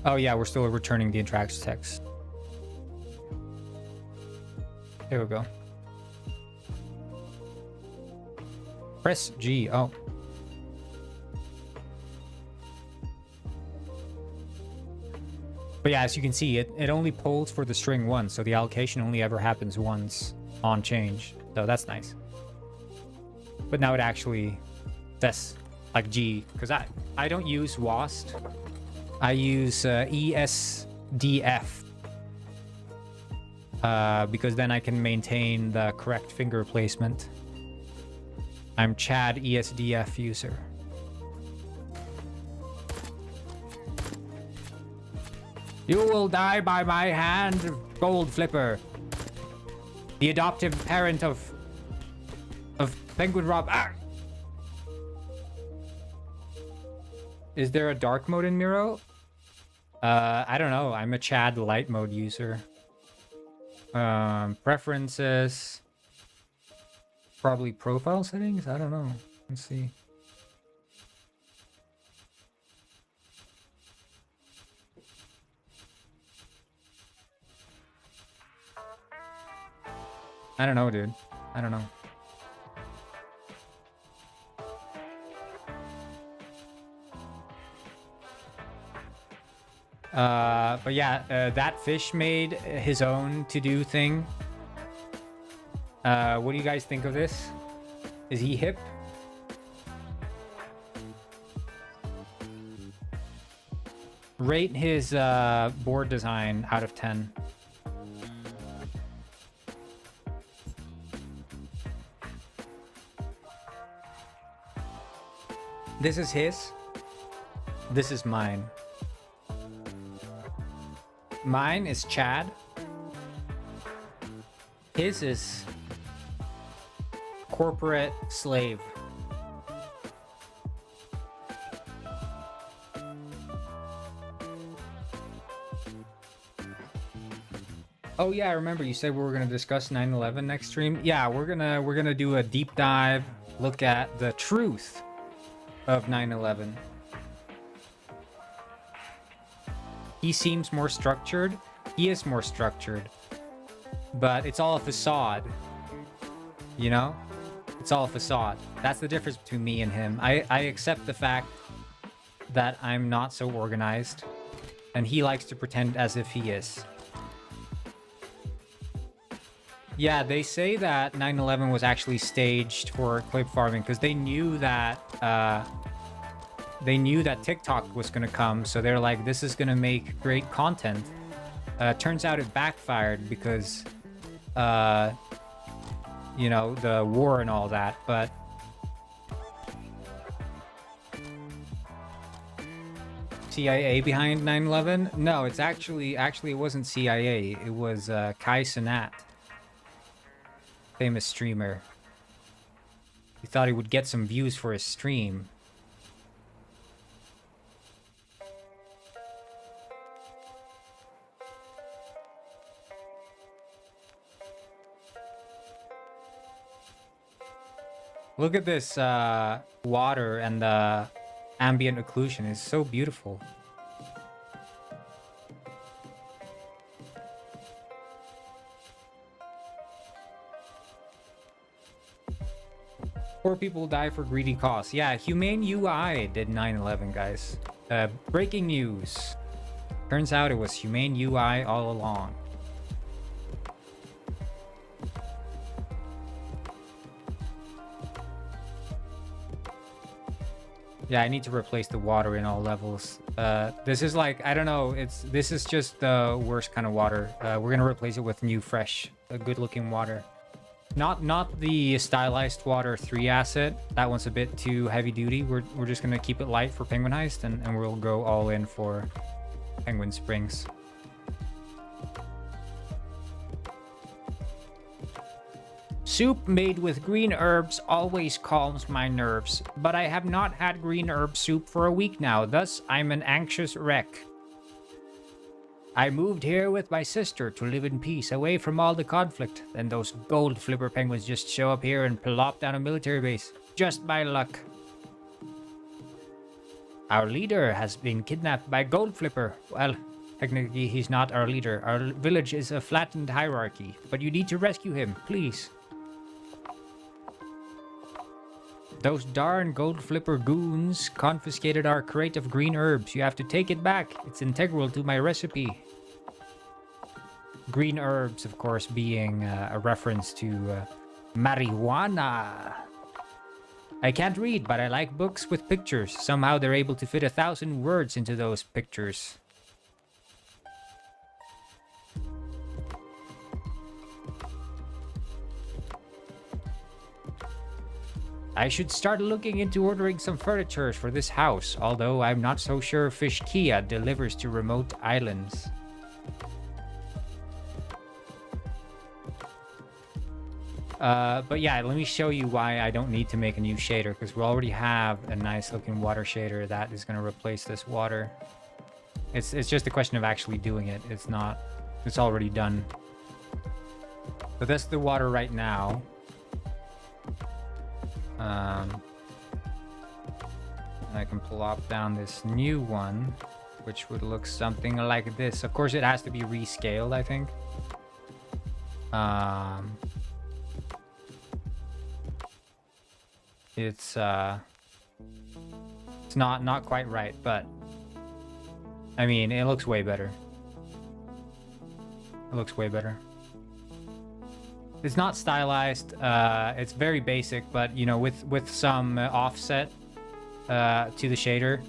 Oh yeah, we're still returning the interaction text. There we go. Press G. Oh. But yeah, as you can see, it only polls for the string once, so the allocation only ever happens once on change. So that's nice. But now it actually says like G, because I don't use WAST. I use ESDF. Because then I can maintain the correct finger placement. I'm Chad ESDF user. You will die by my hand, Gold Flipper. The adoptive parent of Penguin Rob. Ah! Is there a dark mode in Miro? I don't know. I'm a Chad light mode user. Preferences. Probably profile settings? I don't know. Let's see. I don't know, dude. I don't know. But yeah, that fish made his own to-do thing. What do you guys think of this? Is he hip? Rate his board design out of 10. This is his. This is mine. Mine is Chad. His is corporate slave. Oh yeah, I remember you said we were gonna discuss 9/11 next stream. Yeah, we're gonna do a deep dive, look at the truth of 9/11. He seems more structured. He is more structured. But it's all a facade. You know? It's all a facade. That's the difference between me and him. I accept the fact that I'm not so organized. And he likes to pretend as if he is. Yeah, they say that 9/11 was actually staged for clip farming because they knew that TikTok was gonna come, so they're like, this is gonna make great content. Turns out it backfired because, you know, the war and all that, but... CIA behind 9/11? No, it's actually it wasn't CIA. It was Kai Cenat, famous streamer. He thought he would get some views for his stream. Look at this water and the ambient occlusion. It's so beautiful. Poor people die for greedy costs. Yeah, Humane UI did 9/11, guys. Breaking news. Turns out it was Humane UI all along. Yeah, I need to replace the water in all levels. This is like, I don't know, this is just the worst kind of water. We're gonna replace it with new, fresh, good looking water. Not the stylized water 3 asset. That one's a bit too heavy duty. We're just gonna keep it light for Penguin Heist, and we'll go all in for Penguin Springs. Soup made with green herbs always calms my nerves, but I have not had green herb soup for a week now, thus I'm an anxious wreck. I moved here with my sister to live in peace, away from all the conflict. Then those gold flipper penguins just show up here and plop down a military base. Just by luck. Our leader has been kidnapped by Gold Flipper. Well, technically he's not our leader. Our village is a flattened hierarchy, but you need to rescue him, please. Those darn Gold Flipper goons confiscated our crate of green herbs. You have to take it back. It's integral to my recipe. Green herbs, of course, being a reference to marijuana. I can't read, but I like books with pictures. Somehow they're able to fit 1,000 words into those pictures. I should start looking into ordering some furniture for this house, although I'm not so sure Fish Kia delivers to remote islands. But yeah, let me show you why I don't need to make a new shader, because we already have a nice looking water shader that is going to replace this water. It's just a question of actually doing it. It's not, it's already done. But that's the water right now. I can plop down this new one, which would look something like this. Of course, it has to be rescaled, I think. It's not quite right, but I mean, it looks way better. It looks way better. It's not stylized. It's very basic, but you know, with some offset to the shader,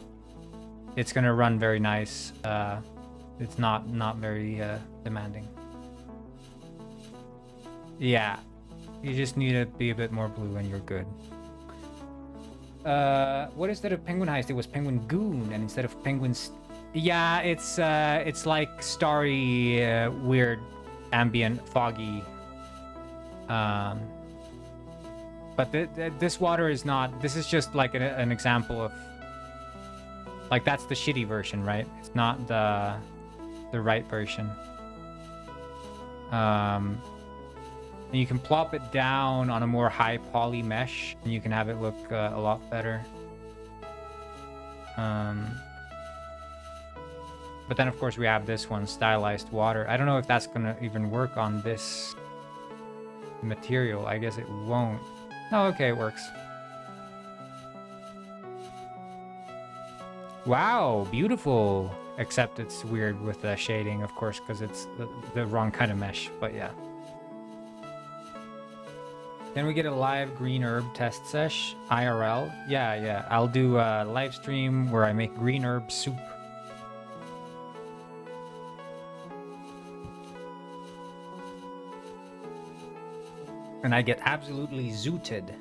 it's gonna run very nice. It's not very demanding. Yeah, you just need to be a bit more blue and you're good. What instead of Penguin Heist? It was Penguin Goon, and instead of Penguins, yeah, it's like starry, weird, ambient, foggy. But this water is not. This is just like an example of, like, that's the shitty version, right? It's not the right version. And you can plop it down on a more high poly mesh, and you can have it look a lot better. But then, of course, we have this one, stylized water. I don't know if that's gonna even work on this material. I guess it won't. Oh, okay, it works. Wow, beautiful. Except it's weird with the shading, of course, because it's the wrong kind of mesh. But yeah. Can we get a live green herb test sesh? IRL? Yeah. I'll do a live stream where I make green herb soup. And I get absolutely zooted.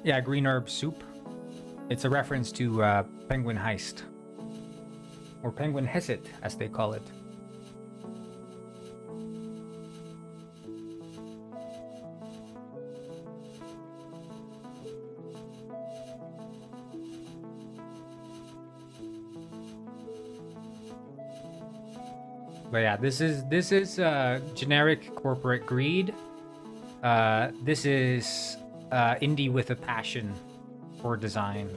Yeah, green herb soup. It's a reference to Penguin Heist. Or Penguin Heist, as they call it. But yeah, this is generic corporate greed. This is indie with a passion for design.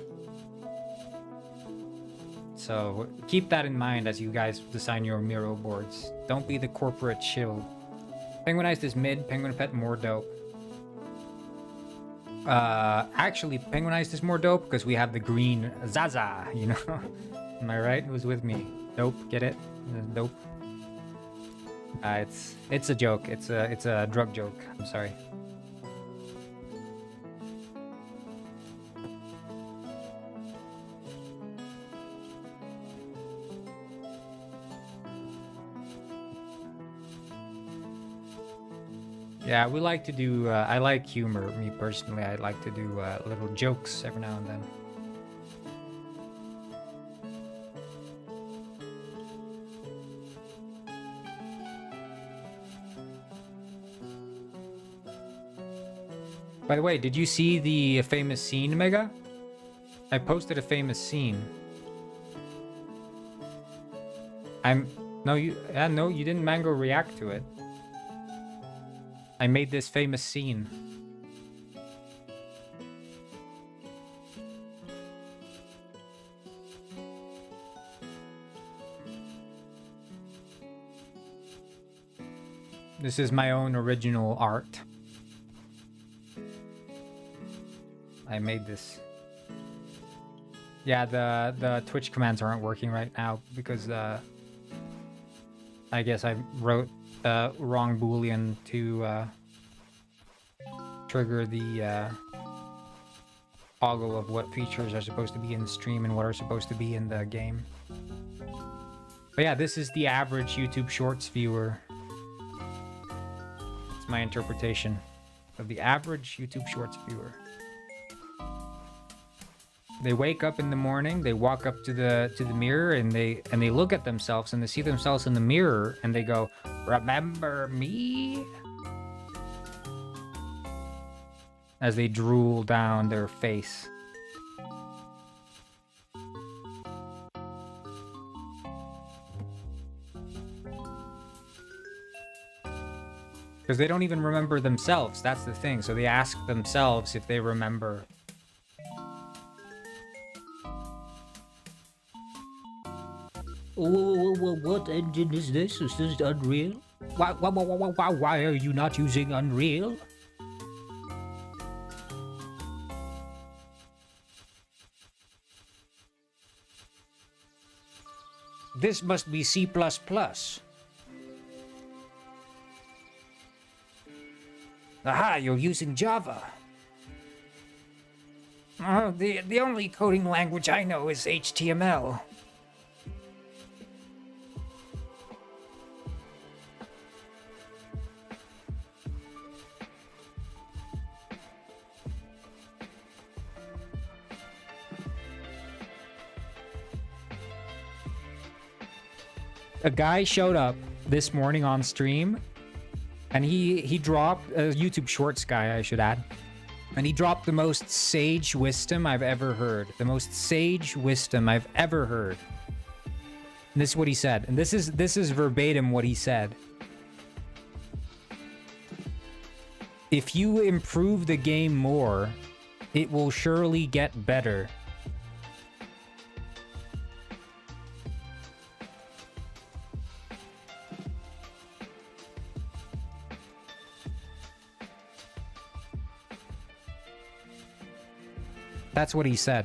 So keep that in mind as you guys design your Miro boards. Don't be the corporate shill. Penguinized is mid, Penguin Pet more dope. Actually, Penguinized is more dope because we have the green Zaza, you know? Am I right? Who's with me? Dope, get it? Dope. It's a joke. It's a drug joke. I'm sorry. Yeah, we like to do. I like humor. Me personally, I like to do little jokes every now and then. By the way, did you see the famous scene, Mega? I posted a famous scene. No, you didn't Mango react to it. I made this famous scene. This is my own original art. I made this. Yeah, the Twitch commands aren't working right now because I guess I wrote wrong boolean to trigger the toggle of what features are supposed to be in the stream and what are supposed to be in the game. But yeah, this is the average YouTube Shorts viewer. It's my interpretation of the average YouTube Shorts viewer. They wake up in the morning, they walk up to the mirror and they look at themselves and they see themselves in the mirror and they go, "Remember me?" As they drool down their face. Because they don't even remember themselves, that's the thing. So they ask themselves if they remember. What engine is this? Is this Unreal? Why are you not using Unreal? This must be C++. Aha, you're using Java. The only coding language I know is HTML. A guy showed up this morning on stream, and he dropped a YouTube Shorts guy, I should add, and he dropped the most sage wisdom I've ever heard. The most sage wisdom I've ever heard. And this is what he said, and this is verbatim what he said. If you improve the game more, it will surely get better. That's what he said.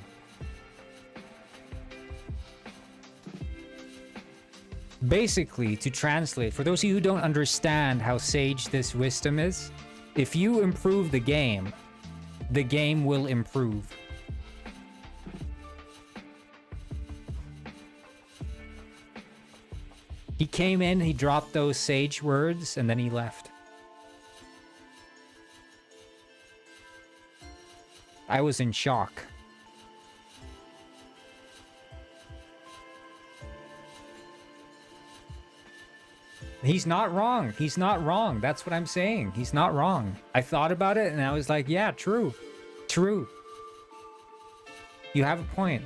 Basically, to translate, for those of you who don't understand how sage this wisdom is, if you improve the game will improve. He came in, he dropped those sage words, and then he left. I was in shock. He's not wrong. He's not wrong. That's what I'm saying. He's not wrong. I thought about it and I was like, yeah, true. True. You have a point.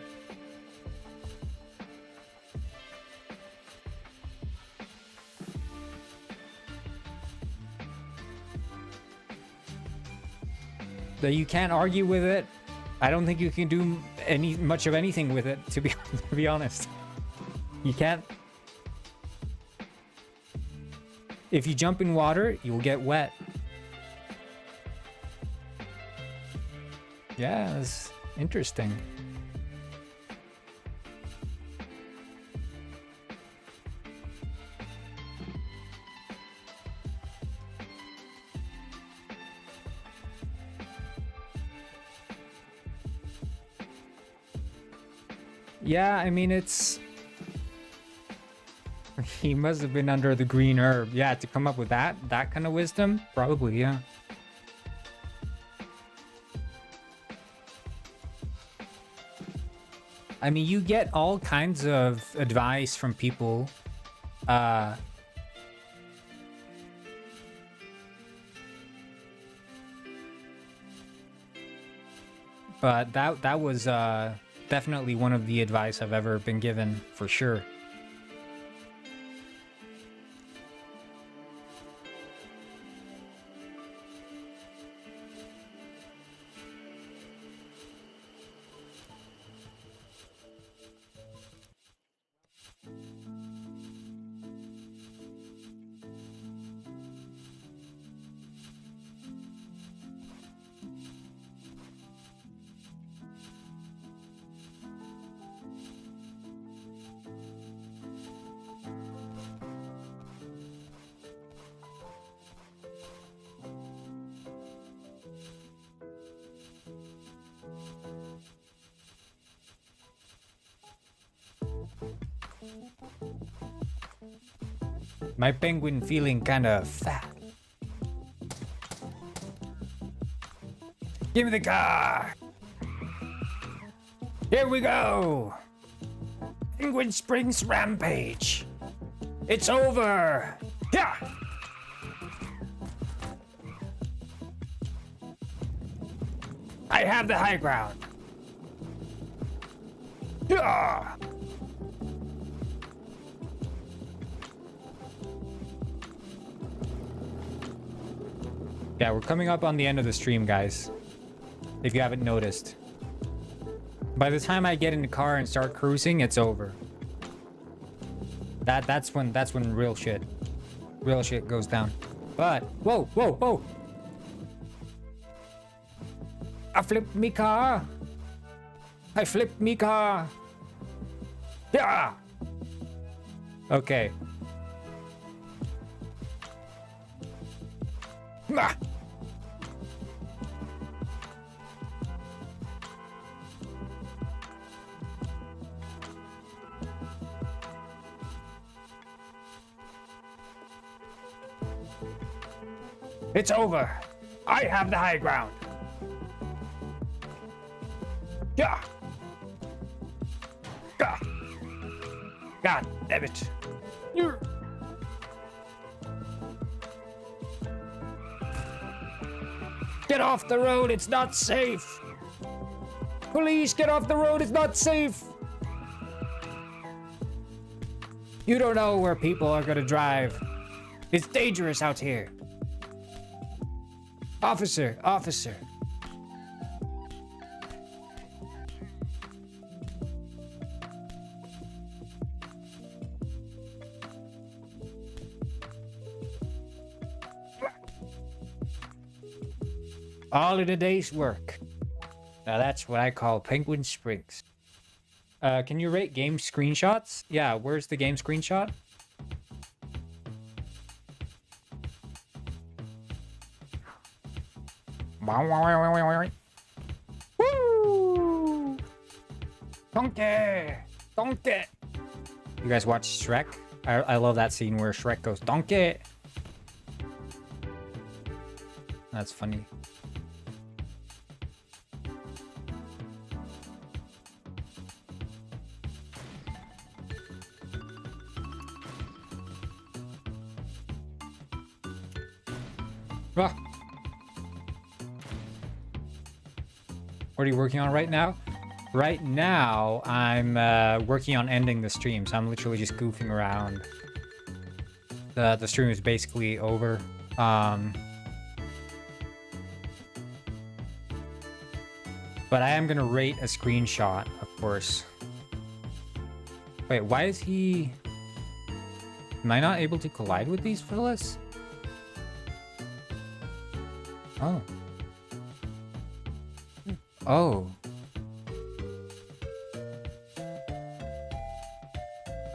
That you can't argue with it. I don't think you can do much of anything with it, to be honest. You can't. If you jump in water, you will get wet. Yeah, that's interesting. Yeah, I mean, it's... He must have been under the green herb. Yeah, to come up with that kind of wisdom? Probably, yeah. I mean, you get all kinds of advice from people. But that was definitely one of the advice I've ever been given, for sure. My penguin feeling kind of fat. Give me the car. Here we go. Penguin Springs Rampage. It's over. Yeah. I have the high ground. Yeah. Yeah, we're coming up on the end of the stream, guys. If you haven't noticed. By the time I get in the car and start cruising, it's over. That's when real shit goes down. But whoa. I flipped me car. Yeah. Okay. Nah. It's over. I have the high ground. Yeah. God damn it. Get off the road, it's not safe. Police, get off the road, it's not safe. You don't know where people are gonna drive. It's dangerous out here. Officer. All in a day's work. Now that's what I call Penguin Springs. Can you rate game screenshots? Yeah, where's the game screenshot? Woo! Donkey! You guys watch Shrek? I love that scene where Shrek goes, Donkey! That's funny. Ah. What are you working on right now? Right now, I'm working on ending the stream, so I'm literally just goofing around. The stream is basically over. But I am gonna rate a screenshot, of course. Wait, why is he... Am I not able to collide with these fellas? Oh. Oh.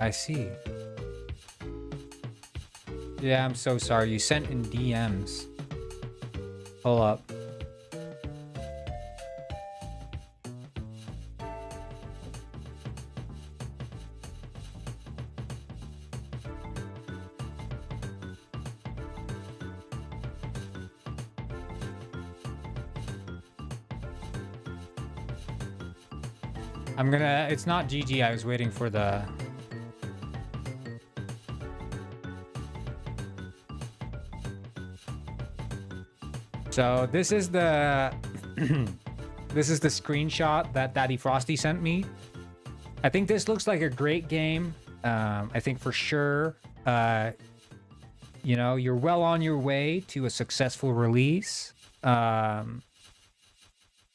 I see. Yeah, I'm so sorry. You sent in DMs. Hold up. I'm gonna... It's not GG. I was waiting for the... So this is the This is the screenshot that Daddy Frosty sent me. I think this looks like a great game. I think for sure, you know, you're well on your way to a successful release.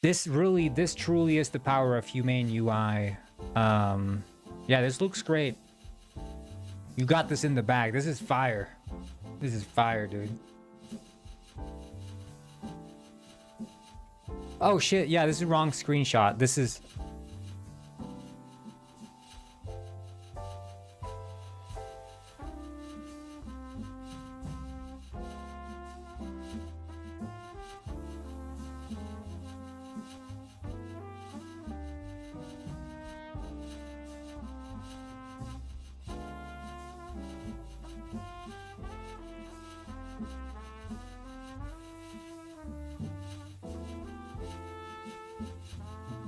This truly is the power of Humane UI. Yeah, this looks great. You got this in the bag. This is fire. This is fire, dude. Oh shit, yeah, this is the wrong screenshot. This is...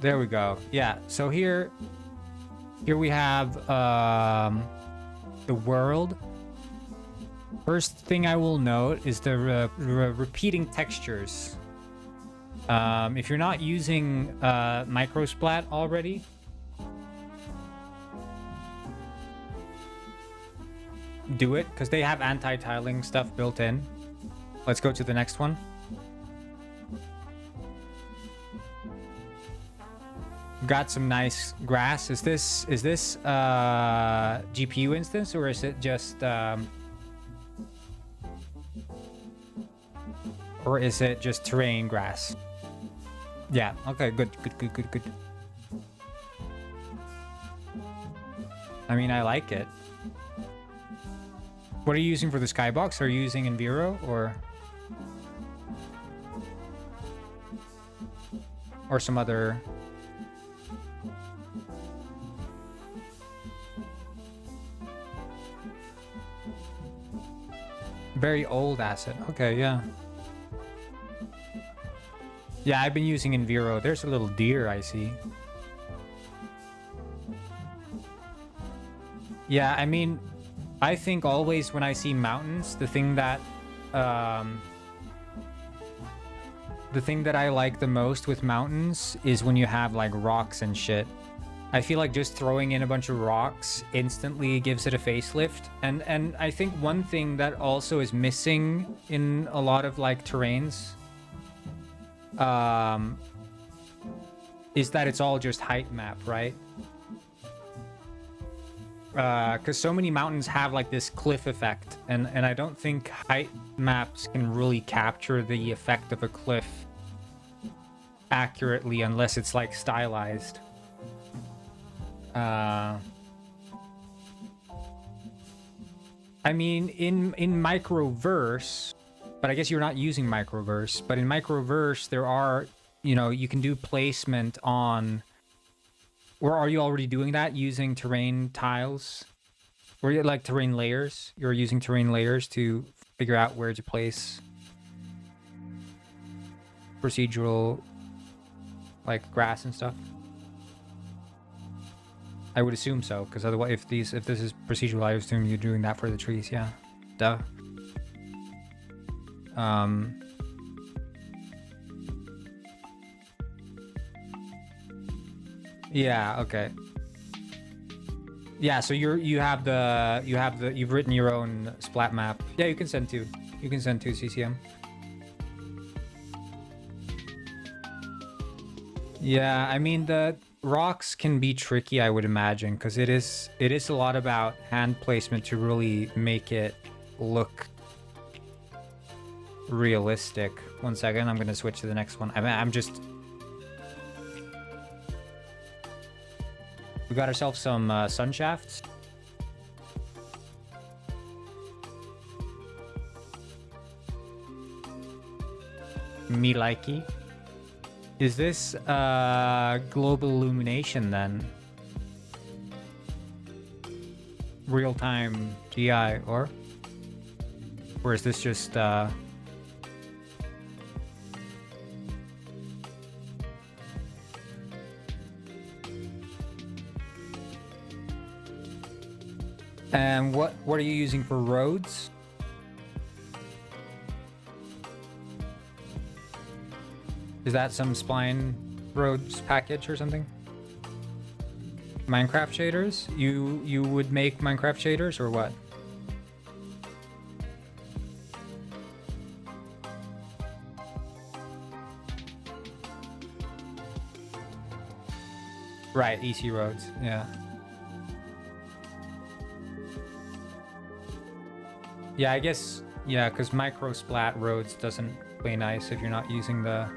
There we go. Yeah, so here we have the world. First thing I will note is the repeating textures. If you're not using microsplat already, do it, because they have anti-tiling stuff built in. Let's go to the next one. Got some nice grass. Is this GPU instance, or is it just terrain grass? Yeah, okay, good. I mean, I like it. What are you using for the skybox? Are you using Enviro or some other? Very old asset. Okay, yeah. Yeah, I've been using Enviro. There's a little deer I see. Yeah, I mean, I think always when I see mountains, the thing that I like the most with mountains is when you have like rocks and shit. I feel like just throwing in a bunch of rocks instantly gives it a facelift. And I think one thing that also is missing in a lot of like terrains is that it's all just height map, right? Because so many mountains have like this cliff effect, and I don't think height maps can really capture the effect of a cliff accurately unless it's like stylized. I mean, in Microverse, but I guess you're not using Microverse, but in Microverse there are, you know, you can do placement on, or are you already doing that using terrain tiles? Or like terrain layers? You're using terrain layers to figure out where to place procedural, like grass and stuff? I would assume so, because otherwise, if this is procedural, I assume you're doing that for the trees. Yeah, duh. Yeah. Okay. Yeah. So you've written your own splat map. Yeah, you can send two. You can send two CCM. Yeah, I mean the rocks can be tricky, I would imagine, because it is a lot about hand placement to really make it look realistic. 1 second, I'm gonna switch to the next one. I'm just... We got ourselves some sun shafts. Me likey. Is this global illumination then? Real-time GI, or is this just and what are you using for roads? Is that some spline roads package or something? Minecraft shaders? You would make Minecraft shaders or what? Right, EC roads, yeah. Yeah, I guess, yeah, because micro splat roads doesn't play nice if you're not using the,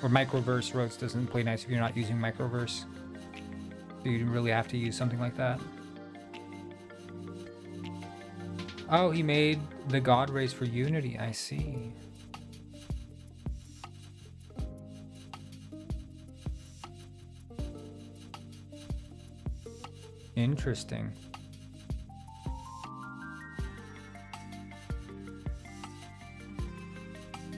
or microverse roads doesn't play nice if you're not using microverse. So you really have to use something like that. Oh, he made the god rays for Unity, I see. Interesting.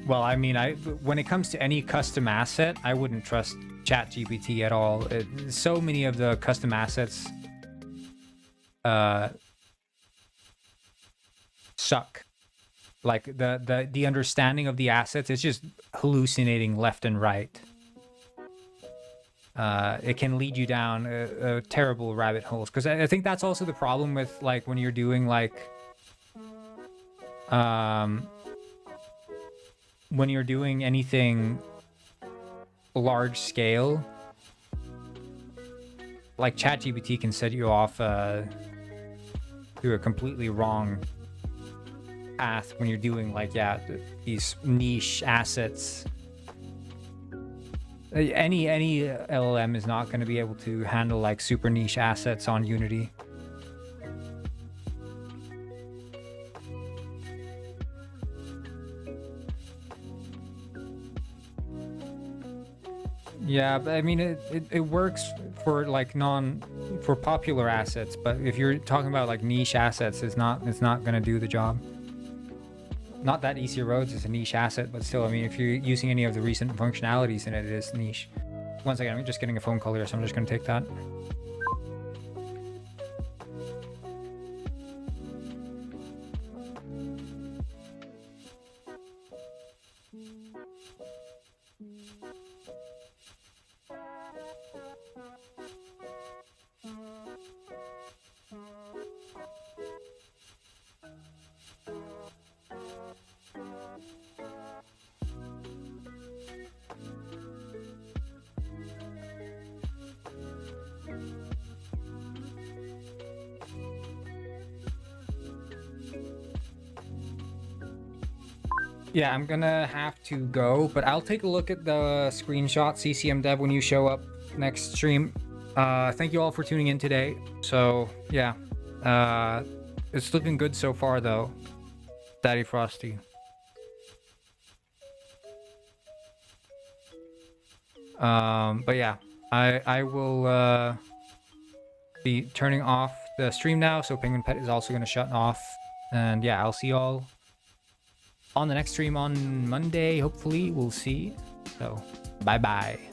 Well, I mean, when it comes to any custom asset, I wouldn't trust ChatGPT at all. So many of the custom assets suck. Like the understanding of the assets is just hallucinating left and right. It can lead you down a terrible rabbit holes, because I think that's also the problem with like when you're doing like when you're doing anything large scale, like ChatGPT can set you off through a completely wrong path when you're doing like, yeah, these niche assets. Any LLM is not going to be able to handle like super niche assets on Unity. Yeah, but I mean, it works for like for popular assets, but if you're talking about like niche assets, it's not going to do the job. Not that EC Roads is a niche asset, but still, I mean, if you're using any of the recent functionalities in it, it is niche. One second, I'm just getting a phone call here, so I'm just going to take that. Yeah, I'm gonna have to go, but I'll take a look at the screenshot CCM Dev when you show up next stream. Thank you all for tuning in today. So yeah, it's looking good so far though, Daddy Frosty. But yeah, I will be turning off the stream now, so Penguin Pet is also gonna shut off. And yeah, I'll see y'all on the next stream on Monday, hopefully. We'll see. So bye bye.